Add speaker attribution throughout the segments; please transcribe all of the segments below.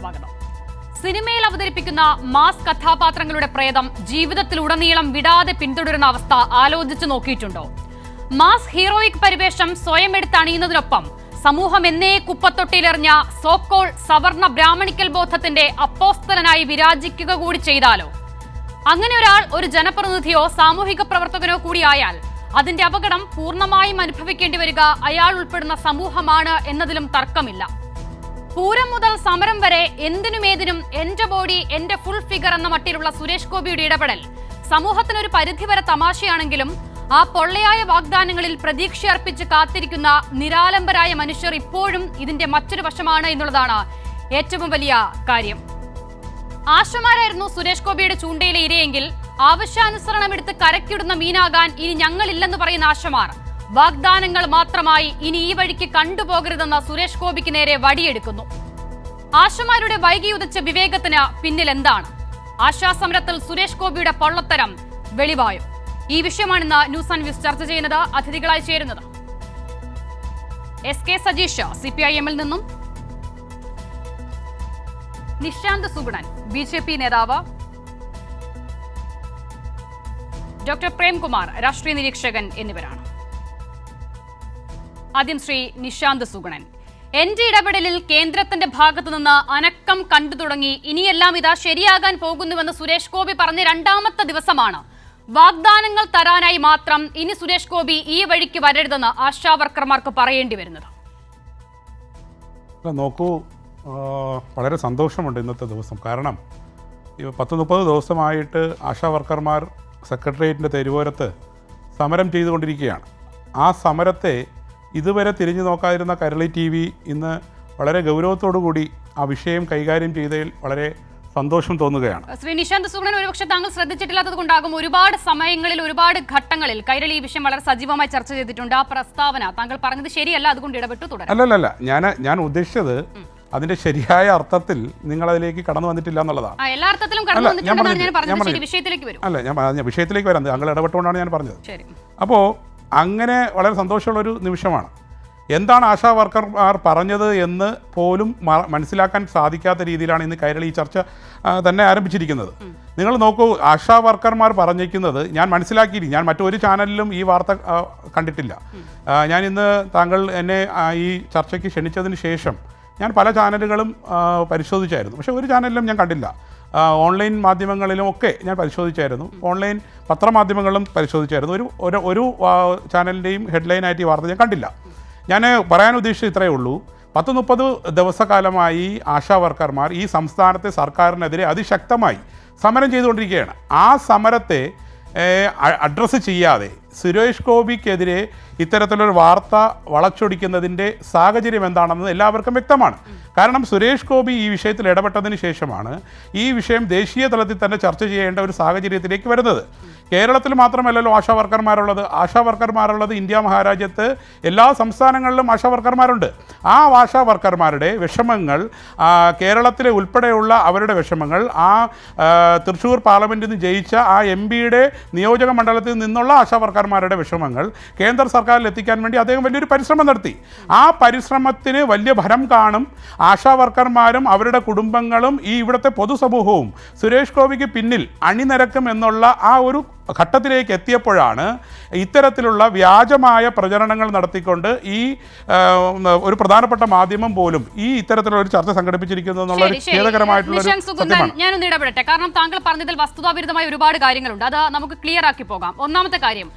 Speaker 1: സ്വാഗതം. സിനിമയിൽ അവതരിപ്പിക്കുന്ന മാസ് കഥാപാത്രങ്ങളുടെ പ്രേതം ജീവിതത്തിലുടനീളം വിടാതെ പിന്തുടരുന്ന അവസ്ഥ ആലോചിച്ചു നോക്കിയിട്ടുണ്ടോ? മാസ് ഹീറോയിക് പരിവേഷം സ്വയം എടുത്തണിയുന്നതിനൊപ്പം സമൂഹം എന്നേ കുപ്പത്തൊട്ടിയിലെറിഞ്ഞ സോക്കോൾ സവർണ ബ്രാഹ്മണിക്കൽ ബോധത്തിന്റെ അപ്പോസ്തലനായി വിരാജിക്കുക കൂടി ചെയ്താലോ? അങ്ങനെ ഒരാൾ ഒരു ജനപ്രതിനിധിയോ സാമൂഹിക പ്രവർത്തകനോ കൂടിയായാൽ അതിന്റെ അപകടം പൂർണ്ണമായും അനുഭവിക്കേണ്ടി വരിക അയാൾ ഉൾപ്പെടുന്ന സമൂഹമാണ് എന്നതിലും തർക്കമില്ല. പൂരം മുതൽ സമരം വരെ എന്തിനുമേതിനും എന്റെ ബോഡി എന്റെ ഫുൾ ഫിഗർ എന്ന മട്ടിലുള്ള സുരേഷ് ഗോപിയുടെ ഇടപെടൽ സമൂഹത്തിനൊരു പരിധിവരെ തമാശയാണെങ്കിലും ആ പൊള്ളയായ വാഗ്ദാനങ്ങളിൽ പ്രതീക്ഷയർപ്പിച്ച് കാത്തിരിക്കുന്ന നിരാലംബരായ മനുഷ്യർ ഇപ്പോഴും ഇതിന്റെ മറ്റൊരു വശമാണ് എന്നുള്ളതാണ് ഏറ്റവും വലിയ കാര്യം. ആശമാരായിരുന്നു സുരേഷ് ഗോപിയുടെ ചൂണ്ടയിലെ ഇരയെങ്കിൽ ആവശ്യാനുസരണം എടുത്ത് കരക്കിടുന്ന മീനാകാൻ ഇനി ഞങ്ങളില്ലെന്ന് പറയുന്ന ആശമാർ വാഗ്ദാനങ്ങൾ മാത്രമായി ഇനി ഈ വഴിക്ക് കണ്ടുപോകരുതെന്ന സുരേഷ് ഗോപിക്ക് നേരെ വടിയെടുക്കുന്നു. ആശമാരുടെ വൈകിയുദിച്ച വിവേകത്തിന് പിന്നിൽ എന്താണ്? ആശാസമരത്തിൽ സുരേഷ് ഗോപിയുടെ പൊള്ളത്തരം വെളിവായോ? ഈ വിഷയമാണ് ഇന്ന് ന്യൂസ് ആൻഡ് വ്യൂസ് ചർച്ച ചെയ്യുന്നത്. അതിഥികളായി ചേരുന്നത് SK സജീഷ് CPIM-ൽ നിന്നും, നിശാന്ത് സുഗുണൻ BJP നേതാവ്, ഡോക്ടർ പ്രേംകുമാർ രാഷ്ട്രീയ നിരീക്ഷകൻ എന്നിവരാണ്. ആദ്യം ശ്രീ നിശാന്ത് സുഗുണൻ, എന്റെ ഇടപെടലിൽ കേന്ദ്രത്തിന്റെ ഭാഗത്തുനിന്ന് അനക്കം കണ്ടു തുടങ്ങി, ഇനിയെല്ലാം ഇതാ ശരിയാകാൻ പോകുന്നുവെന്ന് സുരേഷ് ഗോപി പറഞ്ഞ രണ്ടാമത്തെ ദിവസമാണ്. വാഗ്ദാനങ്ങൾ തരാനായി മാത്രം ഇനി സുരേഷ് ഗോപി ഈ വഴിക്ക് വരരുതെന്ന് ആശാവർക്കർമാർക്ക് പറയേണ്ടി വരുന്നത്.
Speaker 2: നോക്കൂ, വളരെ സന്തോഷമുണ്ട് ഇന്നത്തെ ദിവസം. കാരണം 10-30 ദിവസമായിട്ട് ആശാവർക്കർമാർ സെക്രട്ടേറിയറ്റിൻ്റെ തെരുവോരത്ത് സമരം ചെയ്തുകൊണ്ടിരിക്കുകയാണ്. ആ സമരത്തെ ഇതുവരെ തിരിഞ്ഞു നോക്കാതിരുന്ന കൈരളി TV ഇന്ന് വളരെ ഗൗരവത്തോടുകൂടി ആ വിഷയം കൈകാര്യം ചെയ്തതിൽ വളരെ സന്തോഷം തോന്നുകയാണ്.
Speaker 1: ശ്രീ നിശാന്ത് സുഗുണൻ, ഒരുപക്ഷെ താങ്കൾ ശ്രദ്ധിച്ചിട്ടില്ലാത്തത് കൊണ്ടാകും ഒരുപാട് സമയങ്ങളിൽ ഒരുപാട് ഘട്ടങ്ങളിൽ കൈരളി ഈ വിഷയം വളരെ സജീവമായി ചർച്ച ചെയ്തിട്ടുണ്ട്. ആ പ്രസ്താവന താങ്കൾ പറഞ്ഞത് ശരിയല്ല, അതുകൊണ്ട് ഇടപെട്ടു തുടരാം.
Speaker 2: അല്ലല്ല, ഞാൻ ഉദ്ദേശിച്ചത് അതിന്റെ ശരിയായ അർത്ഥത്തിൽ നിങ്ങൾ അതിലേക്ക് കടന്നു വന്നിട്ടില്ല എന്നുള്ളതാണ്.
Speaker 1: എല്ലാ അർത്ഥത്തിലും കടന്നു വന്നിട്ടുണ്ടെന്നാണ് ഞാൻ പറഞ്ഞത്. വിഷയത്തിലേക്ക് വരും.
Speaker 2: അല്ല, ഞാൻ വിഷയത്തിലേക്ക് വരാം. താങ്കൾ ഇടപെട്ടുകൊണ്ടാണ് ഞാൻ പറഞ്ഞത്. അപ്പോൾ അങ്ങനെ വളരെ സന്തോഷമുള്ളൊരു നിമിഷമാണ്. എന്താണ് ആശാ വർക്കർമാർ പറഞ്ഞത് എന്ന് പോലും മനസ്സിലാക്കാൻ സാധിക്കാത്ത രീതിയിലാണ് ഇന്ന് കൈരളി ഈ ചർച്ച തന്നെ ആരംഭിച്ചിരിക്കുന്നത്. നിങ്ങൾ നോക്കൂ, ആശാ വർക്കർമാർ പറഞ്ഞിരിക്കുന്നത് ഞാൻ മനസ്സിലാക്കിയിരിക്കും. ഞാൻ മറ്റൊരു ചാനലിലും ഈ വാർത്ത കണ്ടിട്ടില്ല. ഞാൻ ഇന്ന് താങ്കൾ എന്നെ ഈ ചർച്ചയ്ക്ക് ക്ഷണിച്ചതിന് ശേഷം ഞാൻ പല ചാനലുകളും പരിശോധിച്ചായിരുന്നു. പക്ഷേ ഒരു ചാനലിലും ഞാൻ കണ്ടില്ല. ഓൺലൈൻ മാധ്യമങ്ങളിലും ഒക്കെ ഞാൻ പരിശോധിച്ചായിരുന്നു. ഓൺലൈൻ പത്രമാധ്യമങ്ങളിലും പരിശോധിച്ചായിരുന്നു. ഒരു ചാനലിൻ്റെയും ഹെഡ്ലൈനായിട്ട് ഈ വാർത്ത ഞാൻ കണ്ടില്ല. ഞാൻ പറയാൻ ഉദ്ദേശിച്ചത് ഇത്രയേ ഉള്ളൂ. 10-30 ദിവസക്കാലമായി ആശാ വർക്കർമാർ ഈ സംസ്ഥാനത്തെ സർക്കാരിനെതിരെ അതിശക്തമായി സമരം ചെയ്തുകൊണ്ടിരിക്കുകയാണ്. ആ സമരത്തെ അഡ്രസ്സ് ചെയ്യാതെ സുരേഷ് ഗോപിക്കെതിരെ ഇത്തരത്തിലൊരു വാർത്ത വളച്ചൊടിക്കുന്നതിൻ്റെ സാഹചര്യം എന്താണെന്ന് എല്ലാവർക്കും വ്യക്തമാണ്. കാരണം സുരേഷ് ഗോപി ഈ വിഷയത്തിൽ ഇടപെട്ടതിന് ശേഷമാണ് ഈ വിഷയം ദേശീയ തലത്തിൽ തന്നെ ചർച്ച ചെയ്യേണ്ട ഒരു സാഹചര്യത്തിലേക്ക് വരുന്നത്. കേരളത്തിൽ മാത്രമല്ലല്ലോ ആശാ വർക്കർമാരുള്ളത് ഇന്ത്യ മഹാരാജ്യത്ത് എല്ലാ സംസ്ഥാനങ്ങളിലും ആശാ വർക്കർമാരുണ്ട്. ആ ആശാ വർക്കർമാരുടെ വിഷമങ്ങൾ, കേരളത്തിലെ ഉൾപ്പെടെയുള്ള അവരുടെ വിഷമങ്ങൾ, ആ തൃശ്ശൂർ പാർലമെൻറ്റിൽ നിന്ന് ജയിച്ച ആ MP-യുടെ നിയോജക മണ്ഡലത്തിൽ നിന്നുള്ള ആശാ വർക്കർമാരുടെ വിഷമങ്ങൾ കേന്ദ്ര സർക്കാരിൽ എത്തിക്കാൻ വേണ്ടി അദ്ദേഹം വലിയൊരു പരിശ്രമം നടത്തി. ആ പരിശ്രമത്തിന് വലിയ ഫലം കാണും. ആശാ വർക്കർമാരും അവരുടെ കുടുംബങ്ങളും ഈ ഇവിടുത്തെ പൊതുസമൂഹവും സുരേഷ് ഗോപിക്ക് പിന്നിൽ അണിനിരക്കും എന്നുള്ള ആ ഒരു ഘട്ടത്തിലേക്ക് എത്തിയപ്പോഴാണ് ഇത്തരത്തിലുള്ള വ്യാജമായ പ്രചരണങ്ങൾ നടത്തിക്കൊണ്ട് ഈ ഒരു പ്രധാനപ്പെട്ട മാധ്യമം പോലും ഈ ഇത്തരത്തിലുള്ള ഒരു ചർച്ച സംഘടിപ്പിച്ചിരിക്കുന്നു എന്നുള്ളൊരു ഖേദകരമായിട്ടുള്ള സത്യമാണ്.
Speaker 1: ഞാനൊന്ന് ഇടപെടട്ടെ. കാരണം താങ്കൾ പറഞ്ഞതിൽ വസ്തുതാവിരുദ്ധമായ ഒരുപാട് കാര്യങ്ങളുണ്ട്. അത് നമുക്ക് ക്ലിയർ ആക്കി പോകാം. ഒന്നാമത്തെ കാര്യം,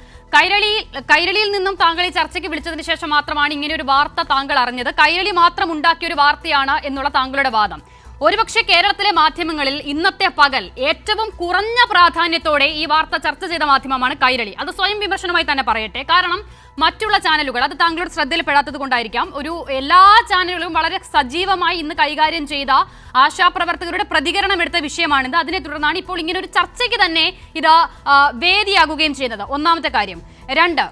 Speaker 1: കൈരളിയിൽ നിന്നും താങ്കൾ ഈ ചർച്ചയ്ക്ക് വിളിച്ചതിന് ശേഷം മാത്രമാണ് ഇങ്ങനെ ഒരു വാർത്ത താങ്കൾ അറിഞ്ഞത്. കൈരളി മാത്രം ഉണ്ടാക്കിയ ഒരു വാർത്തയാണ് എന്നുള്ള താങ്കളുടെ വാദം. ഒരുപക്ഷെ കേരളത്തിലെ മാധ്യമങ്ങളിൽ ഇന്നത്തെ പകൽ ഏറ്റവും കുറഞ്ഞ പ്രാധാന്യത്തോടെ ഈ വാർത്ത ചർച്ച ചെയ്ത മാധ്യമമാണ് കൈരളി. അത് സ്വയം വിമർശനമായി തന്നെ പറയട്ടെ. കാരണം മറ്റുള്ള ചാനലുകൾ, അത് താങ്കളുടെ ശ്രദ്ധയിൽപ്പെടാത്തത് കൊണ്ടായിരിക്കാം, എല്ലാ ചാനലുകളും വളരെ സജീവമായി ഇന്ന് കൈകാര്യം ചെയ്ത ആശാപ്രവർത്തകരുടെ പ്രതികരണം എടുത്ത വിഷയമാണിത്. അതിനെ തുടർന്നാണ് ഇപ്പോൾ ഇങ്ങനെ ഒരു ചർച്ചയ്ക്ക് തന്നെ ഇത് വേദിയാകുകയും ചെയ്യുന്നത്. ഒന്നാമത്തെ കാര്യം. 2,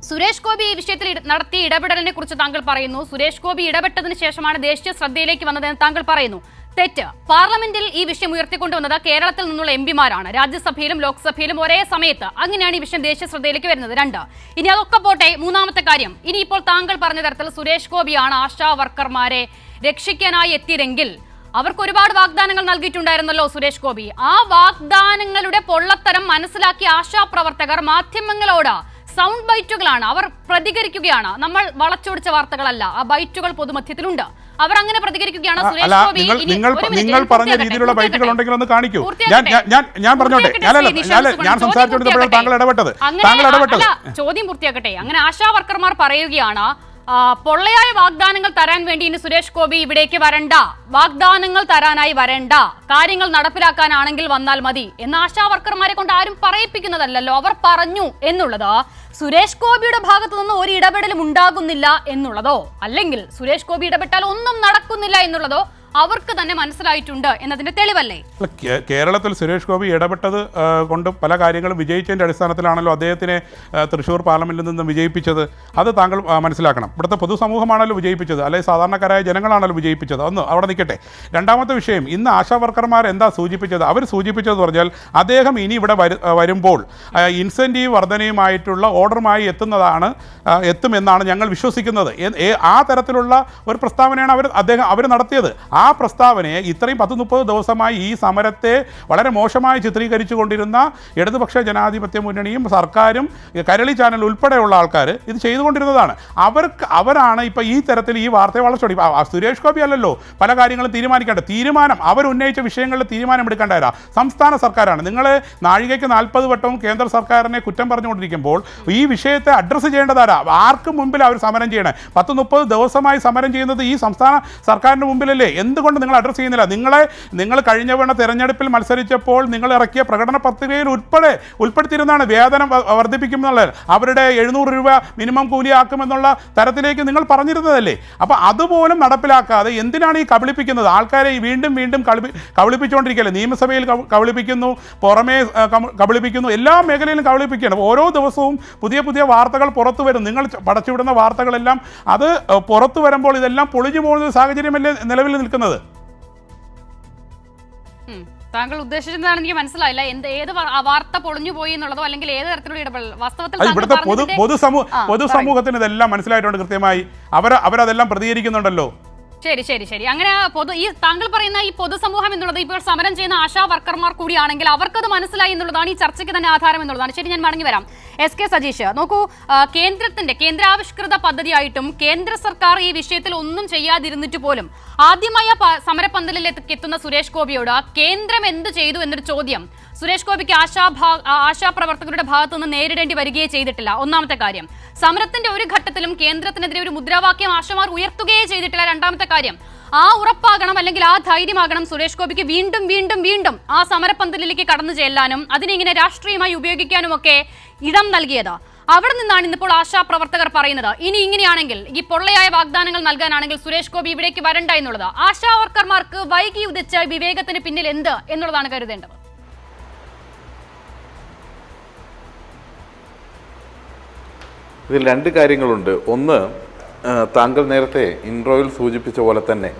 Speaker 1: സുരേഷ് ഗോപി ഈ വിഷയത്തിൽ നടത്തിയ ഇടപെടലിനെ കുറിച്ച് താങ്കൾ പറയുന്നു. സുരേഷ് ഗോപി ഇടപെട്ടതിന് ശേഷമാണ് ദേശീയ ശ്രദ്ധയിലേക്ക് വന്നതെന്ന് താങ്കൾ പറയുന്നു. തെറ്റ്. പാർലമെന്റിൽ ഈ വിഷയം ഉയർത്തിക്കൊണ്ടുവന്നത് കേരളത്തിൽ നിന്നുള്ള MP-മാരാണ്. രാജ്യസഭയിലും ലോക്സഭയിലും ഒരേ സമയത്ത്. അങ്ങനെയാണ് ഈ വിഷയം ദേശീയ ശ്രദ്ധയിലേക്ക് വരുന്നത്. 2, ഇനി അതൊക്കെ പോട്ടെ. മൂന്നാമത്തെ കാര്യം, ഇനിയിപ്പോൾ താങ്കൾ പറഞ്ഞ തരത്തിൽ സുരേഷ് ഗോപിയാണ് ആശാ വർക്കർമാരെ രക്ഷിക്കാനായി എത്തിയതെങ്കിൽ അവർക്ക് ഒരുപാട് വാഗ്ദാനങ്ങൾ നൽകിയിട്ടുണ്ടായിരുന്നല്ലോ സുരേഷ് ഗോപി. ആ വാഗ്ദാനങ്ങളുടെ പൊള്ളത്തരം മനസ്സിലാക്കിയ ആശാപ്രവർത്തകർ മാധ്യമങ്ങളോട് സൗണ്ട് ബൈറ്റുകളാണ്, അവർ പ്രതികരിക്കുകയാണ്. നമ്മൾ വളച്ചൊടിച്ച വാർത്തകളല്ല, ആ ബൈറ്റുകൾ പൊതുമധ്യത്തിലുണ്ട്. അവർ അങ്ങനെ പ്രതികരിക്കുകയാണ്. സുരേഷ് ഗോപി
Speaker 2: നിങ്ങൾ പറഞ്ഞ രീതിയിലുള്ള ബൈറ്റുകൾ ഉണ്ടെങ്കിൽ ഒന്ന് കാണിക്കൂ. ഞാൻ പറഞ്ഞോട്ടെ, ഞാൻ സംസാരിച്ചുകൊണ്ടിരുന്നപ്പോൾ താങ്കൾ ഇടപെട്ടത്.
Speaker 1: ചോദ്യം പൂർത്തിയാക്കട്ടെ. അങ്ങനെ ആശാ വർക്കർമാർ പറയുകയാണ്, പൊള്ളയായ വാഗ്ദാനങ്ങൾ തരാൻ വേണ്ടി ഇനി സുരേഷ് ഗോപി ഇവിടേക്ക് വരണ്ട, വാഗ്ദാനങ്ങൾ തരാനായി വരണ്ട, കാര്യങ്ങൾ നടപ്പിലാക്കാനാണെങ്കിൽ വന്നാൽ മതി എന്ന് ആശാ വർക്കർമാരെ കൊണ്ട് ആരും പറയിപ്പിക്കുന്നതല്ലോ. അവർ പറഞ്ഞു എന്നുള്ളത് സുരേഷ് ഗോപിയുടെ ഭാഗത്തു നിന്ന് ഒരു ഇടപെടലും ഉണ്ടാകുന്നില്ല എന്നുള്ളതോ, അല്ലെങ്കിൽ സുരേഷ് ഗോപി ഇടപെട്ടാൽ ഒന്നും നടക്കുന്നില്ല എന്നുള്ളതോ അവർക്ക് തന്നെ മനസ്സിലായിട്ടുണ്ട് എന്നതിന്റെ തെളിവല്ലേ?
Speaker 2: കേരളത്തിൽ സുരേഷ് ഗോപി ഇടപെട്ടത് കൊണ്ട് പല കാര്യങ്ങളും വിജയിച്ചതിൻ്റെ അടിസ്ഥാനത്തിലാണല്ലോ അദ്ദേഹത്തിനെ തൃശ്ശൂർ പാർലമെന്റിൽ നിന്ന് വിജയിപ്പിച്ചത്. അത് താങ്കൾ മനസ്സിലാക്കണം. ഇവിടുത്തെ പൊതുസമൂഹമാണല്ലോ വിജയിപ്പിച്ചത്, അല്ലെങ്കിൽ സാധാരണക്കാരായ ജനങ്ങളാണല്ലോ വിജയിപ്പിച്ചത്. ഒന്ന് അവിടെ നിൽക്കട്ടെ. രണ്ടാമത്തെ വിഷയം, ഇന്ന് ആശാ വർക്കർമാർ എന്താ സൂചിപ്പിച്ചത്? അവർ സൂചിപ്പിച്ചത് പറഞ്ഞാൽ അദ്ദേഹം ഇനി ഇവിടെ വരുമ്പോൾ ഇൻസെൻറ്റീവ് വർധനയുമായിട്ടുള്ള ഓർഡറുമായി എത്തുമെന്നാണ് ഞങ്ങൾ വിശ്വസിക്കുന്നത്. ആ തരത്തിലുള്ള ഒരു പ്രസ്താവനയാണ് അവർ നടത്തിയത്. ആ പ്രസ്താവനയെ ഇത്രയും 10-30 ദിവസമായി ഈ സമരത്തെ വളരെ മോശമായി ചിത്രീകരിച്ചു കൊണ്ടിരുന്ന ഇടതുപക്ഷ ജനാധിപത്യ മുന്നണിയും സർക്കാരും കരളി ചാനൽ ഉൾപ്പെടെയുള്ള ആൾക്കാർ ഇത് ചെയ്തുകൊണ്ടിരുന്നതാണ്. അവരാണ് ഇപ്പോൾ ഈ തരത്തിൽ ഈ വാർത്തയെ വളച്ചൊടി. സുരേഷ് ഗോപി അല്ലല്ലോ പല കാര്യങ്ങളും തീരുമാനം അവരുന്നയിച്ച വിഷയങ്ങളിൽ തീരുമാനമെടുക്കേണ്ടവരാ സംസ്ഥാന സർക്കാരാണ്. നിങ്ങൾ നാഴികയ്ക്ക് 40 വട്ടവും കേന്ദ്ര സർക്കാരിനെ കുറ്റം പറഞ്ഞുകൊണ്ടിരിക്കുമ്പോൾ ഈ വിഷയത്തെ അഡ്രസ്സ് ചെയ്യേണ്ടതാരാ? ആർക്ക് മുമ്പിൽ അവർ സമരം ചെയ്യണേ? 10-30 ദിവസമായി സമരം ചെയ്യുന്നത് ഈ സംസ്ഥാന സർക്കാരിൻ്റെ മുമ്പിലല്ലേ? എന്തുകൊണ്ട് നിങ്ങൾ അഡ്രസ്സ് ചെയ്യുന്നില്ല? നിങ്ങൾ കഴിഞ്ഞ തവണ തെരഞ്ഞെടുപ്പിൽ മത്സരിച്ചപ്പോൾ നിങ്ങൾ ഇറക്കിയ പ്രകടന പത്രികയിൽ ഉൾപ്പെടുത്തിയിരുന്നതാണ് വേതനം വർദ്ധിപ്പിക്കുമെന്നുള്ളത്. അവരുടെ 700 രൂപ മിനിമം കൂലിയാക്കുമെന്നുള്ള തരത്തിലേക്ക് നിങ്ങൾ പറഞ്ഞിരുന്നതല്ലേ? അപ്പോൾ അതുപോലും നടപ്പിലാക്കാതെ എന്തിനാണ് ഈ കബളിപ്പിക്കുന്നത്? ആൾക്കാരെ വീണ്ടും കബളിപ്പിച്ചുകൊണ്ടിരിക്കുകയല്ലേ? നിയമസഭയിൽ കബളിപ്പിക്കുന്നു, പുറമേ കബളിപ്പിക്കുന്നു, എല്ലാ മേഖലയിലും കബളിപ്പിക്കുകയാണ്. ഓരോ ദിവസവും പുതിയ വാർത്തകൾ പുറത്തു വരും. നിങ്ങൾ പടച്ചുവിടുന്ന വാർത്തകളെല്ലാം അത് പുറത്തു വരുമ്പോൾ ഇതെല്ലാം പൊളിഞ്ഞു പോകുന്ന സാഹചര്യമല്ലേ നിലവിൽ നിൽക്കുന്നത്?
Speaker 1: താങ്കൾ ഉദ്ദേശിച്ചതാണ് എനിക്ക് മനസ്സിലായില്ല. ഏത് വാർത്ത പൊളിഞ്ഞു പോയി എന്നുള്ളതോ അല്ലെങ്കിൽ ഏത് തരത്തിലുള്ള ഇടപെടൽ വാസ്തവത്തിൽ
Speaker 2: ഇവിടുത്തെ പൊതുസമൂഹത്തിന് ഇതെല്ലാം മനസ്സിലായിട്ടുണ്ട് കൃത്യമായി. അവരതെല്ലാം പ്രതികരിക്കുന്നുണ്ടല്ലോ.
Speaker 1: ശരി. അങ്ങനെ ഈ താങ്കൾ പറയുന്ന ഈ പൊതുസമൂഹം എന്നുള്ളത് ഇപ്പോൾ സമരം ചെയ്യുന്ന ആശാ വർക്കർമാർ കൂടിയാണെങ്കിൽ അവർക്കത് മനസ്സിലായി എന്നുള്ളതാണ് ഈ ചർച്ചയ്ക്ക് തന്നെ ആധാരം എന്നുള്ളതാണ്. ശരി, ഞാൻ മടങ്ങി വരാം. SK സജീഷ്, നോക്കൂ, കേന്ദ്രാവിഷ്കൃത പദ്ധതിയായിട്ടും കേന്ദ്ര സർക്കാർ ഈ വിഷയത്തിൽ ഒന്നും ചെയ്യാതിരുന്നിട്ട് പോലും ആദ്യമായ സമരപന്തലിൽ എത്തുന്ന സുരേഷ് ഗോപിയോട് കേന്ദ്രം എന്ത് ചെയ്തു എന്നൊരു ചോദ്യം സുരേഷ് ഗോപിക്ക് ആശാപ്രവർത്തകരുടെ ഭാഗത്തു നിന്ന് നേരിടേണ്ടി വരികയേ ചെയ്തിട്ടില്ല. ഒന്നാമത്തെ കാര്യം. സമരത്തിന്റെ ഒരു ഘട്ടത്തിലും കേന്ദ്രത്തിനെതിരെ ഒരു മുദ്രാവാക്യം ആശമാർ ഉയർത്തുകയേ ചെയ്തിട്ടില്ല. രണ്ടാമത്തെ കാര്യം, ആ ഉറപ്പാകണം അല്ലെങ്കിൽ ആ ധൈര്യമാകണം സുരേഷ് ഗോപിക്ക് വീണ്ടും ആ സമരപന്തലിലേക്ക് കടന്നു ചെല്ലാനും അതിനെങ്ങനെ രാഷ്ട്രീയമായി ഉപയോഗിക്കാനും ഒക്കെ ഇടം നൽകിയത്. അവിടെ നിന്നാണ് ഇന്നിപ്പോൾ ആശാപ്രവർത്തകർ പറയുന്നത്, ഇനി ഇങ്ങനെയാണെങ്കിൽ ഈ പൊള്ളയായ വാഗ്ദാനങ്ങൾ നൽകാനാണെങ്കിൽ സുരേഷ് ഗോപി ഇവിടേക്ക് വരണ്ട എന്നുള്ളത്. ആശാ വർക്കർമാർക്ക് വൈകി ഉദിച്ച വിവേകത്തിന് പിന്നിൽ എന്ത് എന്നുള്ളതാണ് കരുതേണ്ടത്.
Speaker 3: ഇതിൽ രണ്ട് കാര്യങ്ങളുണ്ട്. ഒന്ന്, താങ്കൾ നേരത്തെ ഇൻട്രോയിൽ സൂചിപ്പിച്ച പോലെ തന്നെ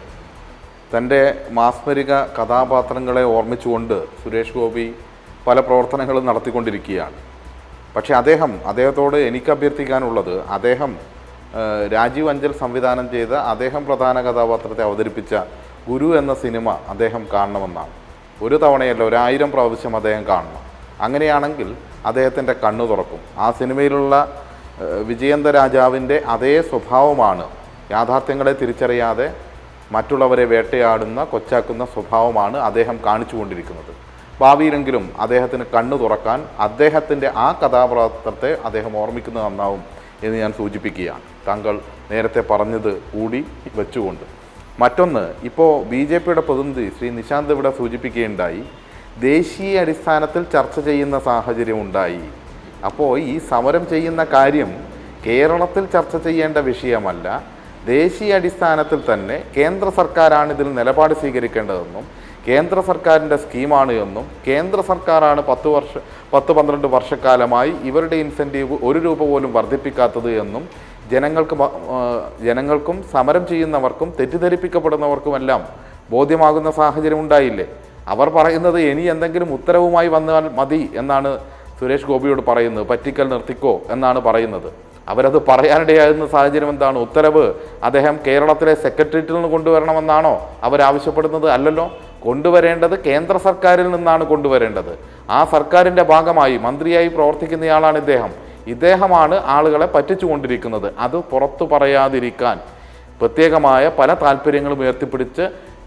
Speaker 3: തൻ്റെ മാസ്മരിക കഥാപാത്രങ്ങളെ ഓർമ്മിച്ചുകൊണ്ട് സുരേഷ് ഗോപി പല പ്രവർത്തനങ്ങളും നടത്തിക്കൊണ്ടിരിക്കുകയാണ്. പക്ഷേ അദ്ദേഹത്തോട് എനിക്ക് അഭ്യർത്ഥിക്കാനുള്ളത്, അദ്ദേഹം രാജീവ് അഞ്ചൽ സംവിധാനം ചെയ്ത അദ്ദേഹം പ്രധാന കഥാപാത്രത്തെ അവതരിപ്പിച്ച ഗുരു എന്ന സിനിമ അദ്ദേഹം കാണണമെന്നാണ്. ഒരു തവണയല്ല, 1000 പ്രാവശ്യം അദ്ദേഹം കാണണം. അങ്ങനെയാണെങ്കിൽ അദ്ദേഹത്തിൻ്റെ കണ്ണു തുറക്കും. ആ സിനിമയിലുള്ള വിജയന്ത രാജാവിൻ്റെ അതേ സ്വഭാവമാണ്, യാഥാർത്ഥ്യങ്ങളെ തിരിച്ചറിയാതെ മറ്റുള്ളവരെ വേട്ടയാടുന്ന കൊച്ചാക്കുന്ന സ്വഭാവമാണ് അദ്ദേഹം കാണിച്ചുകൊണ്ടിരിക്കുന്നത്. ഭാവിയിലെങ്കിലും അദ്ദേഹത്തിന് കണ്ണു തുറക്കാൻ അദ്ദേഹത്തിൻ്റെ ആ കഥാപാത്രത്തെ അദ്ദേഹം ഓർമ്മിക്കുന്നത് നന്നാവും എന്ന് ഞാൻ സൂചിപ്പിക്കുകയാണ്, താങ്കൾ നേരത്തെ പറഞ്ഞത് കൂടി വെച്ചുകൊണ്ട്. മറ്റൊന്ന്, ഇപ്പോൾ BJPയുടെ പ്രതിനിധി ശ്രീ നിശാന്ത് ഇവിടെ സൂചിപ്പിക്കുകയുണ്ടായി, ദേശീയ അടിസ്ഥാനത്തിൽ ചർച്ച ചെയ്യുന്ന സാഹചര്യം ഉണ്ടായി. അപ്പോൾ ഈ സമരം ചെയ്യുന്ന കാര്യം കേരളത്തിൽ ചർച്ച ചെയ്യേണ്ട വിഷയമല്ല, ദേശീയ അടിസ്ഥാനത്തിൽ തന്നെ കേന്ദ്ര സർക്കാരാണ് ഇതിൽ നിലപാട് സ്വീകരിക്കേണ്ടതെന്നും കേന്ദ്ര സർക്കാരിൻ്റെ സ്കീമാണ് എന്നും കേന്ദ്ര സർക്കാരാണ് 10-12 വർഷക്കാലമായി ഇവരുടെ ഇൻസെൻറ്റീവ് 1 രൂപ പോലും വർദ്ധിപ്പിക്കാത്തത് എന്നും ജനങ്ങൾക്കും സമരം ചെയ്യുന്നവർക്കും തെറ്റിദ്ധരിപ്പിക്കപ്പെടുന്നവർക്കുമെല്ലാം ബോധ്യമാകുന്ന സാഹചര്യം ഉണ്ടായില്ലേ? അവർ പറയുന്നത് ഇനി എന്തെങ്കിലും ഉത്തരവുമായി വന്നാൽ മതി എന്നാണ് സുരേഷ് ഗോപിയോട് പറയുന്നത്. പറ്റിക്കൽ നിർത്തിക്കോ എന്നാണ് പറയുന്നത്. അവരത് പറയാനിടയാകുന്ന സാഹചര്യം എന്താണ്? ഉത്തരവ് അദ്ദേഹം കേരളത്തിലെ സെക്രട്ടേറിയറ്റിൽ നിന്ന് കൊണ്ടുവരണമെന്നാണോ അവരാവശ്യപ്പെടുന്നത്? അല്ലല്ലോ. കൊണ്ടുവരേണ്ടത് കേന്ദ്ര സർക്കാരിൽ നിന്നാണ് കൊണ്ടുവരേണ്ടത്. ആ സർക്കാരിൻ്റെ ഭാഗമായി മന്ത്രിയായി പ്രവർത്തിക്കുന്നയാളാണ് ഇദ്ദേഹമാണ് ആളുകളെ പറ്റിച്ചുകൊണ്ടിരിക്കുന്നത്. അത് പുറത്തു പറയാതിരിക്കാൻ പ്രത്യേകമായ പല താല്പര്യങ്ങളും ഉയർത്തിപ്പിടിച്ച്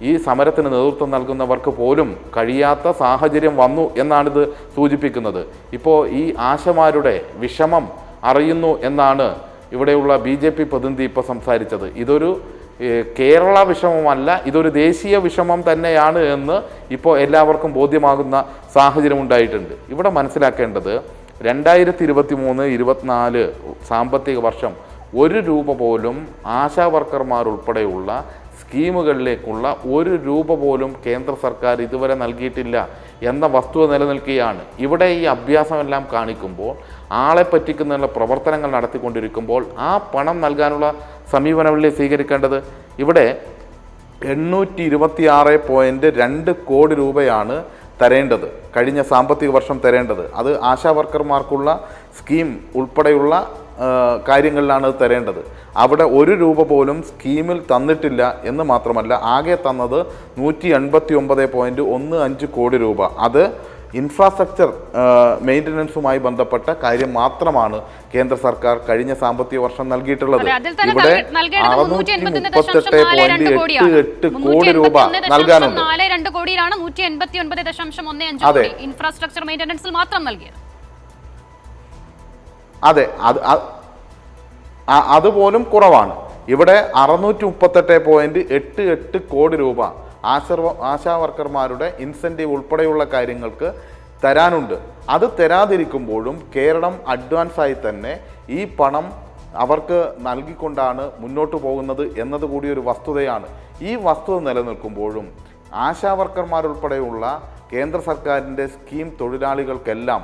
Speaker 3: ഈ സമരത്തിന് നേതൃത്വം നൽകുന്നവർക്ക് പോലും കഴിയാത്ത സാഹചര്യം വന്നു എന്നാണിത് സൂചിപ്പിക്കുന്നത്. ഇപ്പോൾ ഈ ആശമാരുടെ വിഷമം അറിയുന്നു എന്നാണ് ഇവിടെയുള്ള BJP പ്രതിനിധി ഇപ്പോൾ സംസാരിച്ചത്. ഇതൊരു കേരള വിഷമമല്ല, ഇതൊരു ദേശീയ വിഷമം തന്നെയാണ് എന്ന് ഇപ്പോൾ എല്ലാവർക്കും ബോധ്യമാകുന്ന സാഹചര്യം ഉണ്ടായിട്ടുണ്ട്. ഇവിടെ മനസ്സിലാക്കേണ്ടത് 2023-24 സാമ്പത്തിക വർഷം 1 രൂപ പോലും ആശാ വർക്കർമാർ ഉൾപ്പെടെയുള്ള സ്കീമുകളിലേക്കുള്ള 1 രൂപ പോലും കേന്ദ്ര സർക്കാർ ഇതുവരെ നൽകിയിട്ടില്ല എന്ന വസ്തുത നിലനിൽക്കുകയാണ്. ഇവിടെ ഈ അഭ്യാസമെല്ലാം കാണിക്കുമ്പോൾ, ആളെ പറ്റിക്കുന്നതിനുള്ള പ്രവർത്തനങ്ങൾ നടത്തിക്കൊണ്ടിരിക്കുമ്പോൾ ആ പണം നൽകാനുള്ള സമീപനമല്ലേ സ്വീകരിക്കേണ്ടത്? ഇവിടെ 826.2 കോടി രൂപയാണ് തരേണ്ടത്, കഴിഞ്ഞ സാമ്പത്തിക വർഷം തരേണ്ടത്. അത് ആശാ വർക്കർമാർക്കുള്ള സ്കീം ഉൾപ്പെടെയുള്ള കാര്യങ്ങളിലാണ് തരേണ്ടത്. അവിടെ 1 രൂപ പോലും സ്കീമിൽ തന്നിട്ടില്ല എന്ന് മാത്രമല്ല, ആകെ തന്നത് 189.15 കോടി രൂപ. അത് ഇൻഫ്രാസ്ട്രക്ചർ മെയിൻ്റനൻസുമായി ബന്ധപ്പെട്ട കാര്യം മാത്രമാണ് കേന്ദ്ര സർക്കാർ കഴിഞ്ഞ സാമ്പത്തിക വർഷം നൽകിയിട്ടുള്ളത്. ഇവിടെ 638.88 കോടി രൂപ നൽകാനുണ്ട്.
Speaker 1: അതെ, ഇൻഫ്രാസ്ട്രക്ചർ മെയിൻ്റനൻസിൽ മാത്രം നൽകിയത്.
Speaker 3: അതെ, അതുപോലും കുറവാണ്. ഇവിടെ 638.88 കോടി രൂപ ആശാ വർക്കർമാരുടെ ഇൻസെൻറ്റീവ് ഉൾപ്പെടെയുള്ള കാര്യങ്ങൾക്ക് തരാനുണ്ട്. അത് തരാതിരിക്കുമ്പോഴും കേരളം അഡ്വാൻസായി തന്നെ ഈ പണം അവർക്ക് നൽകിക്കൊണ്ടാണ് മുന്നോട്ട് പോകുന്നത് എന്നതുകൂടി ഒരു വസ്തുതയാണ്. ഈ വസ്തുത നിലനിൽക്കുമ്പോഴും ആശാ വർക്കർമാരുൾപ്പെടെയുള്ള കേന്ദ്ര സർക്കാരിൻ്റെ സ്കീം തൊഴിലാളികൾക്കെല്ലാം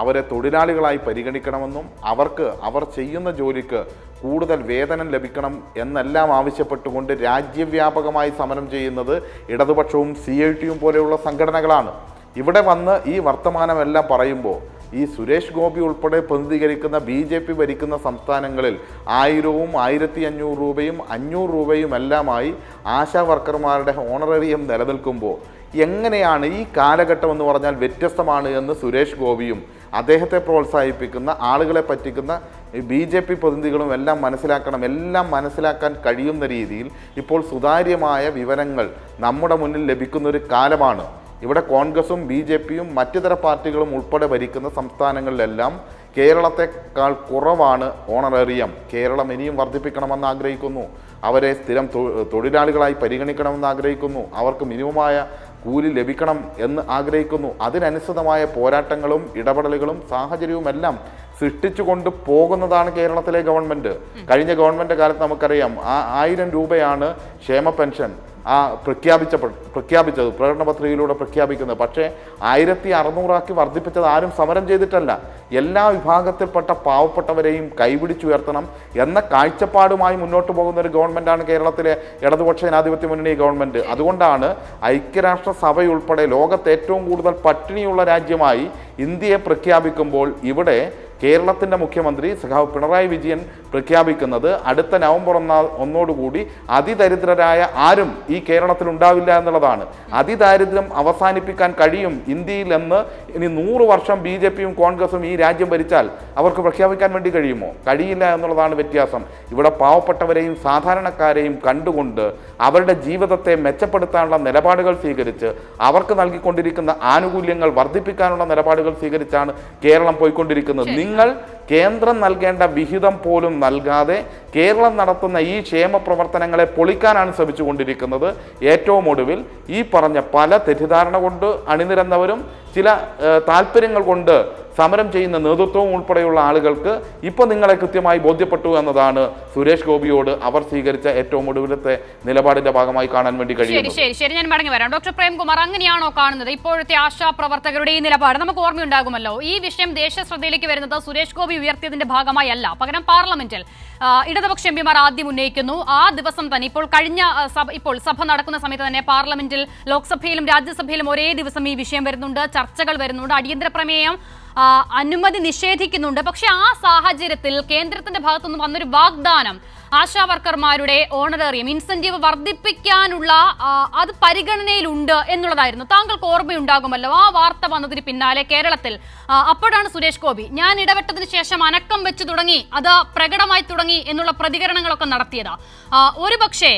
Speaker 3: അവരെ തൊഴിലാളികളായി പരിഗണിക്കണമെന്നും അവർ ചെയ്യുന്ന ജോലിക്ക് കൂടുതൽ വേതനം ലഭിക്കണം എന്നെല്ലാം ആവശ്യപ്പെട്ടുകൊണ്ട് രാജ്യവ്യാപകമായി സമരം ചെയ്യുന്നത് ഇടതുപക്ഷവും CIT-യും പോലെയുള്ള സംഘടനകളാണ്. ഇവിടെ വന്ന് ഈ വർത്തമാനമെല്ലാം പറയുമ്പോൾ ഈ സുരേഷ് ഗോപി ഉൾപ്പെടെ പ്രതിനിധീകരിക്കുന്ന BJP ഭരിക്കുന്ന സംസ്ഥാനങ്ങളിൽ 1000-ഉം 1500 രൂപയും 500 രൂപയും എല്ലാമായി ആശാ വർക്കർമാരുടെ ഹോണറേറിയം നിലനിൽക്കുമ്പോൾ എങ്ങനെയാണ് ഈ കാലഘട്ടം എന്ന് പറഞ്ഞാൽ വ്യത്യസ്തമാണ് എന്ന് സുരേഷ് ഗോപിയും അദ്ദേഹത്തെ പ്രോത്സാഹിപ്പിക്കുന്ന ആളുകളെ പറ്റിക്കുന്ന BJP പ്രതിനിധികളും എല്ലാം മനസ്സിലാക്കാൻ കഴിയുന്ന രീതിയിൽ ഇപ്പോൾ സുതാര്യമായ വിവരങ്ങൾ നമ്മുടെ മുന്നിൽ ലഭിക്കുന്നൊരു കാലമാണ്. ഇവിടെ കോൺഗ്രസും BJP-യും മറ്റിതര പാർട്ടികളും ഉൾപ്പെടെ ഭരിക്കുന്ന സംസ്ഥാനങ്ങളിലെല്ലാം കേരളത്തെക്കാൾ കുറവാണ് ഓണറേറിയം. കേരളം ഇനിയും വർദ്ധിപ്പിക്കണമെന്ന് ആഗ്രഹിക്കുന്നു. അവരെ സ്ഥിരം തൊഴിലാളികളായി പരിഗണിക്കണമെന്ന് ആഗ്രഹിക്കുന്നു. അവർക്ക് മിനിമമായ കൂലി ലഭിക്കണം എന്ന് ആഗ്രഹിക്കുന്നു. അതിനനുസൃതമായ പോരാട്ടങ്ങളും ഇടപെടലുകളും സാഹചര്യവുമെല്ലാം സൃഷ്ടിച്ചുകൊണ്ട് പോകുന്നതാണ് കേരളത്തിലെ ഗവൺമെൻറ്. കഴിഞ്ഞ ഗവൺമെൻറ് കാലത്ത് നമുക്കറിയാം 1000 രൂപയാണ് ക്ഷേമ പെൻഷൻ പ്രഖ്യാപിച്ചത്, പ്രകടന പത്രികയിലൂടെ പ്രഖ്യാപിക്കുന്നത്. പക്ഷേ 1600 വർദ്ധിപ്പിച്ചത് ആരും സമരം ചെയ്തിട്ടല്ല. എല്ലാ വിഭാഗത്തിൽപ്പെട്ട പാവപ്പെട്ടവരെയും കൈപിടിച്ചുയർത്തണം എന്ന കാഴ്ചപ്പാടുമായി മുന്നോട്ട് പോകുന്ന ഒരു ഗവൺമെൻറ്റാണ് കേരളത്തിലെ ഇടതുപക്ഷ ജനാധിപത്യ മുന്നണി ഗവൺമെൻറ്. അതുകൊണ്ടാണ് ഐക്യരാഷ്ട്രസഭയുൾപ്പെടെ ലോകത്ത് ഏറ്റവും കൂടുതൽ പട്ടിണിയുള്ള രാജ്യമായി ഇന്ത്യയെ പ്രഖ്യാപിക്കുമ്പോൾ ഇവിടെ കേരളത്തിൻ്റെ മുഖ്യമന്ത്രി സഖാവ് പിണറായി വിജയൻ പ്രഖ്യാപിക്കുന്നത് അടുത്ത നവംബർ 1 അതിദരിദ്രരായ ആരും ഈ കേരളത്തിൽ ഉണ്ടാവില്ല എന്നുള്ളതാണ്. അതിദാരിദ്ര്യം അവസാനിപ്പിക്കാൻ കഴിയും ഇന്ത്യയിൽ എന്ന് ഇനി 100 വർഷം BJP-യും കോൺഗ്രസും ഈ രാജ്യം ഭരിച്ചാൽ അവർക്ക് പ്രഖ്യാപിക്കാൻ വേണ്ടി കഴിയുമോ? കഴിയില്ല എന്നുള്ളതാണ് വ്യത്യാസം. ഇവിടെ പാവപ്പെട്ടവരെയും സാധാരണക്കാരെയും കണ്ടുകൊണ്ട് അവരുടെ ജീവിതത്തെ മെച്ചപ്പെടുത്താനുള്ള നിലപാടുകൾ സ്വീകരിച്ച് അവർക്ക് നൽകിക്കൊണ്ടിരിക്കുന്ന ആനുകൂല്യങ്ങൾ വർദ്ധിപ്പിക്കാനുള്ള നിലപാടുകൾ സ്വീകരിച്ചാണ് കേരളം പോയിക്കൊണ്ടിരിക്കുന്നത്. നിങ്ങൾ കേന്ദ്രം നൽകേണ്ട വിഹിതം പോലും നൽകാതെ കേരളം നടത്തുന്ന ഈ ക്ഷേമ പ്രവർത്തനങ്ങളെ പൊളിക്കാനാണ് ശ്രമിച്ചുകൊണ്ടിരിക്കുന്നത്. ഏറ്റവും ഒടുവിൽ ഈ പറഞ്ഞ പല തെറ്റിദ്ധാരണ കൊണ്ട് അണിനിരന്നവരും ചില താല്പര്യങ്ങൾ കൊണ്ട് സമരം ചെയ്യുന്ന നേതൃത്വവും ഉൾപ്പെടെയുള്ള ആളുകൾക്ക് ഇപ്പോൾ നിങ്ങളെ കൃത്യമായി ബോധ്യപ്പെട്ടു എന്നതാണ് സുരേഷ് ഗോപിയോട് അവർ സ്വീകരിച്ച ഏറ്റവും ഒടുവിലത്തെ നിലപാടിന്റെ ഭാഗമായി കാണാൻ വേണ്ടി കഴിയും.
Speaker 1: ശരി, ഞാൻ മടങ്ങി വരാം. ഡോക്ടർ പ്രേംകുമാർ, അങ്ങനെയാണോ കാണുന്നത് ഇപ്പോഴത്തെ ആശാ പ്രവർത്തകരുടെ ഈ നിലപാട്? നമുക്ക് ഓർമ്മയുണ്ടാകുമല്ലോ, ഈ വിഷയം ദേശീയ ശ്രദ്ധയിലേക്ക് വരുന്നത് സുരേഷ് ഗോപി ഉയർത്തിയതിന്റെ ഭാഗമായി അല്ല, പകരം പാർലമെന്റിൽ ഇടതുപക്ഷ എംപിമാർ ആദ്യം ഉന്നയിക്കുന്നു. ആ ദിവസം തന്നെ ഇപ്പോൾ സഭ നടക്കുന്ന സമയത്ത് തന്നെ പാർലമെന്റിൽ ലോക്സഭയിലും രാജ്യസഭയിലും ഒരേ ദിവസം ഈ വിഷയം വരുന്നുണ്ട്, ചർച്ചകൾ വരുന്നുണ്ട്. അടിയന്തര പ്രമേയം അനുമതി നിഷേധിക്കുന്നുണ്ട്. പക്ഷെ ആ സാഹചര്യത്തിൽ കേന്ദ്രത്തിന്റെ ഭാഗത്തുനിന്ന് വന്നൊരു വാഗ്ദാനം ആശാ വർക്കർമാരുടെ ഓണറേറിയം ഇൻസെന്റീവ് വർദ്ധിപ്പിക്കാനുള്ള അത് പരിഗണനയിലുണ്ട് എന്നുള്ളതായിരുന്നു. താങ്കൾക്ക് ഓർമ്മയുണ്ടാകുമല്ലോ, ആ വാർത്ത വന്നതിന് പിന്നാലെ കേരളത്തിൽ അപ്പോഴാണ് സുരേഷ് ഗോപി ഞാൻ ഇടപെട്ടതിന് ശേഷം അനക്കം വെച്ചു തുടങ്ങി, അത് പ്രകടമായി തുടങ്ങി എന്നുള്ള പ്രതികരണങ്ങളൊക്കെ നടത്തിയത്. ഒരുപക്ഷെ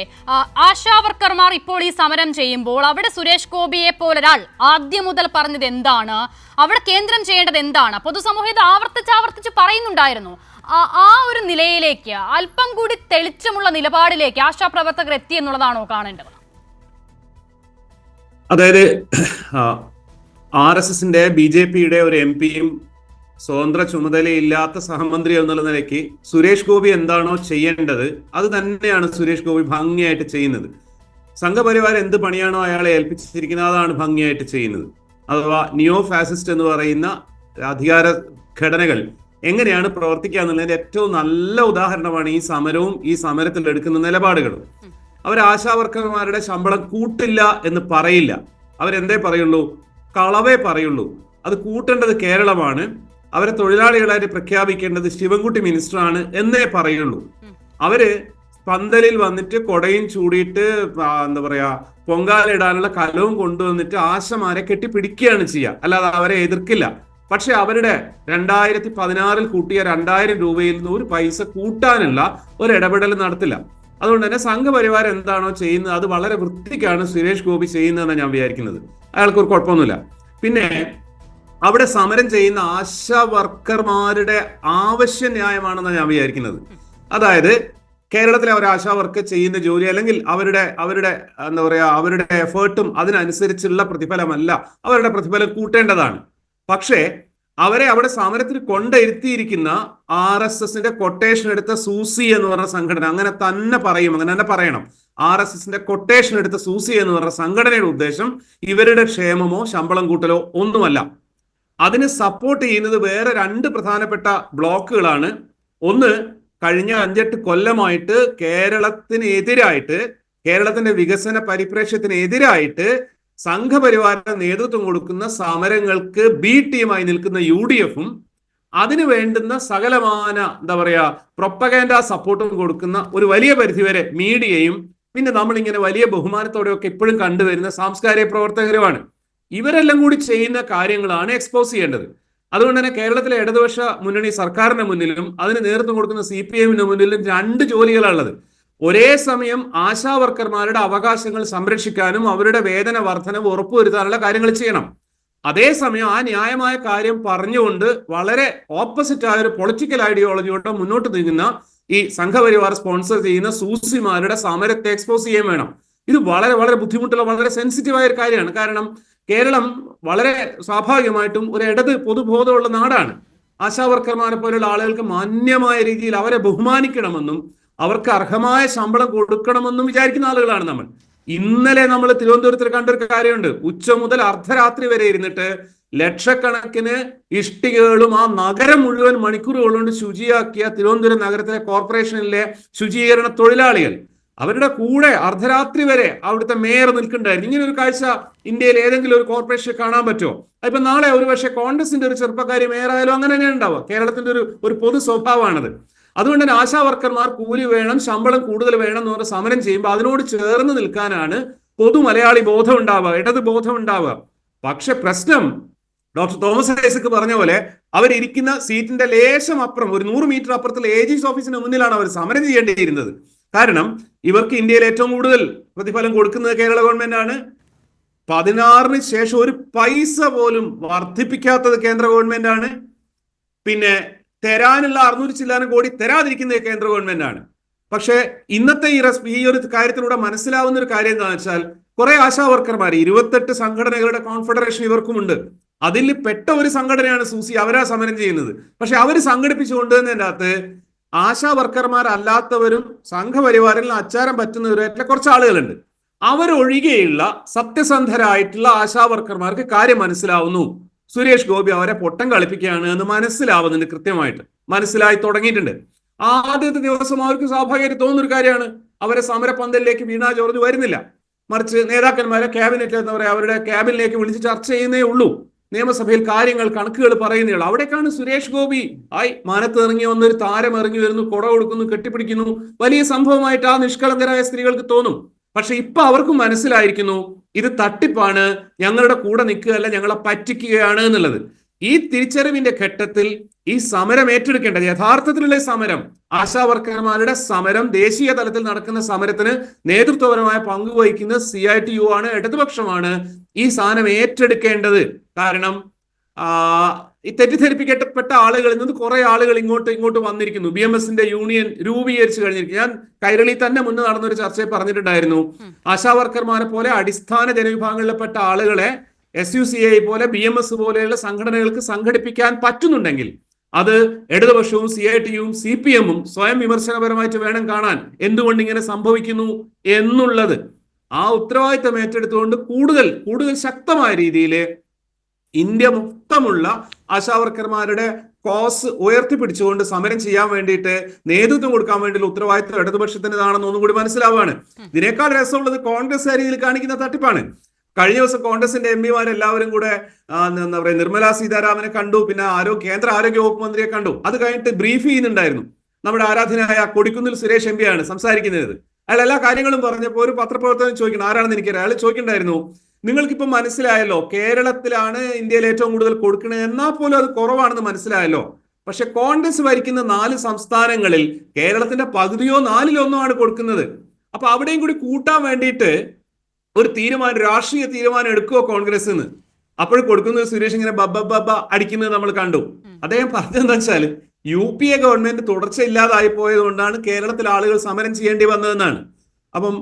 Speaker 1: ആശാ വർക്കർമാർ ഇപ്പോൾ ഈ സമരം ചെയ്യുമ്പോൾ അവിടെ സുരേഷ് ഗോപിയെ പോലൊരാൾ ആദ്യം മുതൽ പറഞ്ഞത് എന്താണ്, അവിടെ കേന്ദ്രം ചെയ്യേണ്ടത് എന്താണ്, പൊതുസമൂഹം ഇത് ആവർത്തിച്ച് പറയുന്നുണ്ടായിരുന്നു. ആ ഒരു നിലയിലേക്ക് അല്പം കൂടി തെളിച്ചമുള്ള നിലപാടിലേക്ക് ആശാപ്രവർത്തകർ എത്തി എന്നുള്ളതാണോ കാണേണ്ടത്?
Speaker 4: അതായത് RSSന്റെ BJPയുടെ ഒരു MP-യും സ്വതന്ത്ര ചുമതലയില്ലാത്ത സഹമന്ത്രി എന്നുള്ള നിലയ്ക്ക് സുരേഷ് ഗോപി എന്താണോ ചെയ്യേണ്ടത് അത് തന്നെയാണ് സുരേഷ് ഗോപി ഭംഗിയായിട്ട് ചെയ്യുന്നത്. സംഘപരിവാരം എന്ത് പണിയാണോ അയാളെ ഏൽപ്പിച്ചിരിക്കുന്നത് അതാണ് ഭംഗിയായിട്ട് ചെയ്യുന്നത്. അഥവാ നിയോ ഫാസിസ്റ്റ് എന്ന് പറയുന്ന അധികാര ഘടനകൾ എങ്ങനെയാണ് പ്രവർത്തിക്കുക എന്നുള്ളതിന്റെ ഏറ്റവും നല്ല ഉദാഹരണമാണ് ഈ സമരവും ഈ സമരത്തിൽ എടുക്കുന്ന നിലപാടുകളും. അവർ ആശാവർക്കർമാരുടെ ശമ്പളം കൂട്ടില്ല എന്ന് പറയില്ല. അവരെന്തേ പറയുള്ളൂ? കളവേ പറയുള്ളൂ. അത് കൂട്ടേണ്ടത് കേരളമാണ്, അവരെ തൊഴിലാളികളായിട്ട് പ്രഖ്യാപിക്കേണ്ടത് ശിവൻകുട്ടി മിനിസ്റ്ററാണ് എന്നേ പറയുള്ളൂ. അവര് പന്തലിൽ വന്നിട്ട് കൊടയും ചൂടിയിട്ട് എന്താ പറയാ പൊങ്കാലിടാനുള്ള കലവും കൊണ്ടുവന്നിട്ട് ആശമാരെ കെട്ടിപ്പിടിക്കുകയാണ് ചെയ്യുക, അല്ലാതെ അവരെ എതിർക്കില്ല. പക്ഷെ അവരുടെ 2016 കൂട്ടിയ 2000 രൂപയിൽ നിന്ന് ഒരു പൈസ കൂട്ടാനുള്ള ഒരു ഇടപെടൽ നടത്തില്ല. അതുകൊണ്ട് തന്നെ സംഘപരിവാരം എന്താണോ ചെയ്യുന്നത് അത് വളരെ വൃത്തിക്കാണ് സുരേഷ് ഗോപി ചെയ്യുന്നതെന്നാണ് ഞാൻ വിചാരിക്കുന്നത്. അയാൾക്ക് ഒരു കുഴപ്പമൊന്നുമില്ല. പിന്നെ അവിടെ സമരം ചെയ്യുന്ന ആശാ വർക്കർമാരുടെ ആവശ്യ ന്യായമാണെന്നാണ് ഞാൻ വിചാരിക്കുന്നത്. അതായത് കേരളത്തിലെ ഒരു ആശാ വർക്ക് ചെയ്യുന്ന ജോലി അല്ലെങ്കിൽ അവരുടെ എന്താ പറയാ അവരുടെ എഫേർട്ടും അതിനനുസരിച്ചുള്ള പ്രതിഫലമല്ല, അവരുടെ പ്രതിഫലം കൂട്ടേണ്ടതാണ്. പക്ഷേ അവരെ അവിടെ സമരത്തിൽ കൊണ്ടിരുത്തിയിരിക്കുന്ന RSSന്റെ കൊട്ടേഷൻ എടുത്ത സൂസി എന്ന് പറഞ്ഞ സംഘടന, അങ്ങനെ തന്നെ പറയണം. RSSന്റെ കൊട്ടേഷൻ എടുത്ത സൂസി എന്ന് പറഞ്ഞ സംഘടനയുടെ ഉദ്ദേശം ഇവരുടെ ക്ഷേമമോ ശമ്പളം കൂട്ടലോ ഒന്നുമല്ല. അതിന് സപ്പോർട്ട് ചെയ്യുന്നത് വേറെ 2 പ്രധാനപ്പെട്ട ബ്ലോക്കുകളാണ്. ഒന്ന്, കഴിഞ്ഞ 5-8 കൊല്ലമായിട്ട് കേരളത്തിന്റെ വികസന പരിപ്രേക്ഷ്യത്തിനെതിരായിട്ട് സംഘപരിവാര നേതൃത്വം കൊടുക്കുന്ന സമരങ്ങൾക്ക് ബി ടീമായി നിൽക്കുന്ന UDF-ഉം അതിന് വേണ്ടുന്ന സകലമാന എന്താ പറയാ പ്രൊപ്പഗാൻഡ സപ്പോർട്ടും കൊടുക്കുന്ന ഒരു വലിയ പരിധിവരെ മീഡിയയും പിന്നെ നമ്മളിങ്ങനെ വലിയ ബഹുമാനത്തോടെയൊക്കെ ഇപ്പോഴും കണ്ടുവരുന്ന സാംസ്കാരിക പ്രവർത്തകരുമാണ്. ഇവരെല്ലാം കൂടി ചെയ്യുന്ന കാര്യങ്ങളാണ് എക്സ്പോസ് ചെയ്യേണ്ടത്. അതുകൊണ്ട് തന്നെ കേരളത്തിലെ ഇടതുപക്ഷ മുന്നണി സർക്കാരിന്റെ മുന്നിലും അതിന് നേതൃത്വം കൊടുക്കുന്ന CPM-ന്റെ മുന്നിലും 2 ജോലികളാണുള്ളത്. ഒരേ സമയം ആശാ വർക്കർമാരുടെ അവകാശങ്ങൾ സംരക്ഷിക്കാനും അവരുടെ വേതന വർധനവ് ഉറപ്പുവരുത്താനുള്ള കാര്യങ്ങൾ ചെയ്യണം. അതേസമയം ആ ന്യായമായ കാര്യം പറഞ്ഞുകൊണ്ട് വളരെ ഓപ്പോസിറ്റ് ആയ ഒരു പൊളിറ്റിക്കൽ ഐഡിയോളജിയോടെ മുന്നോട്ട് നീങ്ങുന്ന ഈ സംഘപരിവാർ സ്പോൺസർ ചെയ്യുന്ന സൂസിമാരുടെ സമരത്തെ എക്സ്പോസ് ചെയ്യാൻ വേണം. ഇത് വളരെ വളരെ ബുദ്ധിമുട്ടുള്ള വളരെ സെൻസിറ്റീവായ ഒരു കാര്യമാണ്. കാരണം കേരളം വളരെ സ്വാഭാവികമായിട്ടും ഒരു ഇടത് പൊതുബോധമുള്ള നാടാണ്. ആശാ വർക്കർമാരെ പോലുള്ള ആളുകൾക്ക് മാന്യമായ രീതിയിൽ അവരെ ബഹുമാനിക്കണമെന്നും അവർക്ക് അർഹമായ ശമ്പളം കൊടുക്കണമെന്നും വിചാരിക്കുന്ന ആളുകളാണ് നമ്മൾ. ഇന്നലെ നമ്മൾ തിരുവനന്തപുരത്തിൽ കണ്ടൊരു കാര്യമുണ്ട്. ഉച്ച മുതൽ അർദ്ധരാത്രി വരെ ഇരുന്നിട്ട് ലക്ഷക്കണക്കിന് ഇഷ്ടികകളും ആ നഗരം മുഴുവൻ മണിക്കൂറുകൾ കൊണ്ട് ശുചിയാക്കിയ തിരുവനന്തപുരം നഗരത്തിലെ കോർപ്പറേഷനിലെ ശുചീകരണ തൊഴിലാളികൾ, അവരുടെ കൂടെ അർദ്ധരാത്രി വരെ അവിടുത്തെ മേയർ നിൽക്കുന്നുണ്ടായിരുന്നു. ഇങ്ങനെ ഒരു കാഴ്ച ഇന്ത്യയിൽ ഏതെങ്കിലും ഒരു കോർപ്പറേഷൻ കാണാൻ പറ്റുമോ? ഇപ്പൊ നാളെ ഒരുപക്ഷെ കോൺഗ്രസിന്റെ ഒരു ചെറുപ്പക്കാരി മേയറായാലും അങ്ങനെ തന്നെ ഉണ്ടാവുക. കേരളത്തിന്റെ ഒരു പൊതു സ്വഭാവമാണത്. അതുകൊണ്ട് തന്നെ ആശാ വർക്കർമാർ കൂലി വേണം, ശമ്പളം കൂടുതൽ വേണം എന്ന് പറഞ്ഞ് സമരം ചെയ്യുമ്പോൾ അതിനോട് ചേർന്ന് നിൽക്കാനാണ് പൊതു മലയാളി ബോധം ഉണ്ടാവുക, ഇടത് ബോധം ഉണ്ടാവുക. പക്ഷെ പ്രശ്നം ഡോക്ടർ തോമസ് ഐസക് പറഞ്ഞ പോലെ അവരിയ്ക്കുന്ന സീറ്റിന്റെ ലേശം അപ്പുറം ഒരു 100 മീറ്റർ അപ്പുറത്തുള്ള AG's ഓഫീസിന് മുന്നിലാണ് അവർ സമരം ചെയ്യേണ്ടിയിരുന്നത്. കാരണം ഇവർക്ക് ഇന്ത്യയിൽ ഏറ്റവും കൂടുതൽ പ്രതിഫലം കൊടുക്കുന്നത് കേരള ഗവൺമെന്റ് ആണ്. 16-ന് ശേഷം ഒരു പൈസ പോലും വർദ്ധിപ്പിക്കാത്തത് കേന്ദ്ര ഗവൺമെന്റ് ആണ്. പിന്നെ തരാനുള്ള 600 ചില്ലാനം കോടി തരാതിരിക്കുന്നത് കേന്ദ്ര ഗവൺമെന്റ് ആണ്. പക്ഷെ ഇന്നത്തെ ഈ ഒരു കാര്യത്തിലൂടെ മനസ്സിലാവുന്ന ഒരു കാര്യം എന്താണെന്ന് വെച്ചാൽ കുറെ ആശാ വർക്കർമാർ 28 സംഘടനകളുടെ കോൺഫെഡറേഷൻ ഇവർക്കുമുണ്ട്. അതിൽ പെട്ട ഒരു സംഘടനയാണ് സൂസി. അവരാ സമരം ചെയ്യുന്നത്. പക്ഷെ അവർ സംഘടിപ്പിച്ചു കൊണ്ടുവന്നതിൻ്റെ അകത്ത് ആശാ വർക്കർമാർ അല്ലാത്തവരും സംഘപരിവാറിൽ അച്ചാരം പറ്റുന്നവരുമായിട്ടുള്ള കുറച്ച് ആളുകളുണ്ട്. അവരൊഴികെയുള്ള സത്യസന്ധരായിട്ടുള്ള ആശാ വർക്കർമാർക്ക് കാര്യം മനസ്സിലാവുന്നു. സുരേഷ് ഗോപി അവരെ പൊട്ടം കളിപ്പിക്കുകയാണ് എന്ന് മനസ്സിലാവുന്നുണ്ട്, കൃത്യമായിട്ട് മനസ്സിലായി തുടങ്ങിയിട്ടുണ്ട്. ആദ്യത്തെ ദിവസം അവർക്ക് സ്വാഭാവികമായിട്ട് തോന്നുന്നൊരു കാര്യമാണ്, അവരെ സമരപന്തലിലേക്ക് വീണ ജോർജ് വരുന്നില്ല, മറിച്ച് നേതാക്കന്മാരെ ക്യാബിനറ്റ് എന്താ പറയുക അവരുടെ ക്യാബിനിലേക്ക് വിളിച്ച് ചർച്ച ചെയ്യുന്നേ ഉള്ളൂ. നിയമസഭയിൽ കാര്യങ്ങൾ കണക്കുകൾ പറയുന്നതാണ്. അവിടേക്കാണ് സുരേഷ് ഗോപി മാനത്ത് ഇറങ്ങി വന്നൊരു താരം ഇറങ്ങി വരുന്നു, കുട കൊടുക്കുന്നു, കെട്ടിപ്പിടിക്കുന്നു. വലിയ സംഭവമായിട്ട് ആ നിഷ്കളങ്കരായ സ്ത്രീകൾക്ക് തോന്നും. പക്ഷെ ഇപ്പൊ അവർക്കും മനസ്സിലായിരിക്കുന്നു ഇത് തട്ടിപ്പാണ്, ഞങ്ങളുടെ കൂടെ നിൽക്കുകയല്ല, ഞങ്ങളെ പറ്റിക്കുകയാണ് എന്നുള്ളത്. ഈ തിരിച്ചറിവിന്റെ ഘട്ടത്തിൽ ഈ സമരം ഏറ്റെടുക്കേണ്ടത്, യഥാർത്ഥത്തിലുള്ള സമരം, ആശാ വർക്കർമാരുടെ സമരം, ദേശീയ തലത്തിൽ നടക്കുന്ന സമരത്തിന് നേതൃത്വപരമായ പങ്ക് വഹിക്കുന്ന CITU ആണ്, ഇടതുപക്ഷമാണ് ഈ സാധനം ഏറ്റെടുക്കേണ്ടത്. കാരണം ഈ തെറ്റിദ്ധരിപ്പിക്കപ്പെട്ട ആളുകളിൽ നിന്ന് കുറെ ആളുകൾ ഇങ്ങോട്ട് വന്നിരിക്കുന്നു. BMSന്റെ യൂണിയൻ രൂപീകരിച്ചു കഴിഞ്ഞിരിക്കുന്നു. ഞാൻ കൈരളി തന്നെ മുന്നേ നടന്നൊരു ചർച്ചയിൽ പറഞ്ഞിട്ടുണ്ടായിരുന്നു, ആശാ വർക്കർമാരെ പോലെ അടിസ്ഥാന ജനവിഭാഗങ്ങളിൽപ്പെട്ട ആളുകളെ SUCI പോലെ BMS പോലെയുള്ള സംഘടനകൾക്ക് സംഘടിപ്പിക്കാൻ പറ്റുന്നുണ്ടെങ്കിൽ അത് ഇടതുപക്ഷവും CITUവും CPM-ഉം സ്വയം വിമർശനപരമായിട്ട് വേണം കാണാൻ. എന്തുകൊണ്ട് ഇങ്ങനെ സംഭവിക്കുന്നു എന്നുള്ളത് ആ ഉത്തരവാദിത്തം ഏറ്റെടുത്തുകൊണ്ട് കൂടുതൽ ശക്തമായ രീതിയിൽ ഇന്ത്യ മൊത്തമുള്ള ആശാവർക്കർമാരുടെ കോസ് ഉയർത്തിപ്പിടിച്ചുകൊണ്ട് സമരം ചെയ്യാൻ വേണ്ടിയിട്ട് നേതൃത്വം കൊടുക്കാൻ വേണ്ടിയുള്ള ഉത്തരവാദിത്തം ഇടതുപക്ഷത്തിൻ്റെതാണെന്ന് ഒന്നും കൂടി മനസ്സിലാവുകയാണ്. ഇതിനേക്കാൾ രസമുള്ളത് കോൺഗ്രസ് ആ രീതിയിൽ കാണിക്കുന്ന തട്ടിപ്പാണ്. കഴിഞ്ഞ ദിവസം കോൺഗ്രസിന്റെ MPമാരെല്ലാവരും കൂടെ എന്താ പറയുക, നിർമ്മലാ സീതാരാമനെ കണ്ടു, പിന്നെ കേന്ദ്ര ആരോഗ്യ വകുപ്പ് മന്ത്രിയെ കണ്ടു. അത് കഴിഞ്ഞിട്ട് ബ്രീഫ് ചെയ്യുന്നുണ്ടായിരുന്നു. നമ്മുടെ ആരാധനായ കൊടിക്കുന്നിൽ സുരേഷ് MP ആണ് സംസാരിക്കുന്നത്. അയാൾ എല്ലാ കാര്യങ്ങളും പറഞ്ഞപ്പോൾ ഒരു പത്രപ്രവർത്തകൻ ചോദിക്കണം, ആരാണെന്ന് എനിക്കറിയാം, അയാൾ ചോദിക്കണ്ടായിരുന്നു, നിങ്ങൾക്കിപ്പോൾ മനസ്സിലായല്ലോ കേരളത്തിലാണ് ഇന്ത്യയിൽ ഏറ്റവും കൂടുതൽ കൊടുക്കുന്നത്, എന്നാൽ പോലും അത് കുറവാണെന്ന് മനസ്സിലായല്ലോ. പക്ഷെ കോൺഗ്രസ് ഭരിക്കുന്ന 4 സംസ്ഥാനങ്ങളിൽ കേരളത്തിന്റെ പകുതിയോ 4/1 ആണ് കൊടുക്കുന്നത്. അപ്പൊ അവിടെയും കൂടി കൂട്ടാൻ വേണ്ടിയിട്ട് ഒരു രാഷ്ട്രീയ തീരുമാനം എടുക്കുമോ കോൺഗ്രസ് എന്ന്? അപ്പോൾ കൊടുക്കുന്നത് സുരേഷ് ഇങ്ങനെ ബബ്ബ അടിക്കുന്നത് നമ്മൾ കണ്ടു. അദ്ദേഹം പറഞ്ഞതെന്താ വെച്ചാൽ UPA ഗവൺമെന്റ് തുടർച്ച ഇല്ലാതായി പോയത് കൊണ്ടാണ് കേരളത്തിൽ ആളുകൾ സമരം ചെയ്യേണ്ടി വന്നതെന്നാണ്. അപ്പം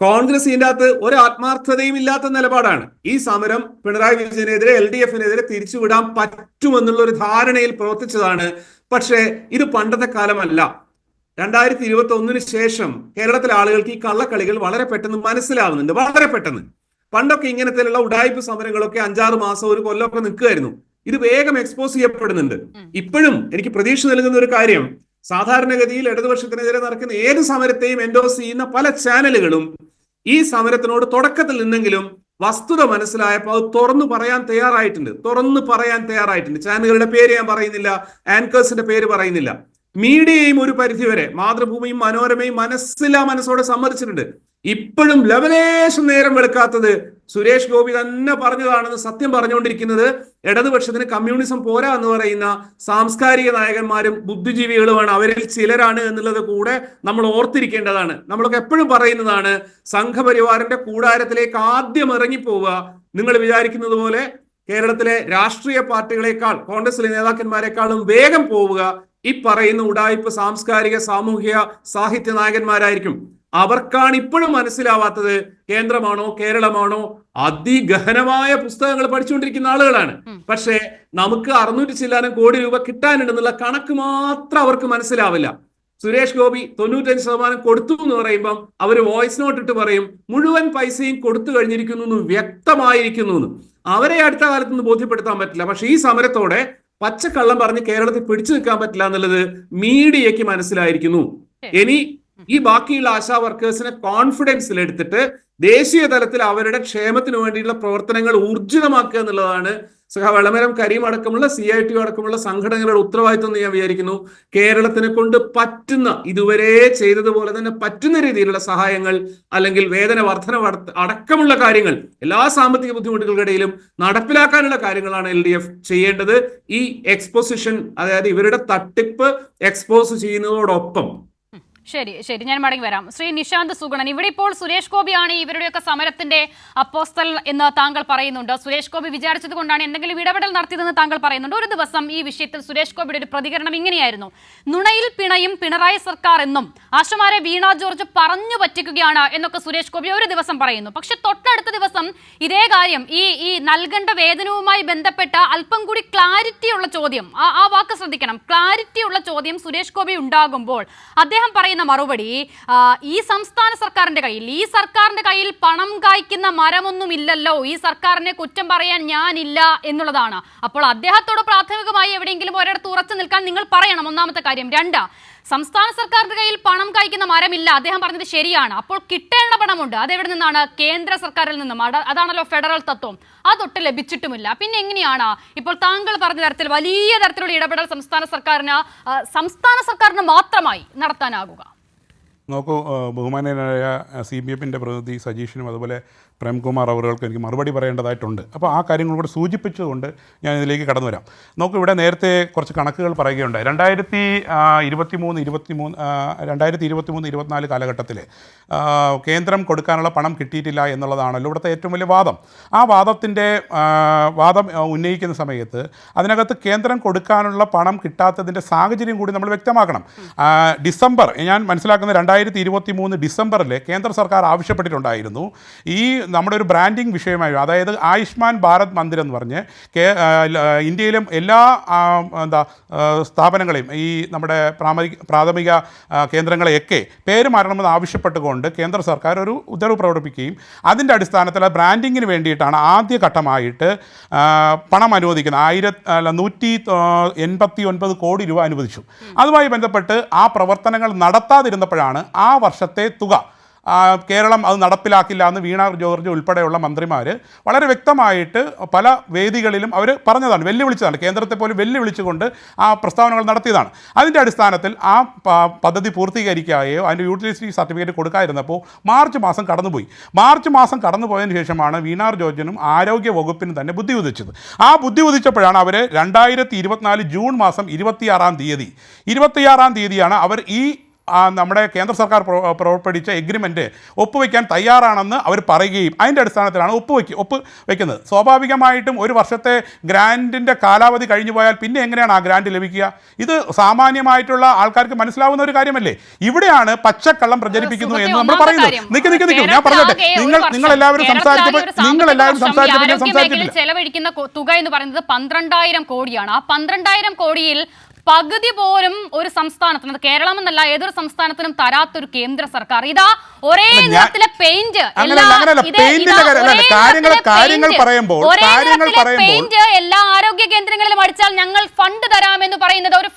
Speaker 4: കോൺഗ്രസ് ഇതിൻ്റെ അകത്ത് ഒരു ആത്മാർത്ഥതയും ഇല്ലാത്ത നിലപാടാണ്. ഈ സമരം പിണറായി വിജയനെതിരെ LDFനെതിരെ തിരിച്ചുവിടാൻ പറ്റുമെന്നുള്ള ഒരു ധാരണയിൽ പ്രവർത്തിച്ചതാണ്. പക്ഷേ ഇത് പണ്ടത്തെ കാലമല്ല. 2021 ശേഷം കേരളത്തിലെ ആളുകൾക്ക് ഈ കള്ളക്കളികൾ വളരെ പെട്ടെന്ന് മനസ്സിലാവുന്നുണ്ട്. വളരെ പെട്ടെന്ന്. പണ്ടൊക്കെ ഇങ്ങനത്തെയുള്ള ഉഡായിപ്പ് സമരങ്ങളൊക്കെ 5-6 മാസം, ഒരു കൊല്ലമൊക്കെ നിൽക്കുമായിരുന്നു. ഇത് വേഗം എക്സ്പോസ് ചെയ്യപ്പെടുന്നുണ്ട്. ഇപ്പോഴും എനിക്ക് പ്രതീക്ഷ നൽകുന്ന ഒരു കാര്യം, സാധാരണഗതിയിൽ ഇടതുപക്ഷത്തിനെതിരെ നടക്കുന്ന ഏത് സമരത്തെയും എൻഡോസ് ചെയ്യുന്ന പല ചാനലുകളും ഈ സമരത്തിനോട് തുടക്കത്തിൽ നിന്നെങ്കിലും വസ്തുത മനസ്സിലായപ്പോൾ അത് തുറന്നു പറയാൻ തയ്യാറായിട്ടുണ്ട്. ചാനലുകളുടെ പേര് ഞാൻ പറയുന്നില്ല, ആങ്കേഴ്സിന്റെ പേര് പറയുന്നില്ല. മീഡിയയും ഒരു പരിധിവരെ, മാതൃഭൂമിയും മനോരമയും മനസ്സോടെ സമ്മതിച്ചിട്ടുണ്ട്. ഇപ്പോഴും ലവലേശം നേരം വെളുക്കാത്തത് സുരേഷ് ഗോപി തന്നെ പറഞ്ഞതാണെന്ന് സത്യം പറഞ്ഞുകൊണ്ടിരിക്കുന്നത് ഇടതുപക്ഷത്തിന് കമ്മ്യൂണിസം പോരാ എന്ന് പറയുന്ന സാംസ്കാരിക നായകന്മാരും ബുദ്ധിജീവികളുമാണ്. അവരിൽ ചിലരാണ് എന്നുള്ളത് കൂടെ നമ്മൾ ഓർത്തിരിക്കേണ്ടതാണ്. നമ്മളൊക്കെ എപ്പോഴും പറയുന്നതാണ്, സംഘപരിവാറിന്റെ കൂടാരത്തിലേക്ക് ആദ്യം ഇറങ്ങിപ്പോവുക. നിങ്ങൾ വിചാരിക്കുന്നത് പോലെ കേരളത്തിലെ രാഷ്ട്രീയ പാർട്ടികളെക്കാൾ, കോൺഗ്രസിലെ നേതാക്കന്മാരെക്കാളും വേഗം പോവുക ഈ പറയുന്ന ഉഡായിപ്പ് സാംസ്കാരിക സാമൂഹിക സാഹിത്യ നായകന്മാരായിരിക്കും. അവർക്കാണ് ഇപ്പോഴും മനസ്സിലാവാത്തത് കേന്ദ്രമാണോ കേരളമാണോ. അതിഗഹനമായ പുസ്തകങ്ങൾ പഠിച്ചുകൊണ്ടിരിക്കുന്ന ആളുകളാണ്. പക്ഷേ നമുക്ക് 600 ചില്ലാനം കോടി രൂപ കിട്ടാനുണ്ടെന്നുള്ള കണക്ക് മാത്രം അവർക്ക് മനസ്സിലാവില്ല. സുരേഷ് ഗോപി 95% കൊടുത്തു എന്ന് പറയുമ്പം അവർ വോയിസ് നോട്ട് ഇട്ട് പറയും മുഴുവൻ പൈസയും കൊടുത്തു കഴിഞ്ഞിരിക്കുന്നു, വ്യക്തമായിരിക്കുന്നു എന്ന്. അവരെ അടുത്ത കാലത്തൊന്നും ബോധ്യപ്പെടുത്താൻ പറ്റില്ല. പക്ഷെ ഈ സമരത്തോടെ പച്ചക്കള്ളം പറഞ്ഞ് കേരളത്തിൽ പിടിച്ചു നിൽക്കാൻ പറ്റില്ല എന്നുള്ളത് മീഡിയയ്ക്ക് മനസ്സിലായിരിക്കുന്നു. ഇനി ഈ ബാക്കിയുള്ള ആശാ വർക്കേഴ്സിനെ കോൺഫിഡൻസിൽ എടുത്തിട്ട് ദേശീയ തലത്തിൽ അവരുടെ ക്ഷേമത്തിന് വേണ്ടിയുള്ള പ്രവർത്തനങ്ങൾ ഊർജിതമാക്കുക എന്നുള്ളതാണ് വെളമരം കരീം അടക്കമുള്ള CITU അടക്കമുള്ള സംഘടനകളുടെ ഉത്തരവാദിത്വം എന്ന് ഞാൻ വിചാരിക്കുന്നു. കേരളത്തിനെ കൊണ്ട് പറ്റുന്ന, ഇതുവരെ ചെയ്തതുപോലെ തന്നെ പറ്റുന്ന രീതിയിലുള്ള സഹായങ്ങൾ അല്ലെങ്കിൽ വേതന വർധന അടക്കമുള്ള കാര്യങ്ങൾ എല്ലാ സാമ്പത്തിക ബുദ്ധിമുട്ടുകൾക്കിടയിലും നടപ്പിലാക്കാനുള്ള കാര്യങ്ങളാണ് LDF ചെയ്യേണ്ടത്. ഈ എക്സ്പോസിഷൻ, അതായത് ഇവരുടെ തട്ടിപ്പ് എക്സ്പോസ് ചെയ്യുന്നതോടൊപ്പം.
Speaker 1: ശരി, ഞാൻ മടങ്ങി വരാം. ശ്രീ നിശാന്ത് സുഗുണൻ, ഇവിടെ ഇപ്പോൾ സുരേഷ് ഗോപിയാണ് ഇവരുടെയൊക്കെ സമരത്തിന്റെ അപ്പോസ്തൽ എന്ന് താങ്കൾ പറയുന്നുണ്ട്. സുരേഷ് ഗോപി വിചാരിച്ചത് കൊണ്ടാണ് എന്തെങ്കിലും ഇടപെടൽ നടത്തിയതെന്ന് താങ്കൾ പറയുന്നുണ്ട്. ഒരു ദിവസം ഈ വിഷയത്തിൽ സുരേഷ് ഗോപിയുടെ ഒരു പ്രതികരണം ഇങ്ങനെയായിരുന്നു: നുണയിൽ പിണയും പിണറായി സർക്കാർ എന്നും ആശമാരെ വീണ ജോർജ് പറഞ്ഞു പറ്റിക്കുകയാണ് എന്നൊക്കെ സുരേഷ് ഗോപി ഒരു ദിവസം പറയുന്നു. പക്ഷെ തൊട്ടടുത്ത ദിവസം ഇതേ കാര്യം, ഈ നൽകേണ്ട വേതനവുമായി ബന്ധപ്പെട്ട അല്പം കൂടി ക്ലാരിറ്റി ഉള്ള ചോദ്യം, ആ വാക്ക് ശ്രദ്ധിക്കണം, ക്ലാരിറ്റി ഉള്ള ചോദ്യം സുരേഷ് ഗോപി ഉണ്ടാകുമ്പോൾ അദ്ദേഹം പറയുന്ന മറുപടി, ഈ സംസ്ഥാന സർക്കാരിന്റെ കയ്യിൽ പണം കായ്ക്കുന്ന മരമൊന്നുമില്ലല്ലോ, ഈ സർക്കാരിനെ കുറ്റം പറയാൻ ഞാനില്ല എന്നുള്ളതാണ്. അപ്പോൾ അദ്ദേഹത്തോട് പ്രാഥമികമായി എവിടെയെങ്കിലും ഒരിടത്ത് ഉറച്ചു നിൽക്കാൻ നിങ്ങൾ പറയണം, ഒന്നാമത്തെ കാര്യം. 2, സംസ്ഥാന സർക്കാരിന്റെ കയ്യിൽ പണം കഴിക്കുന്ന മരമില്ല, അദ്ദേഹം പറഞ്ഞത് ശരിയാണ്. അപ്പോൾ കിട്ടേണ്ട പണമുണ്ട്, അതെവിടെ നിന്നാണ്? കേന്ദ്ര സർക്കാരിൽ നിന്നും. അതാണല്ലോ ഫെഡറൽ തത്വം. അതൊട്ട് ലഭിച്ചിട്ടുമില്ല. പിന്നെ എങ്ങനെയാണ് ഇപ്പോൾ താങ്കൾ പറഞ്ഞ തരത്തിൽ വലിയ തരത്തിലുള്ള ഇടപെടൽ സംസ്ഥാന സർക്കാരിന് മാത്രമായി നടത്താനാകുക?
Speaker 2: നോക്കൂ, ബഹുമാനീയനായ CPFന്റെ പ്രതിനിധി സജീഷിനും അതുപോലെ പ്രേംകുമാർ അവർക്ക് എനിക്ക് മറുപടി പറയേണ്ടതായിട്ടുണ്ട്. അപ്പോൾ ആ കാര്യങ്ങൾ കൂടെ സൂചിപ്പിച്ചുകൊണ്ട് ഞാൻ ഇതിലേക്ക് കടന്നു വരാം. നോക്കൂ, ഇവിടെ നേരത്തെ കുറച്ച് കണക്കുകൾ പറയുകയുണ്ടായി. 2023-24 കാലഘട്ടത്തിൽ കേന്ദ്രം കൊടുക്കാനുള്ള പണം കിട്ടിയിട്ടില്ല എന്നുള്ളതാണല്ലോ ഇവിടുത്തെ ഏറ്റവും വലിയ വാദം. ആ വാദം ഉന്നയിക്കുന്ന സമയത്ത് അതിനകത്ത് കേന്ദ്രം കൊടുക്കാനുള്ള പണം കിട്ടാത്തതിൻ്റെ സാഹചര്യം കൂടി നമ്മൾ വ്യക്തമാക്കണം. ഡിസംബർ, ഞാൻ മനസ്സിലാക്കുന്നത് 2023 ഡിസംബറിൽ കേന്ദ്ര സർക്കാർ ആവശ്യപ്പെട്ടിട്ടുണ്ടായിരുന്നു ഈ നമ്മുടെ ഒരു ബ്രാൻഡിങ് വിഷയമായി, അതായത് ആയുഷ്മാൻ ഭാരത് മന്ദിർ എന്ന് പറഞ്ഞ് ഇന്ത്യയിലും എല്ലാ സ്ഥാപനങ്ങളെയും ഈ നമ്മുടെ പ്രാഥമിക കേന്ദ്രങ്ങളെയൊക്കെ പേര് മാറണമെന്ന് ആവശ്യപ്പെട്ടുകൊണ്ട് കേന്ദ്ര സർക്കാർ ഒരു ഉത്തരവ് പ്രകടിപ്പിക്കുകയും അതിൻ്റെ അടിസ്ഥാനത്തിൽ ബ്രാൻഡിങ്ങിന് വേണ്ടിയിട്ടാണ് ആദ്യഘട്ടമായിട്ട് പണം അനുവദിക്കുന്നത് 189 കോടി രൂപ അനുവദിച്ചു. അതുമായി ബന്ധപ്പെട്ട് ആ പ്രവർത്തനങ്ങൾ നടത്താതിരുന്നപ്പോഴാണ് ആ വർഷത്തെ തുക കേരളം അത് നടപ്പിലാക്കില്ല എന്ന് വീണ ജോർജ് ഉൾപ്പെടെയുള്ള മന്ത്രിമാർ വളരെ വ്യക്തമായിട്ട് പല വേദികളിലും അവർ പറഞ്ഞതാണ്, വെല്ലുവിളിച്ചതാണ്. കേന്ദ്രത്തെ പോലും വെല്ലുവിളിച്ചുകൊണ്ട് ആ പ്രസ്താവനകൾ നടത്തിയതാണ്. അതിൻ്റെ അടിസ്ഥാനത്തിൽ ആ പദ്ധതി പൂർത്തീകരിക്കുകയോ അതിൻ്റെ യൂട്ടിലിറ്റി സർട്ടിഫിക്കറ്റ് കൊടുക്കാതിരുന്നപ്പോൾ മാർച്ച് മാസം കടന്നുപോയി. മാർച്ച് മാസം കടന്നുപോയതിന് ശേഷമാണ് വീണ ജോർജിനും ആരോഗ്യ വകുപ്പിനും തന്നെ ബുദ്ധി ഉദിച്ചത്. ആ ബുദ്ധി ഉദിച്ചപ്പോഴാണ് അവർ 2024 ജൂൺ മാസം 26-ാം തീയതിയാണ് അവർ ഈ നമ്മുടെ കേന്ദ്ര സർക്കാർ പുറപ്പെടുവിച്ച എഗ്രിമെൻറ്റ് ഒപ്പുവയ്ക്കാൻ തയ്യാറാണെന്ന് അവർ പറയുകയും അതിൻ്റെ അടിസ്ഥാനത്തിലാണ് ഒപ്പുവയ്ക്കുന്നത്. സ്വാഭാവികമായിട്ടും ഒരു വർഷത്തെ ഗ്രാൻറ്റിൻ്റെ കാലാവധി കഴിഞ്ഞു പോയാൽ പിന്നെ എങ്ങനെയാണ് ആ ഗ്രാൻറ്റ് ലഭിക്കുക? ഇത് സാമാന്യമായിട്ടുള്ള ആൾക്കാർക്ക് മനസ്സിലാവുന്ന ഒരു കാര്യമല്ലേ? ഇവിടെയാണ് പച്ചക്കള്ളം പ്രചരിപ്പിക്കുന്നു എന്ന് നമ്മൾ പറയുന്നത്. നിൽക്കൂ, ഞാൻ പറഞ്ഞോട്ടെ. നിങ്ങൾ എല്ലാവരും സംസാരിച്ചപ്പോൾ
Speaker 1: ചെലവഴിക്കുന്ന തുക എന്ന് പറയുന്നത് 12,000 കോടിയാണ്. ആ 12,000 കോടിയിൽ പകുതി പോലും ഒരു സംസ്ഥാനത്തിന്, കേരളം എന്നല്ല ഏതൊരു സംസ്ഥാനത്തിനും തരാത്തൊരു കേന്ദ്ര സർക്കാർ. ഇതാ ഒരേ നിറത്തിലെ പെയിന്റ് എല്ലാ ആരോഗ്യ കേന്ദ്രങ്ങളിലും അടിച്ചാൽ ഞങ്ങൾ ഫണ്ട് തരാമെന്ന് പറയുന്നത് ഒരു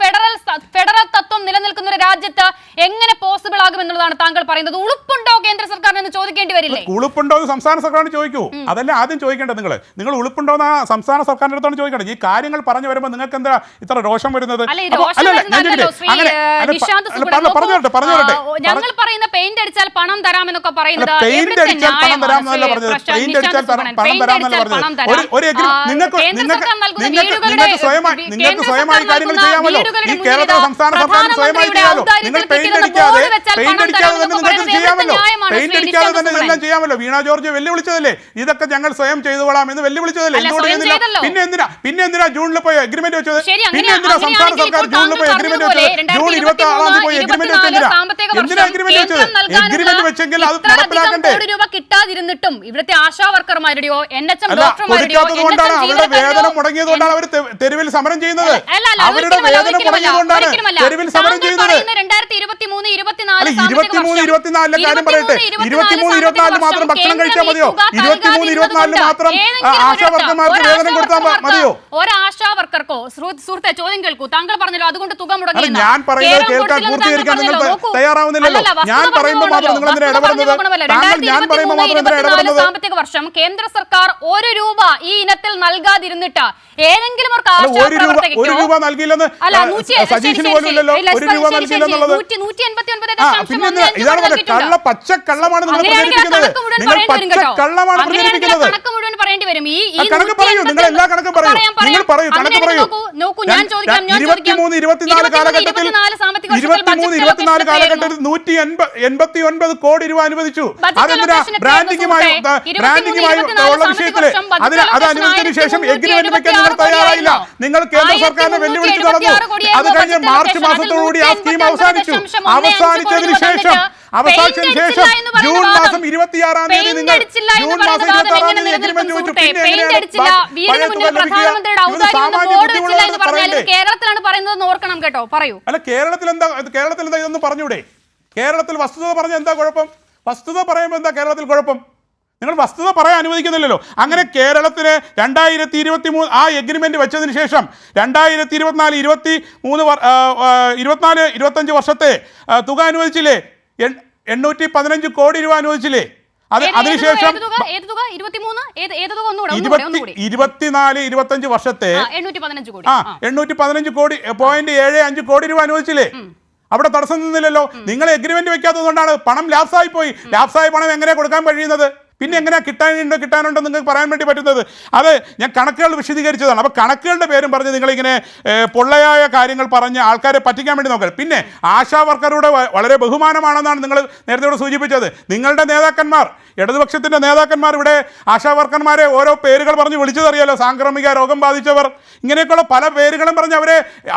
Speaker 1: ഫെഡറൽ തത്വം നിലനിൽക്കുന്ന ഒരു രാജ്യത്ത് എങ്ങനെ പോസിബിൾ ആകുമെന്നുള്ളതാണ് താങ്കൾ പറയുന്നത്. ഉളുപ്പുണ്ടോ കേന്ദ്ര സർക്കാരിന് എന്ന് ചോദിക്കേണ്ടി വരില്ലേ?
Speaker 2: ഉളുപ്പുണ്ടോ സംസ്ഥാന സർക്കാരിന് ചോദിക്കൂ. അതല്ല ആദ്യം ചോദിക്കേണ്ടത്. നിങ്ങൾ ഉളുപ്പുണ്ടോ എന്ന് സംസ്ഥാന സർക്കാരിന്റെ അടുത്താണ് ചോദിക്കേണ്ടത്. ഈ കാര്യങ്ങൾ പറഞ്ഞു വരുമ്പോൾ നിങ്ങൾക്ക് എന്താ ഇത്ര രോഷം വരുന്നത്?
Speaker 1: ഞങ്ങൾ പറയുന്ന പെയിന്റ് അടിച്ചാൽ പണം തരാമെന്നൊക്കെ പറയുന്നത്
Speaker 2: നിങ്ങൾക്ക് സ്വയമായി കാര്യങ്ങൾ ചെയ്യാമല്ലോ. ഈ കേരള സംസ്ഥാന സർക്കാരിന് സ്വയമായി ചെയ്യാമല്ലോ. നിങ്ങൾ പെയിന്റ് അടിക്കാതെ തന്നെ നിങ്ങൾക്ക് ചെയ്യാമല്ലോ. പെയിന്റ് അടിക്കാതെ തന്നെ എല്ലാം ചെയ്യാമല്ലോ. വീണ ജോർജ് വെല്ലുവിളിച്ചതല്ലേ, ഇതൊക്കെ ഞങ്ങൾ സ്വയം ചെയ്തുകൊള്ളാം എന്ന് വെല്ലുവിളിച്ചതല്ലേ? പിന്നെ എന്തിനാ ജൂണിൽ പോയി എഗ്രിമെന്റ് വെച്ചത്? പിന്നെ എന്തിനാ സംസ്ഥാന സർക്കാർ ജൂണിൽ പോയി എഗ്രിമെന്റ് വെച്ചത്? ജൂൺ 26-ാം തീയതി പോയി എഗ്രിമെന്റ് വെച്ചെന്തിനാ എഗ്രിമെന്റ് വെച്ചത്? എഗ്രിമെന്റ് വെച്ചെങ്കിൽ അത് നടപ്പിലാക്കണ്ടേ?
Speaker 1: കിട്ടാതിരുന്നിട്ടും ഇവിടുത്തെ ആശാ വർക്കർമാരുടെയോ
Speaker 2: കൊടുക്കാത്തതുകൊണ്ടാണ് അവരുടെ വേതനം മുടങ്ങിയതുകൊണ്ടാണ് അവർ തെരുവിൽ സമരം ചെയ്യുന്നത്. അവരുടെ വേതനം മുടങ്ങിയതുകൊണ്ടാണ് തെരുവിൽ സമരം ചെയ്യുന്നത്. 23-24 കാര്യം പറയട്ടെ. 23-24 മാത്രം ഭക്ഷണം കഴിച്ചാൽ മതിയോ? 23-24 മാത്രം ആശാ വർക്കർമാർക്ക് വേതനം കൊടുത്താൽ മതിയോ?
Speaker 1: ഒരാശാ വർക്കർക്കോ? സുഹൃത്തെ, ചോദ്യം കേൾക്കൂ. താങ്കൾ പറഞ്ഞല്ലോ അതുകൊണ്ട് തുക മുടങ്ങി.
Speaker 2: ഞാൻ പറയുന്നത് കേൾക്കാൻ പൂർത്തീകരിക്കാൻ നിങ്ങൾ തയ്യാറാവുന്നില്ലല്ലോ. ഞാൻ പറയുമ്പോൾ മാത്രം നിങ്ങൾ എന്തിനാ ഇടപെടുന്നത്?
Speaker 1: സാമ്പത്തിക വർഷം കേന്ദ്ര സർക്കാർ 1 രൂപ ഈ ഇനത്തിൽ നൽകാതിരുന്നിട്ട് ഏതെങ്കിലും ഒരു
Speaker 2: രൂപ നൽകിയില്ലെന്ന് സജീഷിന് പോലും ഇല്ലല്ലോ. 1 രൂപ നൽകിയില്ലെന്നുള്ളത് ഇതാണ് കള്ള പച്ചക്കള്ളമാണ് നിങ്ങൾ പ്രചരിപ്പിക്കുന്നത്. നിങ്ങൾ പച്ചക്കള്ളമാണ് പ്രചരിപ്പിക്കുന്നത്. കണക്ക് പറയൂ, നിങ്ങൾ എല്ലാ കണക്കും പറയൂ. നിങ്ങൾ പറയൂ, കണക്ക് പറയൂ. 23-24 കാലഘട്ടത്തിൽ 189 കോടി രൂപ അനുവദിച്ചു. അതെന്തിനാ? ബ്രാൻഡിങ്ങുമായി ഉള്ള വിഷയത്തില് അത് അനുവദിച്ചതിന് ശേഷം എഗ്രിമെന്റ് വെക്കാൻ നിങ്ങൾ തയ്യാറായില്ല. നിങ്ങൾ കേന്ദ്ര സർക്കാരിനെ വെല്ലുവിളിച്ച് നടന്നു. അത് കഴിഞ്ഞ് മാർച്ച് മാസത്തോടുകൂടി ആ സ്കീം അവസാനിച്ചതിന് ശേഷം ജൂൺ മാസം 26-ാം തീയതി നിങ്ങൾ എഗ്രിമെന്റ് വെച്ചു.
Speaker 1: കേരളത്തിലാണ് പറയുന്നത് ഓർക്കണം കേട്ടോ. പറയൂ.
Speaker 2: അല്ല, കേരളത്തിൽ എന്താ ഇതൊന്നും പറഞ്ഞൂടെ? കേരളത്തിൽ വസ്തുത പറഞ്ഞ എന്താ കുഴപ്പം? വസ്തുത പറയുമ്പോൾ എന്താ കേരളത്തിൽ കുഴപ്പം? നിങ്ങൾ വസ്തുത പറയാൻ അനുവദിക്കുന്നില്ലല്ലോ. അങ്ങനെ കേരളത്തിന് 2023 ആ എഗ്രിമെന്റ് വെച്ചതിന് ശേഷം 2024-25 വർഷത്തെ തുക അനുവദിച്ചില്ലേ? 815 കോടി രൂപ അനുവദിച്ചില്ലേ? അതിനുശേഷം 24-25 വർഷത്തെ 815 കോടി .75 കോടി രൂപ അനുവദിച്ചില്ലേ? അവിടെ തടസ്സം നിന്നില്ലല്ലോ. നിങ്ങൾ എഗ്രിമെന്റ് വെക്കാത്തതുകൊണ്ടാണ് പണം ലാപ്സായി പോയി. ലാപ്സായ പണം എങ്ങനെ കൊടുക്കാൻ കഴിയുന്നത്? പിന്നെ എങ്ങനെയാണ് കിട്ടാനുണ്ടോ നിങ്ങൾക്ക് പറയാൻ വേണ്ടി പറ്റുന്നത്? അത് ഞാൻ കണക്കുകൾ വിശദീകരിച്ചതാണ്. അപ്പോൾ കണക്കുകളുടെ പേരും പറഞ്ഞ് നിങ്ങളിങ്ങനെ പൊള്ളയായ കാര്യങ്ങൾ പറഞ്ഞ് ആൾക്കാരെ പറ്റിക്കാൻ വേണ്ടി നോക്കുക. പിന്നെ ആശാ വർക്കറുടെ വളരെ ബഹുമാനമാണെന്നാണ് നിങ്ങൾ നേരത്തെ ഇവിടെ സൂചിപ്പിച്ചത്. നിങ്ങളുടെ നേതാക്കന്മാർ, ഇടതുപക്ഷത്തിൻ്റെ നേതാക്കന്മാർ ഇവിടെ ആശാ വർക്കർമാരെ ഓരോ പേരുകൾ പറഞ്ഞ് വിളിച്ചതറിയാലോ. സാംക്രമിക രോഗം ബാധിച്ചവർ, ഇങ്ങനെയൊക്കെയുള്ള പല പേരുകളും പറഞ്ഞ്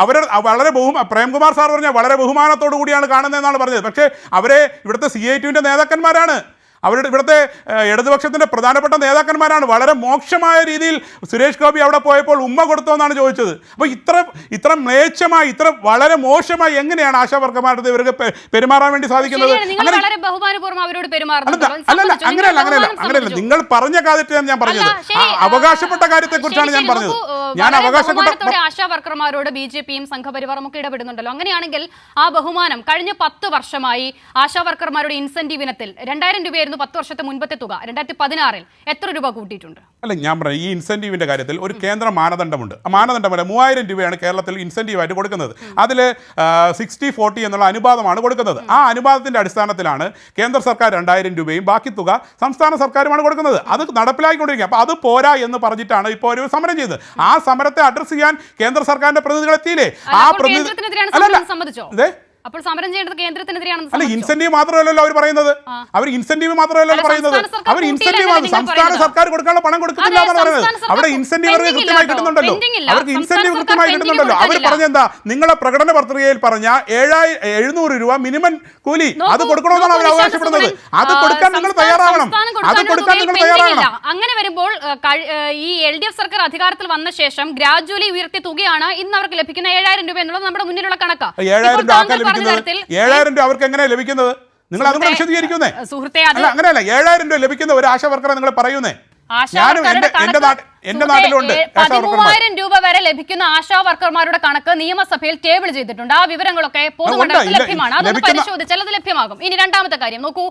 Speaker 2: അവരെ വളരെ പ്രേംകുമാർ സാർ പറഞ്ഞ വളരെ ബഹുമാനത്തോടു കൂടിയാണ് കാണുന്നതെന്നാണ് പറഞ്ഞത്. പക്ഷേ അവരെ ഇവിടുത്തെ CITUവിൻ്റെ നേതാക്കന്മാരാണ്, അവരുടെ ഇവിടുത്തെ ഇടതുപക്ഷത്തിൻ്റെ പ്രധാനപ്പെട്ട നേതാക്കന്മാരാണ്. വളരെ മോശമായ രീതിയിൽ സുരേഷ് ഗോപി അവിടെ പോയപ്പോൾ ഉമ്മ കൊടുത്തോ എന്നാണ് ചോദിച്ചത്. അപ്പോൾ ഇത്ര മ്ലേച്ഛമായി, ഇത്ര വളരെ മോശമായി എങ്ങനെയാണ് ആശാ വർക്കർമാരുടെ ഇവർക്ക് പെരുമാറാൻ വേണ്ടി സാധിക്കുന്നത്? അങ്ങനെയല്ല നിങ്ങൾ പറഞ്ഞ കാര്യത്തെയാണ് ഞാൻ പറഞ്ഞത്. അവകാശപ്പെട്ട കാര്യത്തെക്കുറിച്ചാണ് ഞാൻ പറഞ്ഞത്. ഞാൻ അവകാശപ്പെട്ട
Speaker 1: ആശാ വർക്കർമാരോട് BJPയും സംഘപരിവാറും ഒക്കെ ഇടപെടുന്നുണ്ടല്ലോ. അങ്ങനെയാണെങ്കിൽ ആ ബഹുമാനം കഴിഞ്ഞ 10 വർഷമായി ആശാ വർക്കർമാരുടെ ഇൻസെന്റീവ് ഇനത്തിൽ 2000 രൂപയായിരുന്നു 10 വർഷത്തെ മുൻപത്തെ തുക. 2016-ൽ എത്ര രൂപ കൂട്ടിയിട്ടുണ്ട്?
Speaker 2: അല്ല, ഞാൻ പറഞ്ഞു ഈ ഇൻസെന്റീവിന്റെ കാര്യത്തിൽ ഒരു കേന്ദ്ര മാനദണ്ഡമുണ്ട്. ആ മാനദണ്ഡം 3000 രൂപയാണ് കേരളത്തിൽ ഇൻസെന്റീവായിട്ട് കൊടുക്കുന്നത്. അതിൽ 60-40 എന്നുള്ള അനുപാതമാണ് കൊടുക്കുന്നത്. ആ അനുപാതത്തിന്റെ അടിസ്ഥാനത്തിലാണ് കേന്ദ്ര സർക്കാർ 2000 രൂപയും ബാക്കി തുക സംസ്ഥാന സർക്കാരുമാണ് കൊടുക്കുന്നത്. അത് നടപ്പിലാക്കിക്കൊണ്ടിരിക്കുക. അപ്പോൾ അത് പോരാ എന്ന് പറഞ്ഞിട്ടാണ് ഇപ്പോൾ ഒരു സമരം ചെയ്തത്. ആ സമരത്തെ അഡ്രസ് ചെയ്യാൻ കേന്ദ്ര സർക്കാരിന്റെ പ്രതിനിധികൾ എത്തിയില്ലേ? ആ
Speaker 1: അപ്പോൾ സമരം ചെയ്യേണ്ടത് കേന്ദ്രത്തിനെതിരെയാണ്.
Speaker 2: അല്ല, ഇൻസെന്റീവ് മാത്രമല്ലല്ലോ അവർ പറയുന്നത്. അവർ ഇൻസെന്റീവ് മാത്രമല്ലല്ലോ പറയുന്നത്. അവർ ഇൻസെന്റീവ് സംസ്ഥാന സർക്കാർ കൊടുക്കാനുള്ള പണം കൊടുക്കുന്നില്ല എന്നാണ് പറയുന്നത്. അവിടെ ഇൻസെന്റീവ് അവർക്ക് കൃത്യമായി കിട്ടുന്നുണ്ടല്ലോ. അവർക്ക് ഇൻസെന്റീവ് കൃത്യമായി കിട്ടുന്നുണ്ടല്ലോ. അവർ പറഞ്ഞെന്താ, നിങ്ങളെ പ്രകടന പത്രികയിൽ പറഞ്ഞ 700 രൂപ മിനിമം കൂലി അത് കൊടുക്കണമെന്നാണ് അവർ അവകാശപ്പെടുന്നത്. അത് കൊടുക്കാൻ നിങ്ങൾ തയ്യാറാവണം.
Speaker 1: അങ്ങനെ വരുമ്പോൾ ഈ LDF സർക്കാർ അധികാരത്തിൽ വന്ന ശേഷം ഗ്രാജുവലി ഉയർത്തിയ തുകയാണ് ഇന്ന് അവർക്ക് ലഭിക്കുന്ന 7000 രൂപ എന്നുള്ളത് നമ്മുടെ മുന്നിലുള്ള കണക്കാണ്.
Speaker 2: 7000 രൂപ അവർക്ക് എങ്ങനെയാണ് ലഭിക്കുന്നത്? നിങ്ങൾ അതും കൂടെ വിശദീകരിക്കുന്നേ. അങ്ങനെയല്ല, 7000 രൂപ ലഭിക്കുന്ന ഒരു ആശാ വർക്കറെ നിങ്ങൾ പറയുന്നേ. ഞാനും എന്റെ നാട്ടിലുണ്ട്
Speaker 1: 13,000 രൂപ വരെ ലഭിക്കുന്ന ആശാ വർക്കർമാരുടെ കണക്ക് നിയമസഭയിൽ ടേബിൾ ചെയ്തിട്ടുണ്ട്. ആ വിവരങ്ങളൊക്കെ പൊതുമണ്ഡലത്തിൽ ലഭ്യമാണ്. അതൊന്ന് പരിശോധിച്ചാൽ അത് ലഭ്യമാകും. ഇനി രണ്ടാമത്തെ കാര്യം നോക്കൂ.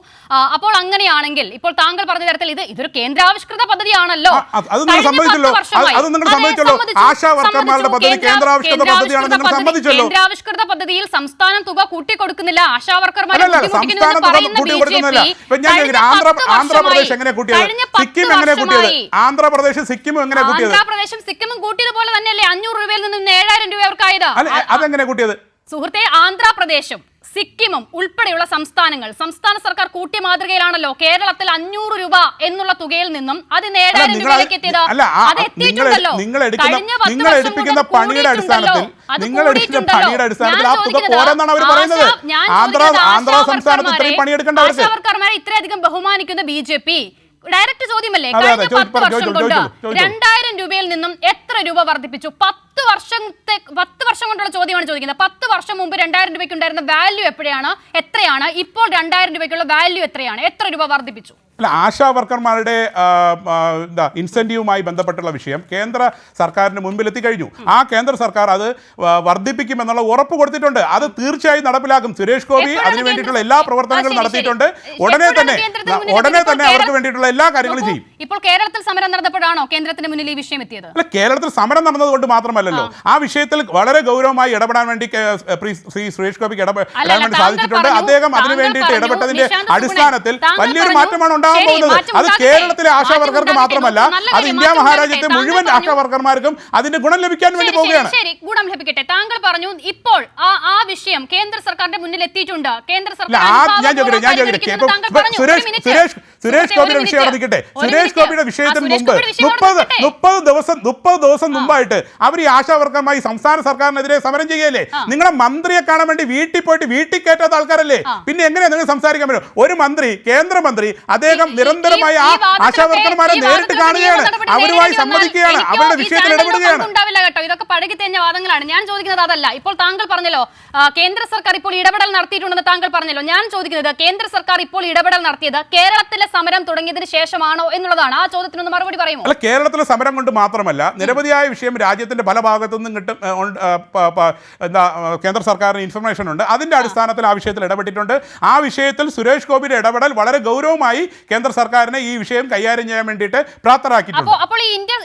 Speaker 1: അപ്പോൾ അങ്ങനെയാണെങ്കിൽ ഇപ്പോൾ താങ്കൾ പറഞ്ഞ തരത്തിൽ ഇതൊരു കേന്ദ്രാവിഷ്കൃത പദ്ധതിയാണല്ലോ. കേന്ദ്രാവിഷ്കൃത പദ്ധതിയിൽ സംസ്ഥാനം തുക കൂട്ടിക്കൊടുക്കുന്നില്ല. ആശാ വർക്കർമാരെ
Speaker 2: ആന്ധ്രാപ്രദേശ് എങ്ങനെ കൂട്ടിയത്? സിക്കിം എങ്ങനെ കൂട്ടിയത്? ആന്ധ്രാപ്രദേശ് സിക്കിമും എങ്ങനെ കൂട്ടിയത്?
Speaker 1: ആന്ധ്രാപ്രദേശും സിക്കിമും കൂട്ടിയതുപോലെ തന്നെയല്ലേ 500 രൂപയിൽ നിന്നും 7000 രൂപ അവർക്കായത്?
Speaker 2: അതെങ്ങനെ കൂട്ടിയത്?
Speaker 1: സുഹൃത്തെ, ആന്ധ്രാപ്രദേശും സിക്കിമും ഉൾപ്പെടെയുള്ള സംസ്ഥാന സർക്കാർ കൂട്ടിയ മാതൃകയിലാണല്ലോ കേരളത്തിൽ 500 രൂപ എന്നുള്ള തുകയിൽ നിന്നും അത് 7000 രൂപയിലേക്ക് എത്തിയത്. അത് എത്തിയിട്ടുണ്ടല്ലോ.
Speaker 2: നിങ്ങൾ എടുപ്പിക്കുന്ന പണിയുടെ അടിസ്ഥാനത്തിൽ ആ തുക പോരെന്നാണ് അവർ പറയുന്നത്. ആന്ധ്രാ സംസ്ഥാനത്ത് ഇത്രയും പണിയെടുക്കേണ്ടവർക്ക്
Speaker 1: ആശാവർക്കർമാരെ ഇത്രയധികം ബഹുമാനിക്കുന്ന BJP ഡയറക്റ്റ് ചോദ്യമല്ലേ, കഴിഞ്ഞ 10 വർഷം കൊണ്ട് 2000 രൂപയിൽ നിന്നും എത്ര രൂപ വർദ്ധിപ്പിച്ചു? 10 വർഷം കൊണ്ടുള്ള ചോദ്യമാണ് ചോദിക്കുന്നത്. 10 വർഷം മുമ്പ് 2000 രൂപയ്ക്ക് ഉണ്ടായിരുന്ന വാല്യൂ എത്രയാണ്? ഇപ്പോൾ 2000 രൂപയ്ക്കുള്ള വാല്യൂ എത്രയാണ്? എത്ര രൂപ വർദ്ധിപ്പിച്ചു?
Speaker 2: അല്ല, ആശാ വർക്കർമാരുടെ ഇൻസെന്റീവുമായി ബന്ധപ്പെട്ടുള്ള വിഷയം കേന്ദ്ര സർക്കാരിന് മുൻപിൽ എത്തിക്കഴിഞ്ഞു. ആ കേന്ദ്ര സർക്കാർ അത് വർദ്ധിപ്പിക്കുമെന്നുള്ള ഉറപ്പ് കൊടുത്തിട്ടുണ്ട്. അത് തീർച്ചയായും നടപ്പിലാക്കും. സുരേഷ് ഗോപി അതിനു വേണ്ടിയിട്ടുള്ള എല്ലാ പ്രവർത്തനങ്ങളും നടത്തിയിട്ടുണ്ട്. ഉടനെ തന്നെ അവർക്ക് വേണ്ടിയിട്ടുള്ള എല്ലാ കാര്യങ്ങളും ചെയ്യും.
Speaker 1: ഇപ്പോൾ കേരളത്തിൽ സമരം നടന്നപ്പോഴാണോ കേന്ദ്രത്തിന് മുന്നിൽ ഈ വിഷയം എത്തിയത്?
Speaker 2: അല്ല, കേരളത്തിൽ സമരം നടന്നതുകൊണ്ട് മാത്രമല്ലല്ലോ. ആ വിഷയത്തിൽ വളരെ ഗൗരവമായി ഇടപെടാൻ വേണ്ടി ശ്രീ സുരേഷ് ഗോപിക്ക് ഇടപെടാൻ വേണ്ടി സാധിച്ചിട്ടുണ്ട്. അദ്ദേഹം അതിനു വേണ്ടിയിട്ട് ഇടപെട്ടതിന്റെ അടിസ്ഥാനത്തിൽ വലിയൊരു മാറ്റമാണ് ഉണ്ടാകാൻ പോകുന്നത്. അത് കേരളത്തിലെ ആശാ വർക്കർക്ക് മാത്രമല്ല, അത് ഇന്ത്യ മഹാരാജ്യത്തെ മുഴുവൻ ആശാ വർക്കർമാർക്കും അതിന്റെ ഗുണം ലഭിക്കാൻ വേണ്ടി പോവുകയാണ്.
Speaker 1: ശരി, ഗുണം ലഭിക്കട്ടെ. താങ്കൾ പറഞ്ഞു ഇപ്പോൾ ആ വിഷയം കേന്ദ്ര സർക്കാരിന്റെ മുന്നിൽ എത്തിയിട്ടുണ്ട്. കേന്ദ്ര സർക്കാർ
Speaker 2: സുരേഷ് ഗോപിയുടെ വിഷയം നടത്തിക്കട്ടെ. സുരേഷ് ഗോപിയുടെ വിഷയത്തിന് മുമ്പ് 30 ദിവസം മുമ്പായിട്ട് അവർ ഈ ആശാവർക്കർമാർ സംസ്ഥാന സർക്കാരിനെതിരെ സമരം ചെയ്യല്ലേ? നിങ്ങളെ മന്ത്രിയെ കാണാൻ വേണ്ടി വീട്ടിൽ പോയിട്ട് വീട്ടിൽ കയറ്റാത്ത ആൾക്കാരല്ലേ? പിന്നെ എങ്ങനെയാ നിങ്ങൾ സംസാരിക്കാൻ പറ്റും? ഒരു മന്ത്രി, കേന്ദ്രമന്ത്രി, അദ്ദേഹം നിരന്തരമായി ആ ആശാവർക്കർമാരെ നേരിട്ട് കാണുകയാണ്, അവരുമായി സംവദിക്കുകയാണ്, അവരുടെ വിഷയത്തിൽ ഇടപെടുകയാണ്.
Speaker 1: ഉണ്ടാവില്ല കേട്ടോ, ഇതൊക്കെ പഴകി തേഞ്ഞ വാദങ്ങളാണ്. ഞാൻ ചോദിക്കുന്നത് അതല്ല. ഇപ്പോൾ താങ്കൾ പറഞ്ഞല്ലോ കേന്ദ്ര സർക്കാർ ഇപ്പോൾ ഇടപെടൽ നടത്തിയിട്ടുണ്ടെന്ന് താങ്കൾ പറഞ്ഞല്ലോ. ഞാൻ ചോദിക്കുന്നത് കേന്ദ്ര സർക്കാർ ഇപ്പോൾ ഇടപെടൽ നടത്തിയത് കേരളത്തിലെ സമരം തുടങ്ങിയതിന് ശേഷമാണോ എന്നുള്ളതാണ്. ആ ചോദ്യത്തിനൊന്ന് മറുപടി പറയുമോ?
Speaker 2: അല്ല, കേരളത്തിലെ സമരം കൊണ്ട് മാത്രമല്ല, നിരവധിയായ വിഷയം രാജ്യത്തിന്റെ പല ഭാഗത്തു നിന്നും കിട്ടും. എന്താ, കേന്ദ്ര സർക്കാരിന് ഇൻഫർമേഷൻ ഉണ്ട്. അതിന്റെ അടിസ്ഥാനത്തിൽ ആ വിഷയത്തിൽ ഇടപെട്ടിട്ടുണ്ട്. ആ വിഷയത്തിൽ സുരേഷ് ഗോപിയുടെ ഇടപെടൽ വളരെ ഗൗരവമായി കേന്ദ്ര സർക്കാരിനെ ഈ വിഷയം കൈകാര്യം ചെയ്യാൻ വേണ്ടിയിട്ട് പ്രാപ്തരാക്കിയിട്ടുണ്ട്.
Speaker 1: അപ്പോൾ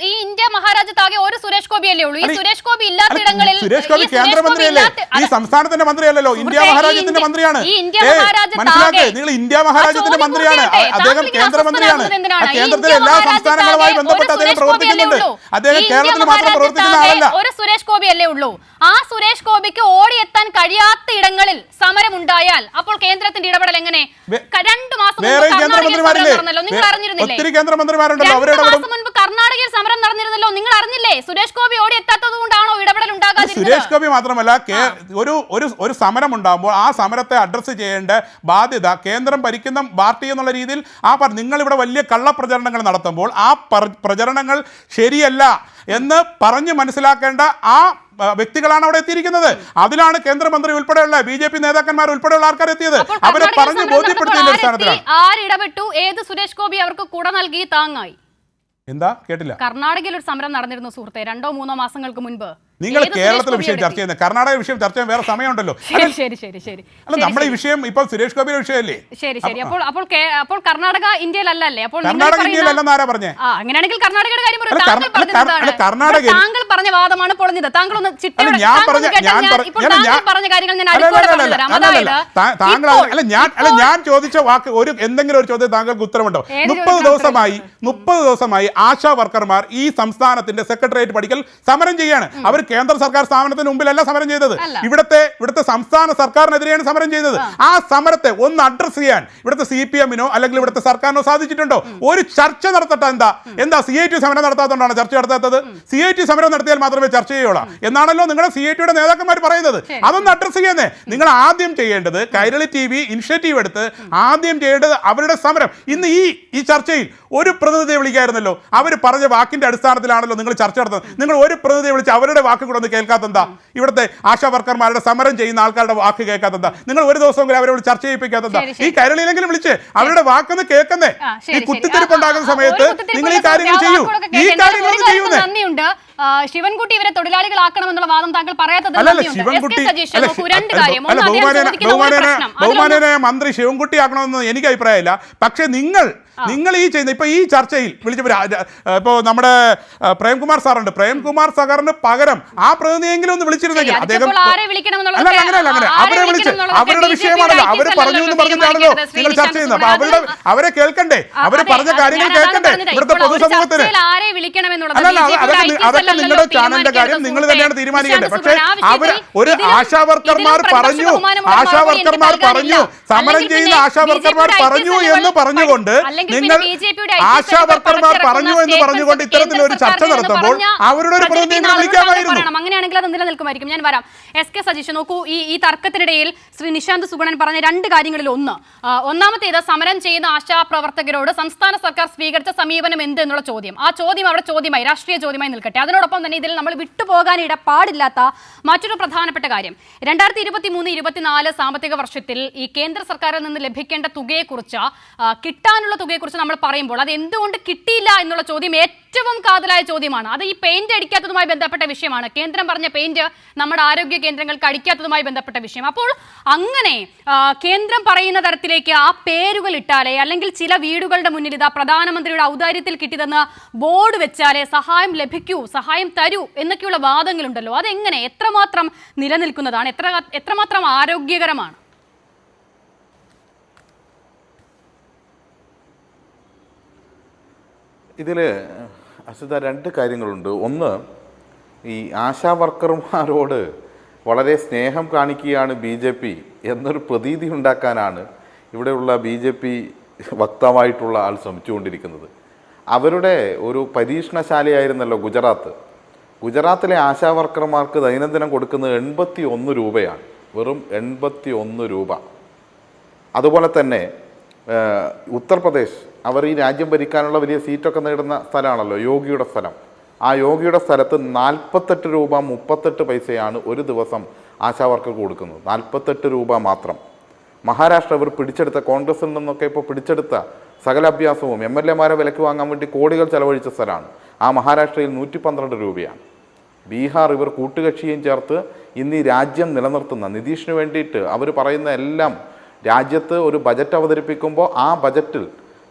Speaker 1: ഈ ഇന്ത്യ മഹാരാജ്യത്താകെ ഒരു സുരേഷ് ഗോപിയല്ലേ ഉള്ളൂ? ഈ സുരേഷ് ഗോപി ഇല്ലാത്തിടങ്ങളിൽ
Speaker 2: സുരേഷ് ഗോപി കേന്ദ്രമന്ത്രിയല്ലേ? ഈ സംസ്ഥാനത്തിന്റെ മന്ത്രിയല്ലല്ലോ, ഇന്ത്യ മഹാരാജ്യത്തിന്റെ മന്ത്രിയാണ്. മനസ്സിലാക്കേ, നിങ്ങൾ ഇന്ത്യ മഹാരാജ്യത്തിന്റെ മന്ത്രിയാണ്, അദ്ദേഹം കേന്ദ്രമന്ത്രിയാണ്. കേന്ദ്രത്തിലെ എല്ലാ സംസ്ഥാനങ്ങളുമായി ബന്ധപ്പെട്ട് അദ്ദേഹം പ്രവർത്തിക്കുന്നുണ്ട്. അദ്ദേഹം കേരളത്തിൽ മാത്രം പ്രവർത്തിക്കുന്ന ആളല്ല.
Speaker 1: ഒരു സുരേഷ് ഗോപി അല്ലേ ഉള്ളൂ? ആ സുരേഷ് ഗോപിക്ക് ഓടിയെത്താൻ കഴിയാത്ത ഇടങ്ങളിൽ സമരം ഉണ്ടായാൽ അപ്പോൾ കേന്ദ്രത്തിന്റെ ഇടപെടൽ എങ്ങനെ? 2 മാസം
Speaker 2: വേറെ കേന്ദ്രമന്ത്രിമാരില്ലേ?
Speaker 1: നിങ്ങൾ അറിഞ്ഞിരുന്നില്ലേ?
Speaker 2: ഒത്തിരി കേന്ദ്രമന്ത്രിമാരുണ്ടല്ലോ, അവരുടെ
Speaker 1: മുൻപ് കർണാടകയിൽ സമരം നടന്നിരുന്നല്ലോ, നിങ്ങൾ അറിഞ്ഞില്ലേ? സുരേഷ് ഗോപി ഓടി എത്താത്തത് കൊണ്ടാണോ ഇടപെടൽ ഉണ്ടാകാതിരുന്നത്?
Speaker 2: സുരേഷ് ഗോപി മാത്രമല്ല, ഒരു സമരം ഉണ്ടാകുമ്പോൾ ആ സമരത്തെ അഡ്രസ്സ് ചെയ്യേണ്ട ബാധ്യത കേന്ദ്രം ഭരിക്കുന്ന പാർട്ടി എന്നുള്ള രീതിയിൽ നിങ്ങളിവിടെ വലിയ കള്ളപ്രചരണങ്ങൾ നടത്തുമ്പോൾ ആ പ്രചരണങ്ങൾ ശരിയല്ല എന്ന് പറഞ്ഞ് മനസ്സിലാക്കേണ്ട ആ വ്യക്തികളാണ് അവിടെ എത്തിയിരിക്കുന്നത്. അതിലാണ് കേന്ദ്രമന്ത്രി ഉൾപ്പെടെയുള്ള BJP നേതാക്കന്മാർ ഉൾപ്പെടെയുള്ള ആൾക്കാർ എത്തിയത്. അവരെ പറഞ്ഞു ബോധ്യപ്പെടുത്തിയതിന്റെ അടിസ്ഥാനത്തിലാണ്.
Speaker 1: ആരിടപെട്ടു? ഏത് സുരേഷ് ഗോപി അവർക്ക് കൂടെ നൽകി താങ്ങായി?
Speaker 2: എന്താ കേട്ടില്ല?
Speaker 1: കർണാടകയിൽ ഒരു സമരം നടന്നിരുന്നു സുഹൃത്തെ, 2-3 മാസങ്ങൾക്ക് മുൻപ്.
Speaker 2: നിങ്ങൾ കേരളത്തിലെ വിഷയം ചർച്ച ചെയ്യുന്നത്, കർണാടക വിഷയം ചർച്ച ചെയ്യാൻ വേറെ സമയമുണ്ടല്ലോ.
Speaker 1: ശരി.
Speaker 2: അല്ല, നമ്മുടെ ഈ വിഷയം ഇപ്പൊ സുരേഷ് ഗോപിയുടെ വിഷയല്ലേ?
Speaker 1: ശരി. അപ്പോൾ കർണാടക ഇന്ത്യയിലല്ലേ? അപ്പോൾ
Speaker 2: കർണാടക ഇന്ത്യയിലല്ലെന്ന് ആരാ പറഞ്ഞേ?
Speaker 1: അങ്ങനെയാണെങ്കിൽ കർണാടകയുടെ കാര്യം
Speaker 2: കർണാടക
Speaker 1: താങ്കൾ പറഞ്ഞ വാദമാണ് പൊളിഞ്ഞത്. താങ്കൾ ഒന്ന് പറഞ്ഞ കാര്യങ്ങൾ
Speaker 2: ഞാൻ ചോദിച്ച വാക്ക് എന്തെങ്കിലും ഒരു ചോദ്യം താങ്കൾക്ക് ഉത്തരവുണ്ടോ? 30 ദിവസമായി ആശാ വർക്കർമാർ ഈ സംസ്ഥാനത്തിന്റെ സെക്രട്ടേറിയറ്റ് പഠിക്കൽ സമരം ചെയ്യാണ്. അവർ കേന്ദ്ര സർക്കാർ സ്ഥാപനത്തിന് മുമ്പിലല്ല സമരം ചെയ്തത്, ഇവിടുത്തെ സംസ്ഥാന സർക്കാരിനെതിരെയാണ് സമരം ചെയ്തത്. ആ സമരത്തെ ഒന്ന് അഡ്രസ് ചെയ്യാൻ ഇവിടുത്തെ CPM-നോ അല്ലെങ്കിൽ ഇവിടുത്തെ സർക്കാരിനോ സാധിച്ചിട്ടുണ്ടോ? ഒരു ചർച്ച നടത്തട്ടെ. എന്താ CIT സമരം നടത്താത്തതുകൊണ്ടാണ് ചർച്ച നടത്താത്തത്? CIT സമരം നടത്തിയാൽ മാത്രമേ ചർച്ച ചെയ്യുള്ളൂ എന്നാണല്ലോ നിങ്ങളുടെ CIT-യുടെ നേതാക്കന്മാർ പറയുന്നത്. അതൊന്ന് അഡ്രസ് ചെയ്യുന്നേ. നിങ്ങൾ ആദ്യം ചെയ്യേണ്ടത്, കൈരളി TV ഇനിഷ്യേറ്റീവ് എടുത്ത് ആദ്യം ചെയ്യേണ്ടത് അവരുടെ സമരം. ഇന്ന് ഈ ചർച്ചയിൽ ഒരു പ്രതിനിധിയെ വിളിക്കായിരുന്നല്ലോ. അവർ പറഞ്ഞ വാക്കിന്റെ അടിസ്ഥാനത്തിലാണല്ലോ നിങ്ങൾ ചർച്ച നടത്തുന്നത്. നിങ്ങൾ ഒരു പ്രതിനിധിയെ വിളിച്ച് അവരുടെ വാക്ക് കൂടെ ഒന്ന് കേൾക്കാത്തെന്താ? ഇവിടുത്തെ ആശാ വർക്കർമാരുടെ സമരം ചെയ്യുന്ന ആൾക്കാരുടെ വാക്ക് കേൾക്കാത്തെന്താ? നിങ്ങൾ ഒരു ദിവസം അവരോട് ചർച്ച ചെയ്യിപ്പിക്കാത്തെന്താ? ഈ കൈരളിയിലെങ്കിലും വിളിച്ച് അവരുടെ വാക്കൊന്ന് കേൾക്കുന്നേ. ഈ കുത്തിത്തിരിപ്പുണ്ടാകുന്ന സമയത്ത് നിങ്ങൾ ഈ കാര്യങ്ങൾ ചെയ്യൂ. ഈ കാര്യങ്ങളൊന്നും ചെയ്യുന്നേ.
Speaker 1: ശിവൻകുട്ടി ഇവരെ തൊഴിലാളികളാക്കണമെന്നുള്ള വാദം താങ്കൾ പറയാത്തത്
Speaker 2: ബഹുമാനനായ മന്ത്രി ശിവൻകുട്ടി ആക്കണമെന്ന് എനിക്ക് അഭിപ്രായമില്ല. പക്ഷെ നിങ്ങൾ ഈ ചെയ്യുന്ന ഇപ്പൊ ഈ ചർച്ചയിൽ വിളിച്ചപ്പോൾ ഇപ്പോൾ നമ്മുടെ പ്രേംകുമാർ സാറുണ്ട്. പ്രേംകുമാർ സാറിന് പകരം ആ പ്രതിനിധിയെങ്കിലും ഒന്ന് വിളിച്ചിരുന്നെങ്കിൽ അദ്ദേഹം അങ്ങനെ അവരെ വിളിച്ച് അവരുടെ വിഷയമാണല്ലോ, അവര് പറഞ്ഞു എന്ന് പറഞ്ഞിട്ടാണല്ലോ നിങ്ങൾ ചർച്ച ചെയ്യുന്നത്. അപ്പൊ അവരെ കേൾക്കണ്ടേ, അവര് പറഞ്ഞ കാര്യങ്ങൾ കേൾക്കണ്ടേ ഇവിടുത്തെ പൊതുസമൂഹത്തിന്? അതൊക്കെ നിങ്ങളുടെ ചാനലിന്റെ കാര്യം നിങ്ങൾ തന്നെയാണ് തീരുമാനിക്കേണ്ടത്. പക്ഷേ അവര് ഒരു ആശാവർക്കർമാർ പറഞ്ഞു സമരം ചെയ്യുന്ന ആശാവർക്കർമാർ പറഞ്ഞു എന്ന് പറഞ്ഞുകൊണ്ട് നിങ്ങൾ ആശാവർക്കർമാർ പറഞ്ഞു എന്ന് പറഞ്ഞുകൊണ്ട് ഇത്തരത്തിലൊരു ചർച്ച നടത്തുമ്പോൾ അവരുടെ ഒരു പ്രതിനിധിയെ വിളിക്കാമായിരുന്നു.
Speaker 1: അങ്ങനെയാണെങ്കിൽ അത് നിലനിൽക്കുമായിരിക്കും. ഞാൻ വരാം. SK സജീഷ്, നോക്കൂ, ഈ തർക്കത്തിനിടയിൽ ശ്രീ നിശാന്ത് സുഗുണൻ പറഞ്ഞ 2 കാര്യങ്ങളിൽ ഒന്നാമത്തേത് സമരം ചെയ്യുന്ന ആശാപ്രവർത്തകരോട് സംസ്ഥാന സർക്കാർ സ്വീകരിച്ച സമീപനം എന്ത് എന്നുള്ള ചോദ്യം. ആ ചോദ്യം അവിടെ ചോദ്യമായി, രാഷ്ട്രീയ ചോദ്യമായി നിൽക്കട്ടെ. അതിനോടൊപ്പം തന്നെ ഇതിൽ നമ്മൾ വിട്ടുപോകാൻ ഇടപാടില്ലാത്ത മറ്റൊരു പ്രധാനപ്പെട്ട കാര്യം, 2023-24 സാമ്പത്തിക വർഷത്തിൽ ഈ കേന്ദ്ര സർക്കാരിൽ നിന്ന് ലഭിക്കേണ്ട തുകയെക്കുറിച്ച്, കിട്ടാനുള്ള തുകയെക്കുറിച്ച് നമ്മൾ പറയുമ്പോൾ അത് എന്തുകൊണ്ട് കിട്ടിയില്ല എന്നുള്ള ചോദ്യം ഏറ്റവും കാതലായ ചോദ്യമാണ്. അത് ഈ പെയിന്റ് അടിക്കാത്തതുമായി ബന്ധപ്പെട്ട വിഷയമാണ്. കേന്ദ്രം പറഞ്ഞ പെയിന്റ് നമ്മുടെ ആരോഗ്യ കേന്ദ്രങ്ങൾക്ക് അടിക്കാത്തതുമായി ബന്ധപ്പെട്ട വിഷയം. അപ്പോൾ അങ്ങനെ കേന്ദ്രം പറയുന്ന തരത്തിലേക്ക് ആ പേരുകൾ ഇട്ടാലേ, അല്ലെങ്കിൽ ചില വീടുകളുടെ മുന്നിൽ ഇതാ പ്രധാനമന്ത്രിയുടെ ഔദാര്യത്തിൽ കിട്ടിയതെന്ന് ബോർഡ് വെച്ചാലേ സഹായം ലഭിക്കൂ, സഹായം തരൂ എന്നൊക്കെയുള്ള വാദങ്ങളുണ്ടല്ലോ. അതെങ്ങനെ, എത്രമാത്രം നിലനിൽക്കുന്നതാണ്, എത്രമാത്രം ആരോഗ്യകരമാണ്?
Speaker 3: ഇതിൽ അശ്വത 2 കാര്യങ്ങളുണ്ട്. ഒന്ന്, ഈ ആശാ വർക്കർമാരോട് വളരെ സ്നേഹം കാണിക്കുകയാണ് BJP എന്നൊരു പ്രതീതി ഉണ്ടാക്കാനാണ് ഇവിടെയുള്ള BJP വക്താവായിട്ടുള്ള ആൾ ശ്രമിച്ചുകൊണ്ടിരിക്കുന്നത്. അവരുടെ ഒരു പരീക്ഷണശാലയായിരുന്നല്ലോ ഗുജറാത്ത്. ഗുജറാത്തിലെ ആശാ വർക്കർമാർക്ക് ദൈനംദിനം കൊടുക്കുന്നത് 81 രൂപയാണ്, വെറും 81 രൂപ. അതുപോലെ തന്നെ ഉത്തർപ്രദേശ്, അവർ ഈ രാജ്യം ഭരിക്കാനുള്ള വലിയ സീറ്റൊക്കെ നേടുന്ന സ്ഥലമാണല്ലോ, യോഗിയുടെ സ്ഥലം. ആ യോഗിയുടെ സ്ഥലത്ത് 48 രൂപ 38 പൈസയാണ് ഒരു ദിവസം ആശാ വർക്കർക്ക് കൊടുക്കുന്നത്, 48 രൂപ മാത്രം. മഹാരാഷ്ട്ര ഇവർ പിടിച്ചെടുത്ത, കോൺഗ്രസിൽ നിന്നൊക്കെ ഇപ്പോൾ പിടിച്ചെടുത്ത സകല അഭ്യാസവും MLA-മാരെ വിലക്ക് വാങ്ങാൻ വേണ്ടി കോടികൾ ചെലവഴിച്ച സ്ഥലമാണ്. ആ മഹാരാഷ്ട്രയിൽ 112 രൂപയാണ്. ബീഹാർ ഇവർ കൂട്ടുകക്ഷിയും ചേർത്ത് ഇന്ന് ഈ രാജ്യം നിലനിർത്തുന്ന നിതീഷിന് വേണ്ടിയിട്ട് അവർ പറയുന്ന എല്ലാം, രാജ്യത്ത് ഒരു ബജറ്റ് അവതരിപ്പിക്കുമ്പോൾ ആ ബജറ്റിൽ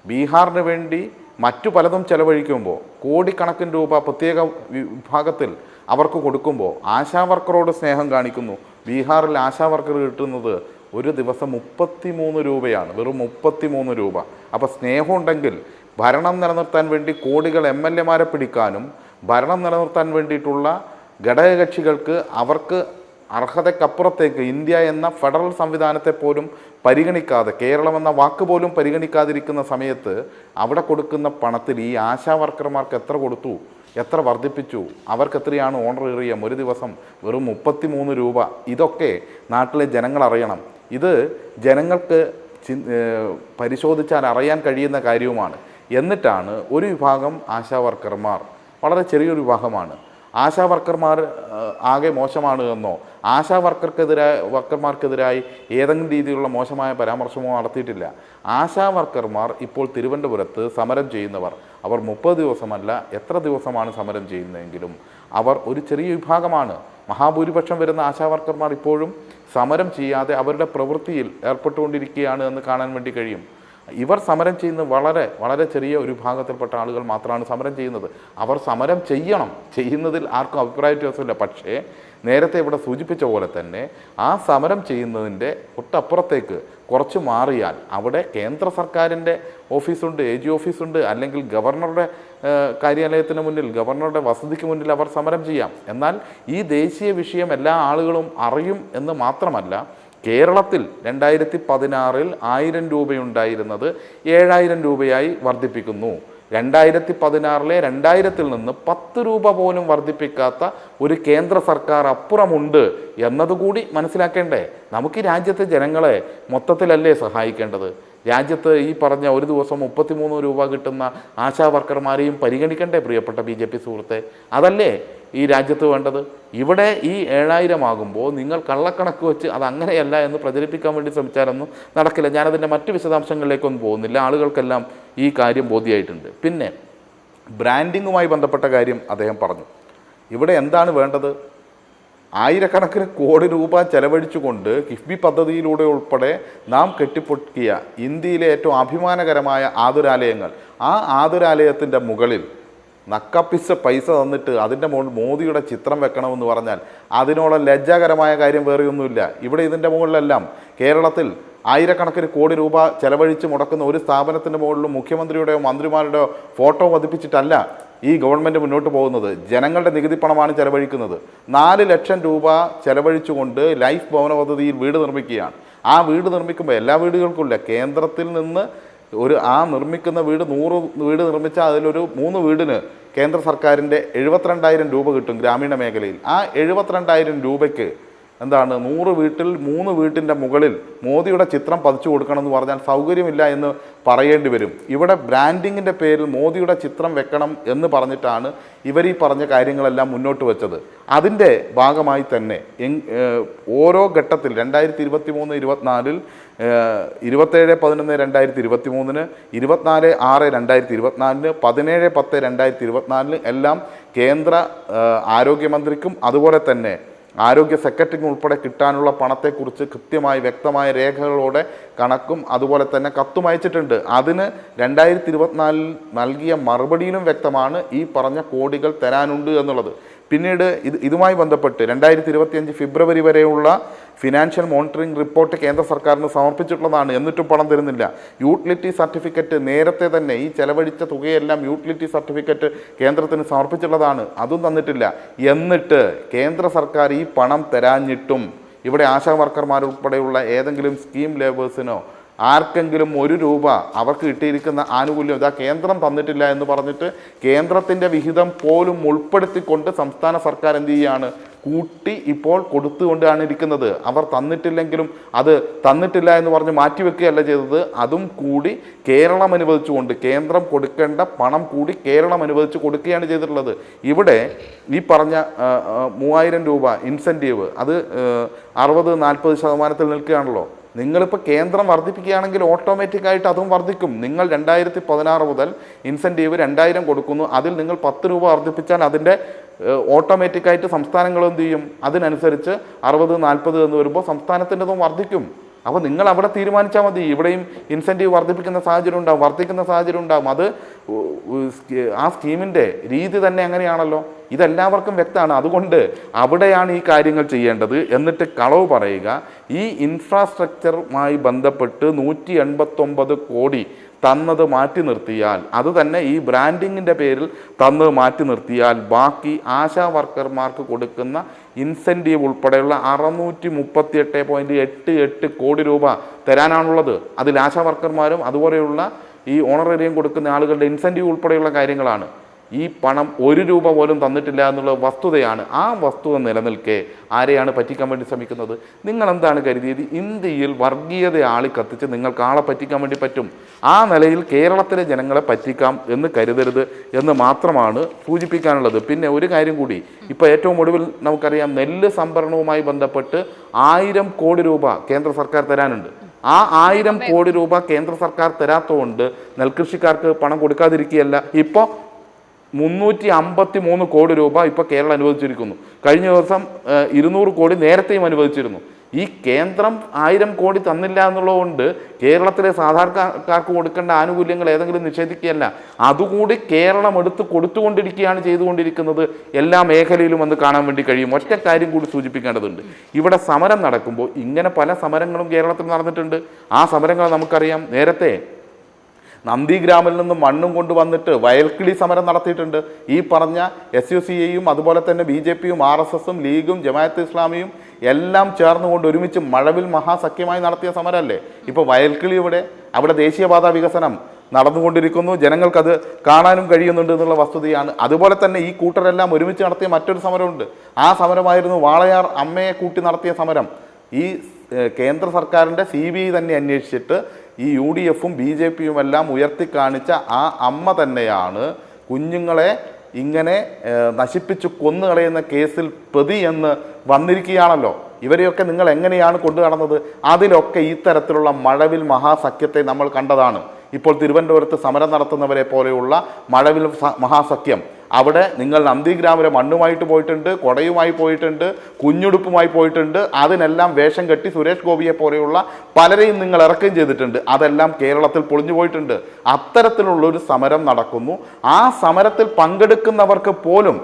Speaker 3: ബീഹാറിന് വേണ്ടി മറ്റു പലതും ചെലവഴിക്കുമ്പോൾ കോടിക്കണക്കിന് രൂപ പ്രത്യേക വിഭാഗത്തിൽ അവർക്ക് കൊടുക്കുമ്പോൾ ആശാ വർക്കറോട് സ്നേഹം കാണിക്കുന്നു. ബീഹാറിൽ ആശാ വർക്കർ കിട്ടുന്നത് ഒരു ദിവസം 33 രൂപയാണ്, വെറും 33 രൂപ. അപ്പോൾ സ്നേഹമുണ്ടെങ്കിൽ ഭരണം നിലനിർത്താൻ വേണ്ടി കോടികൾ MLA-മാരെ പിടിക്കാനും ഭരണം നിലനിർത്താൻ വേണ്ടിയിട്ടുള്ള ഘടകകക്ഷികൾക്ക് അവർക്ക് അർഹതയ്ക്കപ്പുറത്തേക്ക് ഇന്ത്യ എന്ന ഫെഡറൽ സംവിധാനത്തെ പോലും പരിഗണിക്കാതെ, കേരളം എന്ന വാക്ക് പോലും പരിഗണിക്കാതിരിക്കുന്ന സമയത്ത് അവിടെ കൊടുക്കുന്ന പണത്തിൽ ഈ ആശാ വർക്കർമാർക്ക് എത്ര കൊടുത്തു, എത്ര വർദ്ധിപ്പിച്ചു, അവർക്ക് എത്രയാണ് ഓണറേറിയം, ഒരു ദിവസം വെറും 33 രൂപ. ഇതൊക്കെ നാട്ടിലെ ജനങ്ങൾ അറിയണം. ഇത് ജനങ്ങൾക്ക് പരിശോധിച്ചാൽ അറിയാൻ കഴിയുന്ന കാര്യവുമാണ്. എന്നിട്ടാണ് ഒരു വിഭാഗം ആശാ വർക്കർമാർ, വളരെ ചെറിയൊരു വിഭാഗമാണ്, ആശാ വർക്കർമാർ ആകെ മോശമാണ് എന്നോ ആശാ വർക്കർമാർക്കെതിരായി ഏതെങ്കിലും രീതിയിലുള്ള മോശമായ പരാമർശമോ നടത്തിയിട്ടില്ല. ആശാ വർക്കർമാർ ഇപ്പോൾ തിരുവനന്തപുരത്ത് സമരം ചെയ്യുന്നവർ, അവർ 30 ദിവസമല്ല എത്ര ദിവസമാണ് സമരം ചെയ്യുന്നതെങ്കിലും അവർ ഒരു ചെറിയ വിഭാഗമാണ്. മഹാഭൂരിപക്ഷം വരുന്ന ആശാ വർക്കർമാർ ഇപ്പോഴും സമരം ചെയ്യാതെ അവരുടെ പ്രവൃത്തിയിൽ ഏർപ്പെട്ടുകൊണ്ടിരിക്കുകയാണ് എന്ന് കാണാൻ വേണ്ടി കഴിയും. ഇവർ സമരം ചെയ്യുന്ന വളരെ വളരെ ചെറിയ ഒരു വിഭാഗത്തിൽപ്പെട്ട ആളുകൾ മാത്രമാണ് സമരം ചെയ്യുന്നത്. അവർ സമരം ചെയ്യണം, ചെയ്യുന്നതിൽ ആർക്കും അഭിപ്രായ വ്യത്യാസമില്ല. പക്ഷേ നേരത്തെ ഇവിടെ സൂചിപ്പിച്ച പോലെ തന്നെ ആ സമരം ചെയ്യുന്നതിൻ്റെ തൊട്ടപ്പുറത്തേക്ക് കുറച്ച് മാറിയാൽ അവിടെ കേന്ദ്ര സർക്കാരിൻ്റെ ഓഫീസുണ്ട്, AG ഓഫീസുണ്ട്, അല്ലെങ്കിൽ ഗവർണറുടെ കാര്യാലയത്തിന് മുന്നിൽ, ഗവർണറുടെ വസതിക്ക് മുന്നിൽ അവർ സമരം ചെയ്യാം. എന്നാൽ ഈ ദേശീയ വിഷയം എല്ലാ ആളുകളും അറിയും എന്ന് മാത്രമല്ല, കേരളത്തിൽ 2016 1000 രൂപയുണ്ടായിരുന്നത് 7000 രൂപയായി വർദ്ധിപ്പിക്കുന്നു. 2016 2000-ൽ നിന്ന് 10 രൂപ പോലും വർദ്ധിപ്പിക്കാത്ത ഒരു കേന്ദ്ര സർക്കാർ അപ്പുറമുണ്ട് എന്നതുകൂടി മനസ്സിലാക്കേണ്ടേ? നമുക്ക് ഈ രാജ്യത്തെ ജനങ്ങളെ മൊത്തത്തിലല്ലേ സഹായിക്കേണ്ടത്? രാജ്യത്ത് ഈ പറഞ്ഞ ഒരു ദിവസം 33 രൂപ കിട്ടുന്ന ആശാ വർക്കർമാരെയും പരിഗണിക്കണ്ടേ പ്രിയപ്പെട്ട BJP സുഹൃത്തെ? അതല്ലേ ഈ രാജ്യത്ത് വേണ്ടത്? ഇവിടെ ഈ 7000 ആകുമ്പോൾ നിങ്ങൾ കള്ളക്കണക്ക് വെച്ച് അതങ്ങനെയല്ല എന്ന് പ്രചരിപ്പിക്കാൻ വേണ്ടി ശ്രമിച്ചാലൊന്നും നടക്കില്ല. ഞാനതിൻ്റെ മറ്റു വിശദാംശങ്ങളിലേക്കൊന്നും പോകുന്നില്ല, ആളുകൾക്കെല്ലാം ഈ കാര്യം ബോധ്യമായിട്ടുണ്ട്. പിന്നെ ബ്രാൻഡിങ്ങുമായി ബന്ധപ്പെട്ട കാര്യം അദ്ദേഹം പറഞ്ഞു. ഇവിടെ എന്താണ് വേണ്ടത്? ആയിരക്കണക്കിന് കോടി രൂപ ചെലവഴിച്ചുകൊണ്ട് കിഫ്ബി പദ്ധതിയിലൂടെ ഉൾപ്പെടെ നാം കെട്ടിപ്പൊക്കിയ ഇന്ത്യയിലെ ഏറ്റവും അഭിമാനകരമായ ആതുരാലയങ്ങൾ, ആ ആതുരാലയത്തിൻ്റെ മുകളിൽ നക്കപ്പിച്ച പൈസ തന്നിട്ട് അതിൻ്റെ മുകളിൽ മോദിയുടെ ചിത്രം വെക്കണമെന്ന് പറഞ്ഞാൽ അതിനോട് ലജ്ജാകരമായ കാര്യം വേറെയൊന്നുമില്ല. ഇവിടെ ഇതിൻ്റെ മുകളിലെല്ലാം കേരളത്തിൽ ആയിരക്കണക്കിന് കോടി രൂപ ചെലവഴിച്ച് മുടക്കുന്ന ഒരു സ്ഥാപനത്തിൻ്റെ മുകളിലും മുഖ്യമന്ത്രിയുടെയോ മന്ത്രിമാരുടെയോ ഫോട്ടോ പതിപ്പിച്ചിട്ടല്ല ഈ ഗവൺമെൻറ് മുന്നോട്ട് പോകുന്നത്. ജനങ്ങളുടെ നികുതി പണമാണ് ചെലവഴിക്കുന്നത്. 4 ലക്ഷം രൂപ ചെലവഴിച്ചുകൊണ്ട് ലൈഫ് ഭവന പദ്ധതിയിൽ വീട് നിർമ്മിക്കുകയാണ്. ആ വീട് നിർമ്മിക്കുമ്പോൾ എല്ലാ വീടുകൾക്കുമില്ല, കേന്ദ്രത്തിൽ നിന്ന് ആ നിർമ്മിക്കുന്ന വീട് 100 വീട് നിർമ്മിച്ചാൽ അതിലൊരു 3 വീടിന് കേന്ദ്ര സർക്കാരിൻ്റെ 72,000 രൂപ കിട്ടും ഗ്രാമീണ മേഖലയിൽ. ആ 72,000 രൂപയ്ക്ക് എന്താണ് 100 വീട്ടിൽ 3 വീട്ടിൻ്റെ മുകളിൽ മോദിയുടെ ചിത്രം പതിച്ചു കൊടുക്കണം എന്ന് പറഞ്ഞാൽ സൗകര്യമില്ല എന്ന് പറയേണ്ടി വരും. ഇവിടെ ബ്രാൻഡിങ്ങിൻ്റെ പേരിൽ മോദിയുടെ ചിത്രം വെക്കണം എന്ന് പറഞ്ഞിട്ടാണ് ഇവർ ഈ പറഞ്ഞ കാര്യങ്ങളെല്ലാം മുന്നോട്ട് വെച്ചത്. അതിൻ്റെ ഭാഗമായി തന്നെ ഓരോ ഘട്ടത്തിൽ 2023-24 27/11/2023, 24/6/2024, 17/10/2024 എല്ലാം കേന്ദ്ര ആരോഗ്യമന്ത്രിക്കും അതുപോലെ തന്നെ ആരോഗ്യ സെക്രട്ടറിക്കും ഉൾപ്പെടെ കിട്ടാനുള്ള പണത്തെക്കുറിച്ച് കൃത്യമായി വ്യക്തമായ രേഖകളോടെ കണക്കും അതുപോലെ തന്നെ കത്തും അയച്ചിട്ടുണ്ട്. അതിന് 2024 നൽകിയ മറുപടിയിലും വ്യക്തമാണ് ഈ പറഞ്ഞ കോടികൾ തരാനുണ്ട് എന്നുള്ളത്. പിന്നീട് ഇതുമായി ബന്ധപ്പെട്ട് 2025 ഫെബ്രുവരി വരെയുള്ള ഫിനാൻഷ്യൽ മോണിറ്ററിംഗ് റിപ്പോർട്ട് കേന്ദ്ര സർക്കാരിന് സമർപ്പിച്ചിട്ടുള്ളതാണ്. എന്നിട്ടും പണം തരുന്നില്ല. യൂട്ടിലിറ്റി സർട്ടിഫിക്കറ്റ് നേരത്തെ തന്നെ ഈ ചെലവഴിച്ച തുകയെല്ലാം യൂട്ടിലിറ്റി സർട്ടിഫിക്കറ്റ് കേന്ദ്രത്തിന് സമർപ്പിച്ചിട്ടുള്ളതാണ്, അതും തന്നിട്ടില്ല. എന്നിട്ട് കേന്ദ്ര സർക്കാർ ഈ പണം തരാഞ്ഞിട്ടും ഇവിടെ ആശാ വർക്കർമാരുൾപ്പെടെയുള്ള ഏതെങ്കിലും സ്കീം ലേബേഴ്സിനോ ആർക്കെങ്കിലും 1 രൂപ അവർക്ക് കിട്ടിയിരിക്കുന്ന ആനുകൂല്യം ഇതാ കേന്ദ്രം തന്നിട്ടില്ല എന്ന് പറഞ്ഞിട്ട് കേന്ദ്രത്തിൻ്റെ വിഹിതം പോലും ഉൾപ്പെടുത്തിക്കൊണ്ട് സംസ്ഥാന സർക്കാർ എന്ത് ചെയ്യുകയാണ്, കൂട്ടി ഇപ്പോൾ കൊടുത്തുകൊണ്ടാണ് ഇരിക്കുന്നത്. അവർ തന്നിട്ടില്ലെങ്കിലും അത് തന്നിട്ടില്ല എന്ന് പറഞ്ഞ് മാറ്റിവെക്കുകയല്ല ചെയ്തത്, അതും കൂടി കേരളം അനുവദിച്ചുകൊണ്ട് കേന്ദ്രം കൊടുക്കേണ്ട പണം കൂടി കേരളം അനുവദിച്ച് കൊടുക്കുകയാണ് ചെയ്തിട്ടുള്ളത്. ഇവിടെ ഈ പറഞ്ഞ 3000 രൂപ ഇൻസെൻറ്റീവ് അത് 60-40% നിൽക്കുകയാണല്ലോ. നിങ്ങളിപ്പോൾ കേന്ദ്രം വർദ്ധിപ്പിക്കുകയാണെങ്കിൽ ഓട്ടോമാറ്റിക്കായിട്ട് അതും വർദ്ധിക്കും. നിങ്ങൾ 2016 മുതൽ ഇൻസെൻറ്റീവ് 2000 കൊടുക്കുന്നു, അതിൽ നിങ്ങൾ 10 രൂപ വർദ്ധിപ്പിച്ചാൽ അതിൻ്റെ ഓട്ടോമാറ്റിക്കായിട്ട് സംസ്ഥാനങ്ങൾ എന്ത് ചെയ്യും, അതിനനുസരിച്ച് 60-40 എന്ന് വരുമ്പോൾ സംസ്ഥാനത്തിൻ്റെതും വർദ്ധിക്കും. അപ്പോൾ നിങ്ങൾ അവിടെ തീരുമാനിച്ചാൽ മതി. ഇവിടെയും ഇൻസെൻറ്റീവ് വർദ്ധിപ്പിക്കുന്ന സാഹചര്യം ഉണ്ടാകും, വർദ്ധിക്കുന്ന സാഹചര്യം ഉണ്ടാകും. അത് ആ സ്കീമിൻ്റെ രീതി തന്നെ അങ്ങനെയാണല്ലോ, ഇതെല്ലാവർക്കും വ്യക്തമാണ്. അതുകൊണ്ട് അവിടെയാണ് ഈ കാര്യങ്ങൾ ചെയ്യേണ്ടത്. എന്നിട്ട് കളവ് പറയുക. ഈ ഇൻഫ്രാസ്ട്രക്ചറുമായി ബന്ധപ്പെട്ട് 189 കോടി തന്നത് മാറ്റി നിർത്തിയാൽ, അത് തന്നെ ഈ ബ്രാൻഡിങ്ങിൻ്റെ പേരിൽ തന്നത് മാറ്റി നിർത്തിയാൽ, ബാക്കി ആശാ വർക്കർമാർക്ക് കൊടുക്കുന്ന ഇൻസെൻറ്റീവ് ഉൾപ്പെടെയുള്ള 638.88 കോടി രൂപ തരാനാണുള്ളത്. അതിൽ ആശാ വർക്കർമാരും അതുപോലെയുള്ള ഈ ഓണറേറിയം കൊടുക്കുന്ന ആളുകളുടെ ഇൻസെൻറ്റീവ് ഉൾപ്പെടെയുള്ള കാര്യങ്ങളാണ്. ഈ പണം 1 രൂപ പോലും തന്നിട്ടില്ല എന്നുള്ള വസ്തുതയാണ്. ആ വസ്തുത നിലനിൽക്കെ ആരെയാണ് പറ്റിക്കാൻ വേണ്ടി ശ്രമിക്കുന്നത്? നിങ്ങൾ എന്താണ് കരുതിയത് ഇന്ത്യയിൽ വർഗീയത കത്തിച്ച് നിങ്ങൾക്ക് ആളെ പറ്റിക്കാൻ വേണ്ടി പറ്റും? ആ നിലയിൽ കേരളത്തിലെ ജനങ്ങളെ പറ്റിക്കാം എന്ന് കരുതരുത് എന്ന് മാത്രമാണ് സൂചിപ്പിക്കാനുള്ളത്. പിന്നെ ഒരു കാര്യം കൂടി, ഇപ്പോൾ ഏറ്റവും ഒടുവിൽ നമുക്കറിയാം നെല്ല് സംഭരണവുമായി ബന്ധപ്പെട്ട് 1000 കോടി രൂപ കേന്ദ്ര സർക്കാർ തരാനുണ്ട്. ആ 1000 കോടി രൂപ കേന്ദ്ര സർക്കാർ തരാത്തതുകൊണ്ട് നെൽകൃഷിക്കാർക്ക് പണം കൊടുക്കാതിരിക്കുകയല്ല, ഇപ്പോൾ 353 കോടി രൂപ ഇപ്പോൾ കേരളം അനുവദിച്ചിരിക്കുന്നു. കഴിഞ്ഞ ദിവസം 200 കോടി നേരത്തെയും അനുവദിച്ചിരുന്നു. ഈ കേന്ദ്രം 1000 കോടി തന്നില്ല എന്നുള്ളതുകൊണ്ട് കേരളത്തിലെ സാധാരണക്കാർക്ക് കൊടുക്കേണ്ട ആനുകൂല്യങ്ങൾ ഏതെങ്കിലും നിഷേധിക്കുകയല്ല, അതുകൂടി കേരളം എടുത്ത് കൊടുത്തുകൊണ്ടിരിക്കുകയാണ് ചെയ്തുകൊണ്ടിരിക്കുന്നത്. എല്ലാ മേഖലയിലും എന്ന് കാണാൻ വേണ്ടി കഴിയും. ഒറ്റ കാര്യം കൂടി സൂചിപ്പിക്കേണ്ടതുണ്ട്. ഇവിടെ സമരം നടക്കുമ്പോൾ ഇങ്ങനെ പല സമരങ്ങളും കേരളത്തിൽ നടന്നിട്ടുണ്ട്. ആ സമരങ്ങൾ നമുക്കറിയാം. നേരത്തെ നന്ദിഗ്രാമിൽ നിന്നും മണ്ണും കൊണ്ടുവന്നിട്ട് വയൽക്കിളി സമരം നടത്തിയിട്ടുണ്ട്. ഈ പറഞ്ഞ SUCAയും അതുപോലെ തന്നെ BJPയും RSSും ലീഗും ജമാഅത്ത് ഇസ്ലാമിയും എല്ലാം ചേർന്നുകൊണ്ട് ഒരുമിച്ച് മഴവിൽ മഹാസഖ്യമായി നടത്തിയ സമരമല്ലേ ഇപ്പോൾ വയൽക്കിളി? അവിടെ ദേശീയപാത വികസനം നടന്നുകൊണ്ടിരിക്കുന്നു, ജനങ്ങൾക്കത് കാണാനും കഴിയുന്നുണ്ട് എന്നുള്ള വസ്തുതയാണ്. അതുപോലെ തന്നെ ഈ കൂട്ടരെല്ലാം ഒരുമിച്ച് നടത്തിയ മറ്റൊരു സമരമുണ്ട്. ആ സമരമായിരുന്നു വാളയാർ അമ്മയെ കൂട്ടി നടത്തിയ സമരം. ഈ കേന്ദ്ര സർക്കാരിൻ്റെ CBI തന്നെ അന്വേഷിച്ചിട്ട് ഈ UDFും BJPയും എല്ലാം ഉയർത്തിക്കാണിച്ച ആ അമ്മ തന്നെയാണ് കുഞ്ഞുങ്ങളെ ഇങ്ങനെ നശിപ്പിച്ച് കൊന്നുകളയുന്ന കേസിൽ പ്രതി എന്ന് വന്നിരിക്കുകയാണല്ലോ. ഇവരെയൊക്കെ നിങ്ങൾ എങ്ങനെയാണ് കൊണ്ടു നടന്നത്? അതിലൊക്കെ ഇത്തരത്തിലുള്ള മഴവിൽ മഹാസഖ്യത്തെ നമ്മൾ കണ്ടതാണ്. ഇപ്പോൾ തിരുവനന്തപുരത്ത് സമരം നടത്തുന്നവരെ പോലെയുള്ള മഴവിൽ മഹാസഖ്യം, അവിടെ നിങ്ങൾ നന്ദിഗ്രാമിലെ മണ്ണുമായിട്ട് പോയിട്ടുണ്ട്, കൊടയുമായി പോയിട്ടുണ്ട്, കുഞ്ഞുടുപ്പുമായി പോയിട്ടുണ്ട്. അതിനെല്ലാം വേഷം കെട്ടി സുരേഷ് ഗോപിയെ പോലെയുള്ള പലരെയും നിങ്ങൾ ഇറക്കുകയും ചെയ്തിട്ടുണ്ട്. അതെല്ലാം കേരളത്തിൽ പൊളിഞ്ഞു പോയിട്ടുണ്ട്. അത്തരത്തിലുള്ളൊരു സമരം നടക്കുന്നു. ആ സമരത്തിൽ പങ്കെടുക്കുന്നവർക്ക് പോലും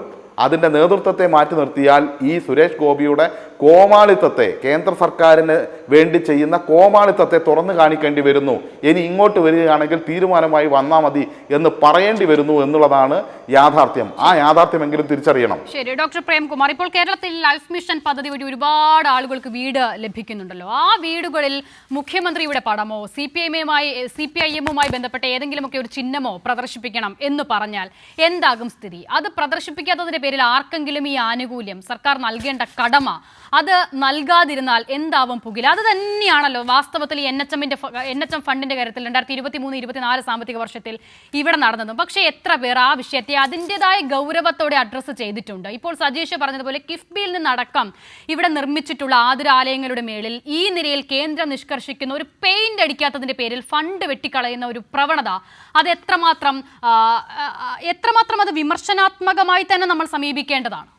Speaker 3: അതിൻ്റെ നേതൃത്വത്തെ മാറ്റി നിർത്തിയാൽ ഈ സുരേഷ് ഗോപിയുടെ കോമാളിത്തത്തെ, കേന്ദ്ര സർക്കാരിന് വേണ്ടി ചെയ്യുന്ന കോമാളിത്തത്തെ തുറന്നു കാണിക്കേണ്ടി വരുന്നു. ഇനി ഇങ്ങോട്ട് വരികയാണെങ്കിൽ തീരുമാനമായി വന്നാൽ മതി എന്ന് പറയേണ്ടി വരുന്നു എന്നുള്ളതാണ് യാഥാർത്ഥ്യം. ആ യാഥാർത്ഥ്യമെങ്കിലും തിരിച്ചറിയണം.
Speaker 1: ശരി, ഡോക്ടർ പ്രേംകുമാർ, ഇപ്പോൾ കേരളത്തിൽ ലൈഫ് മിഷൻ പദ്ധതി വഴി ഒരുപാട് ആളുകൾക്ക് വീട് ലഭിക്കുന്നുണ്ടല്ലോ. ആ വീടുകളിൽ മുഖ്യമന്ത്രിയുടെ പടമോ CPIMുമായി ബന്ധപ്പെട്ട ഏതെങ്കിലുമൊക്കെ ഒരു ചിഹ്നമോ പ്രദർശിപ്പിക്കണം എന്ന് പറഞ്ഞാൽ എന്താകും സ്ഥിതി? അത് പ്രദർശിപ്പിക്കാത്തതിന്റെ പേരിൽ ആർക്കെങ്കിലും ഈ ആനുകൂല്യം, സർക്കാർ നൽകേണ്ട കടമ, അത് നൽകാതിരുന്നാൽ എന്താവും പുകിൽ? അത് തന്നെയാണല്ലോ വാസ്തവത്തിൽ ഈ NHM ഫണ്ടിന്റെ കാര്യത്തിൽ 2023-24 സാമ്പത്തിക വർഷത്തിൽ ഇവിടെ നടന്നതും. പക്ഷേ എത്ര പേർ ആ വിഷയത്തെ അതിൻ്റെതായ ഗൗരവത്തോടെ അഡ്രസ്സ് ചെയ്തിട്ടുണ്ട്? ഇപ്പോൾ സജീഷ് പറഞ്ഞതുപോലെ കിഫ്ബിയിൽ നിന്നടക്കം ഇവിടെ നിർമ്മിച്ചിട്ടുള്ള ആതുരാലയങ്ങളുടെ മേളിൽ ഈ നിരയിൽ കേന്ദ്രം നിഷ്കർഷിക്കുന്ന ഒരു പെയിന്റ് അടിക്കാത്തതിന്റെ പേരിൽ ഫണ്ട് വെട്ടിക്കളയുന്ന ഒരു പ്രവണത, അത് എത്രമാത്രം അത് വിമർശനാത്മകമായി തന്നെ നമ്മൾ സമീപിക്കേണ്ടതാണ്.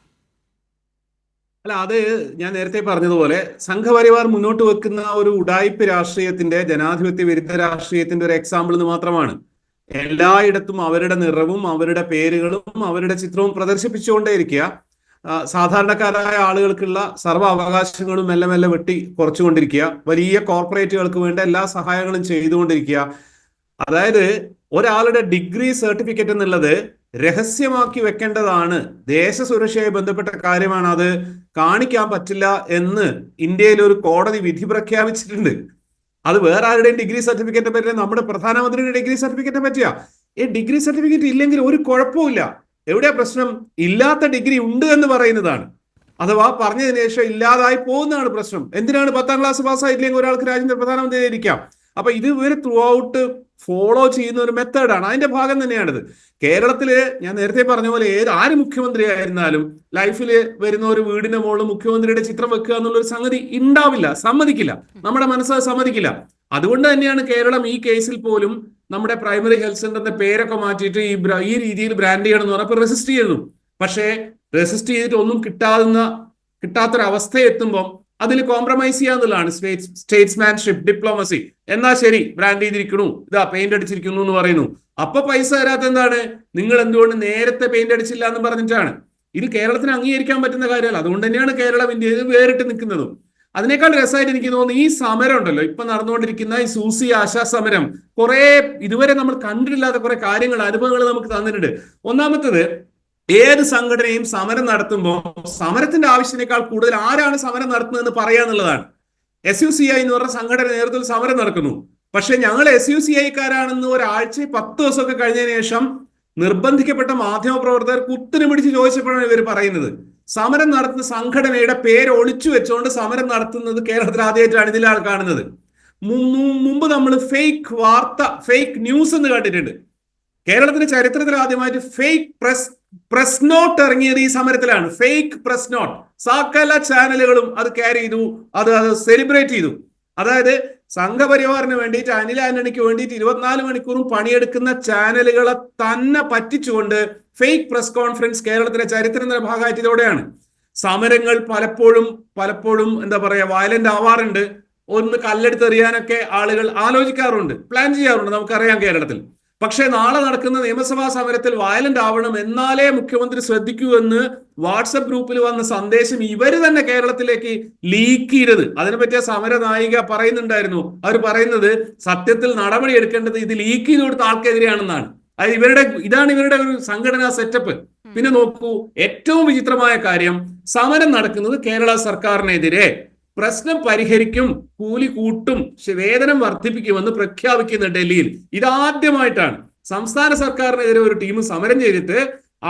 Speaker 4: അല്ല, അത് ഞാൻ നേരത്തെ പറഞ്ഞതുപോലെ സംഘപരിവാർ മുന്നോട്ട് വെക്കുന്ന ഒരു ഉഡായിപ്പ് രാഷ്ട്രീയത്തിന്റെ, ജനാധിപത്യ വിരുദ്ധ രാഷ്ട്രീയത്തിന്റെ ഒരു എക്സാമ്പിൾ എന്ന് മാത്രമാണ്. എല്ലായിടത്തും അവരുടെ നിറവും അവരുടെ പേരുകളും അവരുടെ ചിത്രവും പ്രദർശിപ്പിച്ചുകൊണ്ടേയിരിക്കുക. സാധാരണക്കാരായ ആളുകൾക്കുള്ള സർവ്വ അവകാശങ്ങളും മെല്ലെ മെല്ലെ വെട്ടി കുറച്ചുകൊണ്ടിരിക്കുക. വലിയ കോർപ്പറേറ്റുകൾക്ക് വേണ്ട എല്ലാ സഹായങ്ങളും ചെയ്തുകൊണ്ടിരിക്കുക. അതായത് ഒരാളുടെ ഡിഗ്രി സർട്ടിഫിക്കറ്റ് എന്നുള്ളത് രഹസ്യമാക്കി വെക്കേണ്ടതാണ്, ദേശസുരക്ഷയുമായി ബന്ധപ്പെട്ട കാര്യമാണ്, അത് കാണിക്കാൻ പറ്റില്ല എന്ന് ഇന്ത്യയിൽ ഒരു കോടതി വിധി പ്രഖ്യാപിച്ചിട്ടുണ്ട്. അത് വേറെ ആരുടെയും ഡിഗ്രി സർട്ടിഫിക്കറ്റ് പറ്റില്ല, നമ്മുടെ പ്രധാനമന്ത്രിയുടെ ഡിഗ്രി സർട്ടിഫിക്കറ്റ് പറ്റിയ. ഈ ഡിഗ്രി സർട്ടിഫിക്കറ്റ് ഇല്ലെങ്കിൽ ഒരു കുഴപ്പമില്ല. എവിടെയാ പ്രശ്നം? ഇല്ലാത്ത ഡിഗ്രി ഉണ്ട് എന്ന് പറയുന്നതാണ്, അഥവാ പറഞ്ഞതിന് ശേഷം ഇല്ലാതായി പോകുന്നതാണ് പ്രശ്നം. എന്തിനാണ് 10ാം ക്ലാസ് പാസ്സായില്ലെങ്കിൽ ഒരാൾക്ക് രാജ്യത്തെ പ്രധാനമന്ത്രി ഇരിക്കാം? അപ്പൊ ഇത് ഇവർ ത്രൂ ഔട്ട് ഫോളോ ചെയ്യുന്ന ഒരു മെത്തേഡാണ്, അതിന്റെ ഭാഗം തന്നെയാണിത്. കേരളത്തില് ഞാൻ നേരത്തെ പറഞ്ഞ പോലെ ആര് മുഖ്യമന്ത്രി ആയിരുന്നാലും ലൈഫിൽ വരുന്ന ഒരു വീടിന്റെ മുകളിൽ മുഖ്യമന്ത്രിയുടെ ചിത്രം വെക്കുക എന്നുള്ള ഒരു സംഗതി ഉണ്ടാവില്ല, സമ്മതിക്കില്ല, നമ്മുടെ മനസ്സ് സമ്മതിക്കില്ല. അതുകൊണ്ട് തന്നെയാണ് കേരളം ഈ കേസിൽ പോലും നമ്മുടെ പ്രൈമറി ഹെൽത്ത് സെന്ററിന്റെ പേരൊക്കെ മാറ്റിയിട്ട് ഈ രീതിയിൽ ബ്രാൻഡ് ചെയ്യണം എന്ന് പറഞ്ഞപ്പോൾ റെസിസ്റ്റ് ചെയ്യുന്നു. പക്ഷേ റെസിസ്റ്റ് ചെയ്തിട്ട് ഒന്നും കിട്ടാത്തൊരവസ്ഥ എത്തുമ്പോൾ അതിൽ കോംപ്രമൈസ് ചെയ്യാന്നുള്ളതാണ് സ്റ്റേറ്റ്സ്മാൻഷിപ്പ്, ഡിപ്ലോമസി. എന്നാ ശരി, ബ്രാൻഡ് ചെയ്തിരിക്കണു, ഇതാ പെയിന്റ് അടിച്ചിരിക്കുന്നു എന്ന് പറയുന്നു. അപ്പൊ പൈസ തരാത്ത എന്താണ്? നിങ്ങൾ എന്തുകൊണ്ട് നേരത്തെ പെയിന്റ് അടിച്ചില്ല എന്ന് പറഞ്ഞിട്ടാണ്. ഇത് കേരളത്തിന് അംഗീകരിക്കാൻ പറ്റുന്ന കാര്യമല്ല. അതുകൊണ്ട് തന്നെയാണ് കേരളം ഇന്ത്യയിൽ വേറിട്ട് നിൽക്കുന്നതും. അതിനേക്കാൾ രസമായിട്ട് എനിക്ക് തോന്നുന്നു ഈ സമരം ഉണ്ടല്ലോ, ഇപ്പൊ നടന്നുകൊണ്ടിരിക്കുന്ന ഈ സൂസി ആശാ സമരം, കുറെ ഇതുവരെ നമ്മൾ കണ്ടിട്ടില്ലാത്ത കുറെ കാര്യങ്ങൾ, അനുഭവങ്ങൾ നമുക്ക് തന്നിട്ടുണ്ട്. ഒന്നാമത്തത്, ഏത് സംഘടനയും സമരം നടത്തുമ്പോൾ സമരത്തിന്റെ ആവശ്യത്തിനേക്കാൾ കൂടുതൽ ആരാണ് സമരം നടത്തുന്നതെന്ന് പറയാന്നുള്ളതാണ്. SUCI എന്ന് പറഞ്ഞ സംഘടന നേതൃത്വത്തിൽ സമരം നടക്കുന്നു. പക്ഷെ ഞങ്ങൾ SUCI-ക്കാരാണെന്ന് ഒരാഴ്ച 10 ദിവസമൊക്കെ കഴിഞ്ഞതിന് ശേഷം നിർബന്ധിക്കപ്പെട്ട മാധ്യമപ്രവർത്തകർ കുത്തിനു പിടിച്ച് ചോദിച്ചപ്പോഴാണ് ഇവർ പറയുന്നത് സമരം നടത്തുന്ന സംഘടനയുടെ പേര് ഒളിച്ചു വെച്ചുകൊണ്ട് സമരം നടത്തുന്നത് കേരളത്തിൽ ആദ്യമായിട്ടാണ് ഇതിലാണ് കാണുന്നത്. മുമ്പ് നമ്മൾ ഫേക്ക് വാർത്ത, ഫേക്ക് ന്യൂസ് എന്ന് കണ്ടിട്ടുണ്ട്. കേരളത്തിന്റെ ചരിത്രത്തിൽ ആദ്യമായിട്ട് ഫേക്ക് പ്രസ് നോട്ട് ഇറങ്ങിയത് ഈ സമരത്തിലാണ്. ഫേക്ക് പ്രസ് നോട്ട് സകല ചാനലുകളും അത് ക്യാരി ചെയ്തു, അത് സെലിബ്രേറ്റ് ചെയ്തു. അതായത് സംഘപരിവാറിന് വേണ്ടിയിട്ട്, അനിൽ ആന്റണിക്ക് വേണ്ടിയിട്ട് 24 മണിക്കൂറും പണിയെടുക്കുന്ന ചാനലുകളെ തന്നെ പറ്റിച്ചുകൊണ്ട് ഫേക്ക് പ്രസ് കോൺഫറൻസ് കേരളത്തിലെ ചരിത്രത്തിന്റെ ഭാഗമായിട്ട് ഇതോടെയാണ്. സമരങ്ങൾ പലപ്പോഴും എന്താ പറയാ, വയലന്റ് ആവാറുണ്ട്. ഒന്ന് കല്ലെടുത്തെറിയാനൊക്കെ ആളുകൾ ആലോചിക്കാറുണ്ട്, പ്ലാൻ ചെയ്യാറുണ്ട്, നമുക്കറിയാം കേരളത്തിൽ. പക്ഷേ നാളെ നടക്കുന്ന നിയമസഭാ സമരത്തിൽ വയലന്റ് ആവണം, എന്നാലേ മുഖ്യമന്ത്രി ശ്രദ്ധിക്കൂ എന്ന് വാട്സപ്പ് ഗ്രൂപ്പിൽ വന്ന സന്ദേശം ഇവര് തന്നെ കേരളത്തിലേക്ക് ലീക്ക് ചെയ്തത്. അതിനെപ്പറ്റിയ സമര നായിക പറയുന്നുണ്ടായിരുന്നു. അവർ പറയുന്നത് സത്യത്തിൽ നടപടി എടുക്കേണ്ടത് ഇത് ലീക്ക് ചെയ്ത് കൊടുത്ത ആൾക്കെതിരെയാണെന്നാണ്. അത് ഇതാണ് ഇവരുടെ ഒരു സംഘടനാ സെറ്റപ്പ്. പിന്നെ നോക്കൂ, ഏറ്റവും വിചിത്രമായ കാര്യം, സമരം നടക്കുന്നത് കേരള സർക്കാരിനെതിരെ. പ്രശ്നം പരിഹരിക്കും, കൂലി കൂട്ടും, വേതനം വർദ്ധിപ്പിക്കുമെന്ന് പ്രഖ്യാപിക്കുന്ന ഡൽഹിയിൽ ഇതാദ്യമായിട്ടാണ്. സംസ്ഥാന സർക്കാരിനെതിരെ ഒരു ടീം സമരം ചെയ്തിട്ട്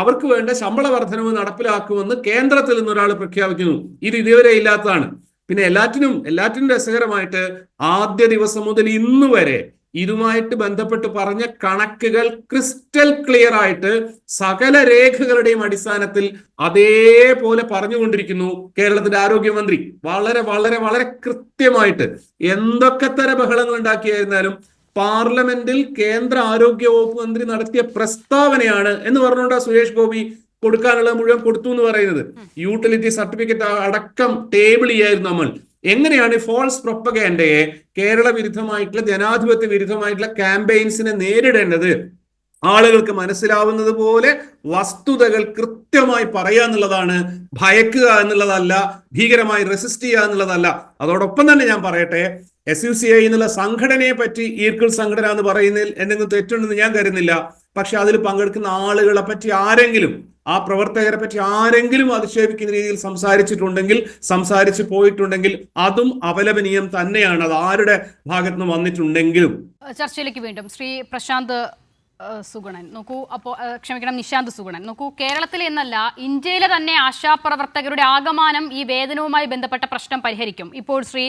Speaker 4: അവർക്ക് വേണ്ട ശമ്പള വർധനവ് നടപ്പിലാക്കുമെന്ന് കേന്ദ്രത്തിൽ നിന്ന് ഒരാൾ പ്രഖ്യാപിക്കുന്നു. ഇത് ഇതുവരെ ഇല്ലാത്തതാണ്. പിന്നെ എല്ലാറ്റിനും രസകരമായിട്ട് ആദ്യ ദിവസം മുതൽ ഇന്ന് വരെ ഇതുമായിട്ട് ബന്ധപ്പെട്ട് പറഞ്ഞ കണക്കുകൾ ക്രിസ്റ്റൽ ക്ലിയർ ആയിട്ട് സകല രേഖകളുടെയും അടിസ്ഥാനത്തിൽ അതേപോലെ പറഞ്ഞുകൊണ്ടിരിക്കുന്നു കേരളത്തിന്റെ ആരോഗ്യമന്ത്രി. വളരെ വളരെ വളരെ കൃത്യമായിട്ട് എന്തൊക്കെ തര ബഹളങ്ങൾ ഉണ്ടാക്കിയായിരുന്നാലും പാർലമെന്റിൽ കേന്ദ്ര ആരോഗ്യ വകുപ്പ് മന്ത്രി നടത്തിയ പ്രസ്താവനയാണ് എന്ന് പറഞ്ഞുകൊണ്ടാണ് സുരേഷ് ഗോപി കൊടുക്കാനുള്ള മുഴുവൻ കൊടുത്തു എന്ന് പറയുന്നത്. യൂട്ടിലിറ്റി സർട്ടിഫിക്കറ്റ് അടക്കം ടേബിൾ ചെയ്യായിരുന്നു നമ്മൾ. എങ്ങനെയാണ് ഫോൾസ് പ്രൊപ്പഗാൻഡയെ, കേരള വിരുദ്ധമായിട്ടുള്ള, ജനാധിപത്യ വിരുദ്ധമായിട്ടുള്ള ക്യാമ്പയിൻസിനെ നേരിടേണ്ടത്? ആളുകൾക്ക് മനസ്സിലാവുന്നത് പോലെ വസ്തുതകൾ കൃത്യമായി പറയുക എന്നുള്ളതാണ്. ഭയക്കുക എന്നുള്ളതല്ല, ഭീകരമായി റെസിസ്റ്റ് ചെയ്യുക എന്നുള്ളതല്ല. അതോടൊപ്പം തന്നെ ഞാൻ പറയട്ടെ, SUCI എന്നുള്ള സംഘടനയെ പറ്റി, ഈർക്കിൾ സംഘടന എന്ന് പറയുന്നതിൽ എന്തെങ്കിലും തെറ്റുണ്ടെന്ന് ഞാൻ കരുതുന്നില്ല. പക്ഷെ അതിൽ പങ്കെടുക്കുന്ന ആളുകളെ പറ്റി ആരെങ്കിലും, ആ പ്രവർത്തകരെ പറ്റി ആരെങ്കിലും അധിക്ഷേപിക്കുന്ന രീതിയിൽ സംസാരിച്ചു പോയിട്ടുണ്ടെങ്കിൽ അതും അപലപനീയം തന്നെയാണ്. അത് ആരുടെ ഭാഗത്തുനിന്ന് വന്നിട്ടുണ്ടെങ്കിലും.
Speaker 1: ചർച്ചയിലേക്ക് വീണ്ടും ശ്രീ പ്രശാന്ത് സുഗുണൻ നോക്കൂ. നിശാന്ത് സുഗുണൻ നോക്കൂ. കേരളത്തിലെ എന്നല്ല, ഇന്ത്യയിലെ തന്നെ ആശാപ്രവർത്തകരുടെ ആകമാനം ഈ വേതനവുമായി ബന്ധപ്പെട്ട പ്രശ്നം പരിഹരിക്കും. ഇപ്പോൾ ശ്രീ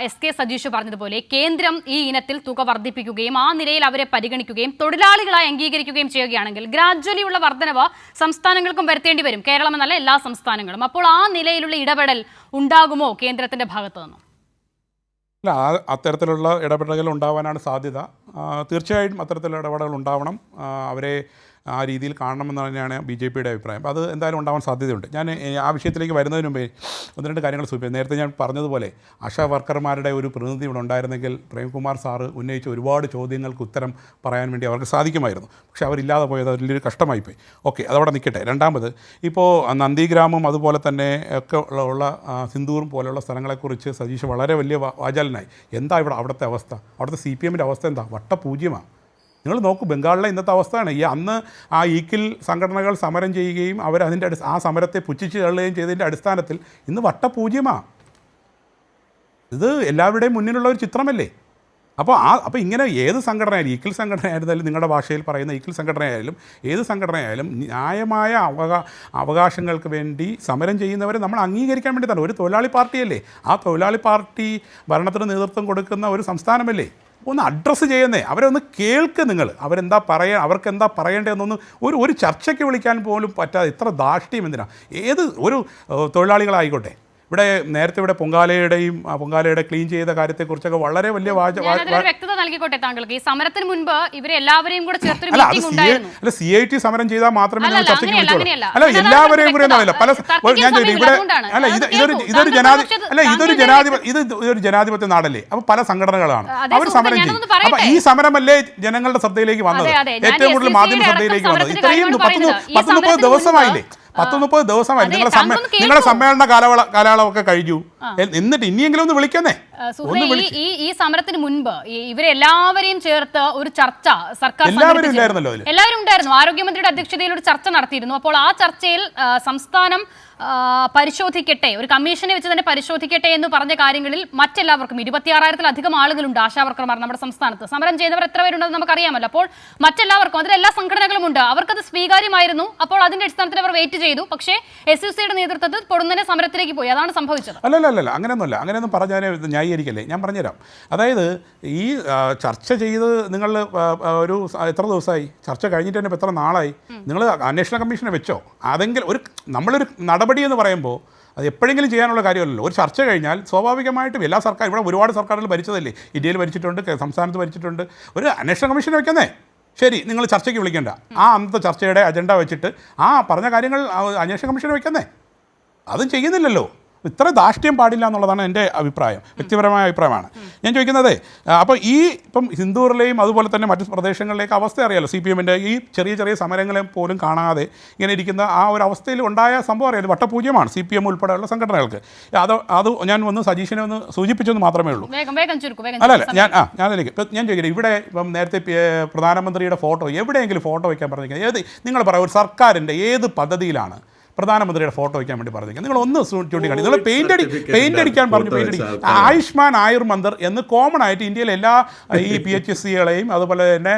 Speaker 1: SK സജീഷ് പറഞ്ഞതുപോലെ കേന്ദ്രം ഈ ഇനത്തിൽ തുക വർദ്ധിപ്പിക്കുകയും ആ നിലയിൽ അവരെ പരിഗണിക്കുകയും തൊഴിലാളികളായി അംഗീകരിക്കുകയും ചെയ്യുകയാണെങ്കിൽ ഗ്രാജ്വലി ഉള്ള വർധനവ് സംസ്ഥാനങ്ങൾക്കും വരുത്തേണ്ടി വരും. കേരളം എന്നല്ല, എല്ലാ സംസ്ഥാനങ്ങളും. അപ്പോൾ ആ നിലയിലുള്ള ഇടപെടൽ ഉണ്ടാകുമോ കേന്ദ്രത്തിന്റെ ഭാഗത്തു നിന്ന്?
Speaker 2: അല്ല, അത്തരത്തിലുള്ള ഇടപെടലുകൾ ഉണ്ടാവാനാണ് സാധ്യത. തീർച്ചയായും അത്തരത്തിലുള്ള ഇടപെടലുകൾ ഉണ്ടാവണം. അവരെ ആ രീതിയിൽ കാണണമെന്ന് തന്നെയാണ് BJPയുടെ അഭിപ്രായം. അപ്പോൾ അത് എന്തായാലും ഉണ്ടാവാൻ സാധ്യതയുണ്ട്. ഞാൻ ആ വിഷയത്തിലേക്ക് വരുന്നതിന് മുമ്പേ 1-2 കാര്യങ്ങൾ സൂചിപ്പിക്കും. നേരത്തെ ഞാൻ പറഞ്ഞതുപോലെ ആശാ വർക്കർമാരുടെ ഒരു പ്രതിനിധി ഇവിടെ ഉണ്ടായിരുന്നെങ്കിൽ പ്രേംകുമാർ സാറ് ഉന്നയിച്ച ഒരുപാട് ചോദ്യങ്ങൾക്ക് ഉത്തരം പറയാൻ വേണ്ടി അവർക്ക് സാധിക്കുമായിരുന്നു. പക്ഷേ അവരില്ലാതെ പോയത് വലിയൊരു കഷ്ടമായിപ്പോയി. ഓക്കെ, അതവിടെ നിൽക്കട്ടെ. രണ്ടാമത്, ഇപ്പോൾ നന്ദിഗ്രാമം അതുപോലെ തന്നെ ഒക്കെ ഉള്ള സിന്ദൂറും പോലെയുള്ള സ്ഥലങ്ങളെക്കുറിച്ച് സജീഷ് വളരെ വലിയ വാചാലനായി. എന്താ അവിടുത്തെ അവസ്ഥ? അവിടുത്തെ CPMൻ്റെ അവസ്ഥ എന്താ? വട്ടപൂജ്യമാണ്. നിങ്ങൾ നോക്കൂ, ബംഗാളിലെ ഇന്നത്തെ അവസ്ഥയാണ്. അന്ന് ആ ഈക്കിൽ സംഘടനകൾ സമരം ചെയ്യുകയും അവരതിൻ്റെ ആ സമരത്തെ പുച്ഛിച്ച് തള്ളുകയും ചെയ്തതിൻ്റെ അടിസ്ഥാനത്തിൽ ഇന്ന് വട്ടപൂജ്യമാണ്. ഇത് എല്ലാവരുടെയും മുന്നിലുള്ള ഒരു ചിത്രമല്ലേ? അപ്പോൾ ഇങ്ങനെ ഏത് സംഘടനയായാലും ഈക്കിൾ സംഘടനയായിരുന്നാലും നിങ്ങളുടെ ഭാഷയിൽ പറയുന്ന ഈക്കിൾ സംഘടനയായാലും ഏത് സംഘടനയായാലും ന്യായമായ അവകാശങ്ങൾക്ക് വേണ്ടി സമരം ചെയ്യുന്നവരെ നമ്മൾ അംഗീകരിക്കാൻ വേണ്ടി തന്നെ ഒരു തൊഴിലാളി പാർട്ടിയല്ലേ, ആ തൊഴിലാളി പാർട്ടി ഭരണത്തിന് നേതൃത്വം കൊടുക്കുന്ന ഒരു സംസ്ഥാനമല്ലേ, ഒന്ന് അഡ്രസ്സ് ചെയ്യുന്നേ, അവരെ ഒന്ന് കേൾക്ക് നിങ്ങൾ, അവർക്ക് എന്താ പറയേണ്ടതെന്നൊന്ന് ഒരു ചർച്ചയ്ക്ക് വിളിക്കാൻ പോലും പറ്റാതെ ഇത്ര ധാർഷ്ട്യം എന്തിനാ? ഏത് ഒരു തൊഴിലാളികളായിക്കോട്ടെ, ഇവിടെ പൊങ്കാലയുടെ ക്ലീൻ ചെയ്ത കാര്യത്തെക്കുറിച്ചൊക്കെ വളരെ വലിയ
Speaker 1: വ്യക്തത നൽകിക്കോട്ടെ താങ്കൾക്ക്. ഈ സമരത്തിന് മുൻപ് ഇവരെല്ലാവരെയും കൂടെ ചേർത്തൊരു മീറ്റിംഗ് ഉണ്ടായിരുന്നു.
Speaker 2: അല്ല, CIT സമരം ചെയ്താൽ മാത്രമേ ചർച്ചയ്ക്ക് വിളിച്ചോളൂ. അല്ല, എല്ലാവരെയും കൂടെ ഞാൻ ഇതൊരു ജനാധിപത്യ നാടല്ലേ, അപ്പൊ പല സംഘടനകളാണ് അവർ സമരം ചെയ്യും. അപ്പൊ ഈ സമരമല്ലേ ജനങ്ങളുടെ ശ്രദ്ധയിലേക്ക് വന്നത്, ഏറ്റവും കൂടുതൽ മാധ്യമ ശ്രദ്ധയിലേക്ക് വന്നത്. ഇത്രയും 30 ദിവസമായില്ലേ, 30 ദിവസമായി നിങ്ങളുടെ സമ്മേളന കാലയളവൊക്കെ കഴിഞ്ഞു. എന്നിട്ട് ഇനിയെങ്കിലും ഒന്ന് വിളിക്കുന്നേ.
Speaker 1: ഈ സമരത്തിന് മുൻപ് ഇവരെല്ലാവരെയും ചേർത്ത് ഒരു ചർച്ച സർക്കാർ
Speaker 2: എല്ലാവരും
Speaker 1: ഉണ്ടായിരുന്നു. ആരോഗ്യമന്ത്രിയുടെ അധ്യക്ഷതയിൽ ഒരു ചർച്ച നടത്തിയിരുന്നു. അപ്പോൾ ആ ചർച്ചയിൽ സംസ്ഥാനം പരിശോധിക്കട്ടെ, ഒരു കമ്മീഷനെ വെച്ച് തന്നെ പരിശോധിക്കട്ടെ എന്ന് പറഞ്ഞ കാര്യങ്ങളിൽ മറ്റെല്ലാവർക്കും 26,000-ലധികം ആളുകളുണ്ട് ആശാവർക്കർമാർ നമ്മുടെ സംസ്ഥാനത്ത്. സമരം ചെയ്യുന്നവർ എത്ര പേരുണ്ടെന്ന് നമുക്കറിയാമല്ലോ. അപ്പോൾ മറ്റെല്ലാവർക്കും അതിലെല്ലാ സംഘടനകളും ഉണ്ട്, അവർക്കത് സ്വീകാര്യമായിരുന്നു. അപ്പോൾ അതിന്റെ അടിസ്ഥാനത്തിൽ അവർ വെയിറ്റ് ചെയ്തു. പക്ഷേ SUCയുടെ നേതൃത്വത്തിൽ പൊടുന്നനെ സമരത്തിലേക്ക് പോയി. അതാണ് സംഭവിച്ചത്.
Speaker 2: അല്ലല്ല, അങ്ങനെയൊന്നും പറഞ്ഞാൽ ന്യായീകരിക്കല്ലേ. ഞാൻ പറഞ്ഞുതരാം. അതായത് ഈ ചർച്ച ചെയ്ത് നിങ്ങൾ ഒരു എത്ര ദിവസമായി, ചർച്ച കഴിഞ്ഞിട്ട് തന്നെ എത്ര നാളായി? നിങ്ങൾ അന്വേഷണ കമ്മീഷനെ വെച്ചോ? അതെങ്കിലും നമ്മളൊരു നടപടി എന്ന് പറയുമ്പോൾ അത് എപ്പോഴെങ്കിലും ചെയ്യാനുള്ള കാര്യമല്ലല്ലോ. ഒരു ചർച്ച കഴിഞ്ഞാൽ സ്വാഭാവികമായിട്ടും എല്ലാ സർക്കാർ, ഇവിടെ ഒരുപാട് സർക്കാരുകൾ ഭരിച്ചതല്ലേ, ഇന്ത്യയിൽ ഭരിച്ചിട്ടുണ്ട്, സംസ്ഥാനത്ത് ഭരിച്ചിട്ടുണ്ട്. ഒരു അന്വേഷണ കമ്മീഷനെ വെക്കുന്നേ, ശരി, നിങ്ങൾ ചർച്ചയ്ക്ക് വിളിക്കേണ്ട, അന്നത്തെ ചർച്ചയുടെ അജണ്ട വെച്ചിട്ട് പറഞ്ഞ കാര്യങ്ങൾ അന്വേഷണ കമ്മീഷനെ വെക്കുന്നേ. അതും ചെയ്യുന്നില്ലല്ലോ. ഇത്ര ധാർഷ്ട്യം പാടില്ല എന്നുള്ളതാണ് എൻ്റെ അഭിപ്രായം, വ്യക്തിപരമായ അഭിപ്രായമാണ് ഞാൻ ചോദിക്കുന്നത്. അപ്പോൾ ഇപ്പം ഹിന്ദൂറിലെയും അതുപോലെ തന്നെ മറ്റു പ്രദേശങ്ങളിലേക്ക് അവസ്ഥ അറിയാമല്ലോ. CPMൻ്റെ ഈ ചെറിയ സമരങ്ങളെ പോലും കാണാതെ ഇങ്ങനെ ഇരിക്കുന്ന ആ ഒരു അവസ്ഥയിൽ ഉണ്ടായ സംഭവം അറിയാമല്ലോ. വട്ടപൂജ്യമാണ് CPM ഉൾപ്പെടെയുള്ള സംഘടനകൾക്ക്. അത് ഞാൻ സജീഷിനെ ഒന്ന് സൂചിപ്പിച്ചെന്ന് മാത്രമേ ഉള്ളൂ. അല്ലല്ല, ഞാനതിലേക്ക് ഞാൻ ചോദിക്കട്ടെ, ഇവിടെ ഇപ്പം നേരത്തെ പ്രധാനമന്ത്രിയുടെ ഫോട്ടോ എവിടെയെങ്കിലും ഫോട്ടോ വയ്ക്കാൻ പറഞ്ഞിരിക്കുന്നത് നിങ്ങൾ പറയാം, ഒരു സർക്കാരിൻ്റെ ഏത് പദ്ധതിയിലാണ് പ്രധാനമന്ത്രിയുടെ ഫോട്ടോ വയ്ക്കാൻ വേണ്ടി പറഞ്ഞിരിക്കുന്നത്? നിങ്ങൾ ഒന്ന് ചൂണ്ടിക്കാണി. നിങ്ങൾ പെയിന്റ് അടിക്കാൻ പറഞ്ഞു. ആയുഷ്മാൻ ആയുർമന്ദർ എന്ന് കോമൺ ആയിട്ട് ഇന്ത്യയിലെ എല്ലാ ഈ PHSCകളെയും അതുപോലെ തന്നെ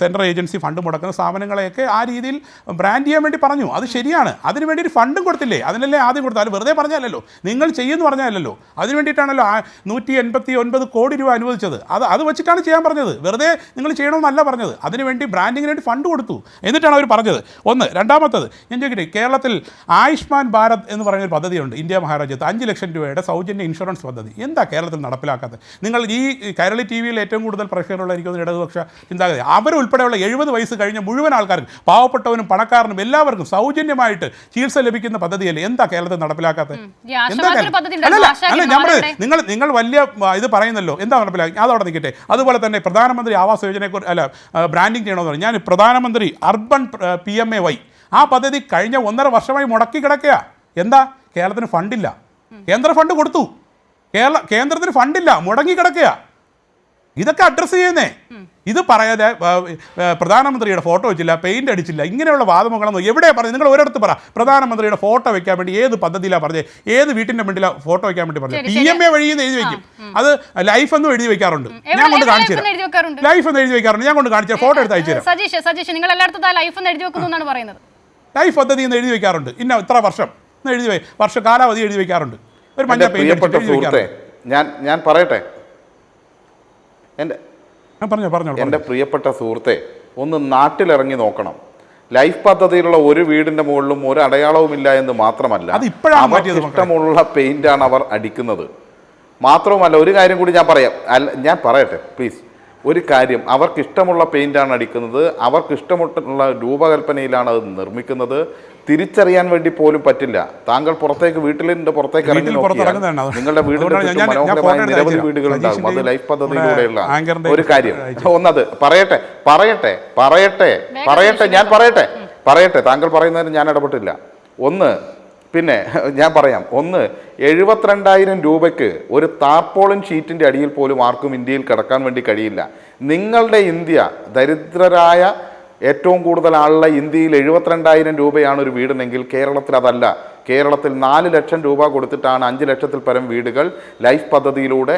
Speaker 2: സെൻട്രൽ ഏജൻസി ഫണ്ട് മുടക്കുന്ന സ്ഥാപനങ്ങളെയൊക്കെ ആ രീതിയിൽ ബ്രാൻഡ് ചെയ്യാൻ വേണ്ടി പറഞ്ഞു. അത് ശരിയാണ്. അതിന് വേണ്ടി ഒരു ഫണ്ടും കൊടുത്തില്ലേ? അതിനല്ലേ ആദ്യം കൊടുത്താൽ, അത് വെറുതെ പറഞ്ഞാലല്ലോ, നിങ്ങൾ ചെയ്യുമെന്ന് പറഞ്ഞാലല്ലോ. അതിന് വേണ്ടിയിട്ടാണല്ലോ 189 കോടി രൂപ അനുവദിച്ചത്. അത് വെച്ചിട്ടാണ് ചെയ്യാൻ പറഞ്ഞത്. വെറുതെ നിങ്ങൾ ചെയ്യണമെന്നല്ല പറഞ്ഞത്. അതിനുവേണ്ടി ബ്രാൻഡിങ്ങിന് വേണ്ടി ഫണ്ട് കൊടുത്തു. എന്നിട്ടാണ് അവർ പറഞ്ഞത്. ഒന്ന്. രണ്ടാമത്തത് ഞാൻ ചോദിക്കട്ടെ, കേരളത്തിൽ ആയുഷ്മാൻ ഭാരത് എന്ന് പറയുന്നൊരു പദ്ധതിയുണ്ട് ഇന്ത്യ മഹാരാജ്യത്ത്. 5 ലക്ഷം രൂപയുടെ സൗജന്യ ഇൻഷുറൻസ് പദ്ധതി. എന്താ കേരളത്തിൽ നടപ്പിലാക്കാത്തത്? നിങ്ങൾ ഈ കൈരളി TV-യിൽ ഏറ്റവും കൂടുതൽ പ്രേക്ഷകരുള്ള എനിക്ക് ഇടതുപക്ഷ ചിന്താഗതി, അവരുൾപ്പെടെയുള്ള 70 വയസ്സ് കഴിഞ്ഞ മുഴുവൻ ആൾക്കാർക്കും, പാവപ്പെട്ടവനും പണക്കാരനും എല്ലാവർക്കും സൗജന്യമായിട്ട് ചികിത്സ ലഭിക്കുന്ന പദ്ധതിയല്ലേ? എന്താ കേരളത്തിൽ നടപ്പിലാക്കാത്തത്? നിങ്ങൾ വലിയ ഇത് പറയുന്നല്ലോ, എന്താ നടപ്പിലാക്കി? അതവിടെ നിൽക്കട്ടെ. അതുപോലെ തന്നെ പ്രധാനമന്ത്രി ആവാസ് യോജനയെക്കുറിച്ച് ബ്രാൻഡിങ് ചെയ്യണമെന്ന് പറഞ്ഞു. ഞാൻ പ്രധാനമന്ത്രി അർബൻ PMAY ആ പദ്ധതി കഴിഞ്ഞ 1.5 വർഷമായി മുടക്കി കിടക്കുക. എന്താ? കേരളത്തിന് ഫണ്ടില്ല. കേന്ദ്ര ഫണ്ട് കൊടുത്തു, കേന്ദ്രത്തിന് ഫണ്ടില്ല, മുടങ്ങി കിടക്കുക. ഇതൊക്കെ അഡ്രസ്സ് ചെയ്യുന്നേ. ഇത് പറയാതെ പ്രധാനമന്ത്രിയുടെ ഫോട്ടോ വെച്ചില്ല, പെയിന്റ് അടിച്ചില്ല, ഇങ്ങനെയുള്ള വാദമുകളൊന്നും എവിടെയാണ് പറഞ്ഞത്? നിങ്ങൾ ഒരിടത്ത് പറ, പ്രധാനമന്ത്രിയുടെ ഫോട്ടോ വെക്കാൻ വേണ്ടി ഏത് പദ്ധതിയിലാണ് പറഞ്ഞത്? ഏത് വീട്ടിൻ്റെ മുന്നിലാണ് ഫോട്ടോ വെക്കാൻ വേണ്ടി പറഞ്ഞത്? PMA വഴി എഴുതി വെക്കും. അത് ലൈഫ് എന്നും എഴുതി വെക്കാറുണ്ട്. ഞാൻ കൊണ്ട് കാണിച്ചു തരാം. ലൈഫ് എന്ന് എഴുതി വെക്കാറുണ്ട്. ഞാൻ കൊണ്ട് കാണിച്ചു തരാം. ഫോട്ടോ എടുത്ത് അയച്ചു തരാം. ലൈഫ് പദ്ധതി എന്ന് എഴുതി വെക്കാറുണ്ട്. ഇന്ന ഇത്ര വർഷം എന്ന് എഴുതി വർഷ കാലാവധി എഴുതി വെക്കാറുണ്ട്. ഒരു മഞ്ഞ
Speaker 3: പെയിന്റ്. ഞാൻ പറയട്ടെ, എൻ്റെ പ്രിയപ്പെട്ട സുഹൃത്തെ, ഒന്ന് നാട്ടിലിറങ്ങി നോക്കണം. ലൈഫ് പദ്ധതിയിലുള്ള ഒരു വീടിന്റെ മുകളിലും ഒരു അടയാളവുമില്ല എന്ന് മാത്രമല്ല, ഇഷ്ടമുള്ള പെയിന്റാണ് അവർ അടിക്കുന്നത്. മാത്രവുമല്ല, ഒരു കാര്യം കൂടി ഞാൻ പറയട്ടെ പ്ലീസ്. ഒരു കാര്യം, അവർക്കിഷ്ടമുള്ള പെയിന്റാണ് അടിക്കുന്നത്, അവർക്കിഷ്ടമുള്ള രൂപകൽപ്പനയിലാണ് അത് നിർമ്മിക്കുന്നത്. തിരിച്ചറിയാൻ വേണ്ടി പോലും പറ്റില്ല. താങ്കൾ വീട്ടിലിന്റെ പുറത്തേക്ക് ഇറങ്ങി നോക്കിയാൽ നിങ്ങളുടെ വീടിന്റെ ചുറ്റും മനോഹരമായ നിരവധി വീടുകളുണ്ടാകും. അത് ലൈഫ് പദ്ധതിയിലൂടെയുള്ള ഒരു കാര്യം. ഒന്നത് പറയട്ടെ താങ്കൾ പറയുന്നതിന് ഞാൻ ഇടപെട്ടില്ല. പിന്നെ ഞാൻ പറയാം. 72,000 രൂപയ്ക്ക് ഒരു താർപോളിൻ ഷീറ്റിൻ്റെ അടിയിൽ പോലും ആർക്കും ഇന്ത്യയിൽ കിടക്കാൻ വേണ്ടി കഴിയില്ല. നിങ്ങളുടെ ഇന്ത്യ, ദരിദ്രരായ ഏറ്റവും കൂടുതൽ ആളുള്ള ഇന്ത്യയിൽ 72,000 രൂപയാണ് ഒരു വീടിനെങ്കിൽ കേരളത്തിൽ അതല്ല. കേരളത്തിൽ 4 ലക്ഷം രൂപ കൊടുത്തിട്ടാണ് 5 ലക്ഷത്തിൽ പരം വീടുകൾ ലൈഫ് പദ്ധതിയിലൂടെ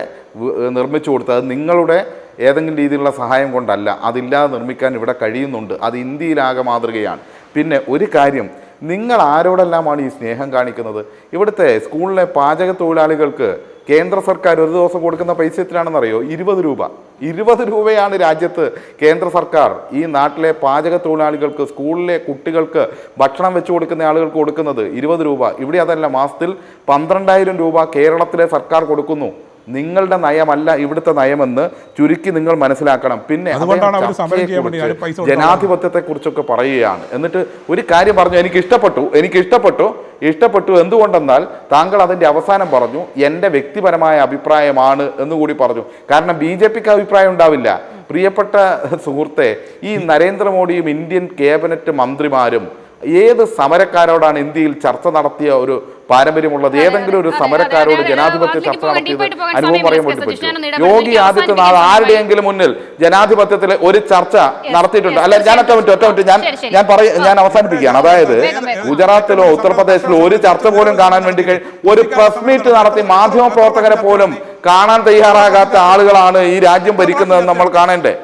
Speaker 3: നിർമ്മിച്ചു കൊടുത്തത്. നിങ്ങളുടെ ഏതെങ്കിലും രീതിയിലുള്ള സഹായം കൊണ്ടല്ല, അതില്ലാതെ നിർമ്മിക്കാൻ ഇവിടെ കഴിയുന്നുണ്ട്. അത് ഇന്ത്യയിലാകെ മാതൃകയാണ്. പിന്നെ ഒരു കാര്യം, നിങ്ങൾ ആരോടെല്ലാമാണ് ഈ സ്നേഹം കാണിക്കുന്നത്? ഇവിടുത്തെ സ്കൂളിലെ പാചക തൊഴിലാളികൾക്ക് കേന്ദ്ര സർക്കാർ ഒരു ദിവസം കൊടുക്കുന്ന പൈസ എത്രയാണെന്നറിയോ? 20 രൂപ. 20 രൂപയാണ് രാജ്യത്ത് കേന്ദ്ര സർക്കാർ ഈ നാട്ടിലെ പാചക തൊഴിലാളികൾക്ക്, സ്കൂളിലെ കുട്ടികൾക്ക് ഭക്ഷണം വെച്ച് കൊടുക്കുന്ന ആളുകൾക്ക് കൊടുക്കുന്നത് 20 രൂപ. ഇവിടെ അതല്ല, മാസത്തിൽ 12,000 രൂപ കേരളത്തിലെ സർക്കാർ കൊടുക്കുന്നു. നിങ്ങളുടെ നയമല്ല ഇവിടുത്തെ നയമെന്ന് ചുരുക്കി നിങ്ങൾ മനസ്സിലാക്കണം. പിന്നെ ജനാധിപത്യത്തെ കുറിച്ചൊക്കെ പറയുകയാണ്. എന്നിട്ട് ഒരു കാര്യം പറഞ്ഞു, എനിക്ക് ഇഷ്ടപ്പെട്ടു എന്തുകൊണ്ടെന്നാൽ താങ്കൾ അതിൻ്റെ അവസാനം പറഞ്ഞു എൻ്റെ വ്യക്തിപരമായ അഭിപ്രായമാണ് എന്നുകൂടി പറഞ്ഞു. കാരണം BJPക്ക് അഭിപ്രായം ഉണ്ടാവില്ല. പ്രിയപ്പെട്ട സുഹൃത്തെ, ഈ നരേന്ദ്രമോദിയും ഇന്ത്യൻ ക്യാബിനറ്റ് മന്ത്രിമാരും ഏത് സമരക്കാരോടാണ് ഇന്ത്യയിൽ ചർച്ച നടത്തിയ ഒരു പാരമ്പര്യമുള്ളത്? ഏതെങ്കിലും ഒരു സമരക്കാരോട് ജനാധിപത്യ ചർച്ച നടത്തിയത് അനുഭവം പറയാൻ വേണ്ടി പറ്റും? യോഗി ആദിത്യനാഥ് ആരുടെയെങ്കിലും മുന്നിൽ ജനാധിപത്യത്തിൽ ഒരു ചർച്ച നടത്തിയിട്ടുണ്ട്? അല്ല, ഞാൻ അവസാനിപ്പിക്കുകയാണ്. അതായത് ഗുജറാത്തിലോ ഉത്തർപ്രദേശിലോ ഒരു ചർച്ച പോലും കാണാൻ വേണ്ടി ഒരു പ്രസ് മീറ്റ് നടത്തി മാധ്യമ പ്രവർത്തകരെ പോലും കാണാൻ തയ്യാറാകാത്ത ആളുകളാണ് ഈ രാജ്യം ഭരിക്കുന്നതെന്ന് നമ്മൾ കാണേണ്ടേ?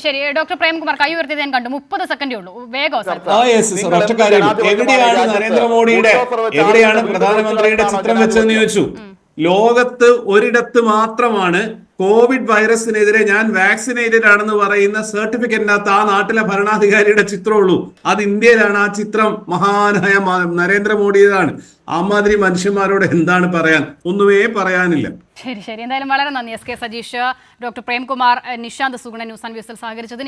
Speaker 1: ശരി ഡോക്ടർ പ്രേംകുമാർ കൈ ഉയർത്തിയത് ഞാൻ കണ്ടു. 30 സെക്കൻഡേ ഉള്ളൂ, വേഗം.
Speaker 4: എവിടെയാണ് പ്രധാനമന്ത്രിയുടെ ചിത്രം വെച്ചതെന്ന് ചോദിച്ചു. ലോകത്ത് ഒരിടത്ത് മാത്രമാണ് കോവിഡ് വൈറസിനെതിരെ ഞാൻ വാക്സിനേറ്റഡ് ആണെന്ന് പറയുന്ന സർട്ടിഫിക്കറ്റിനകത്ത് ആ നാട്ടിലെ ഭരണാധികാരിയുടെ ചിത്രമുള്ളൂ. അത് ഇന്ത്യയിലാണ്. ആ ചിത്രം മഹാനായ നരേന്ദ്രമോദിയുടേതാണ്. അമാതിരി മനുഷ്യന്മാരോട് എന്താണ് പറയാൻ? ഒന്നുമേ പറയാനില്ല.
Speaker 1: ശരി എന്തായാലും വളരെ നന്ദി SK Sajeesh, doctor Premkumar, Nishanth Sugunan news and വ്യൂസിൽ സഹകരിച്ചതിന്.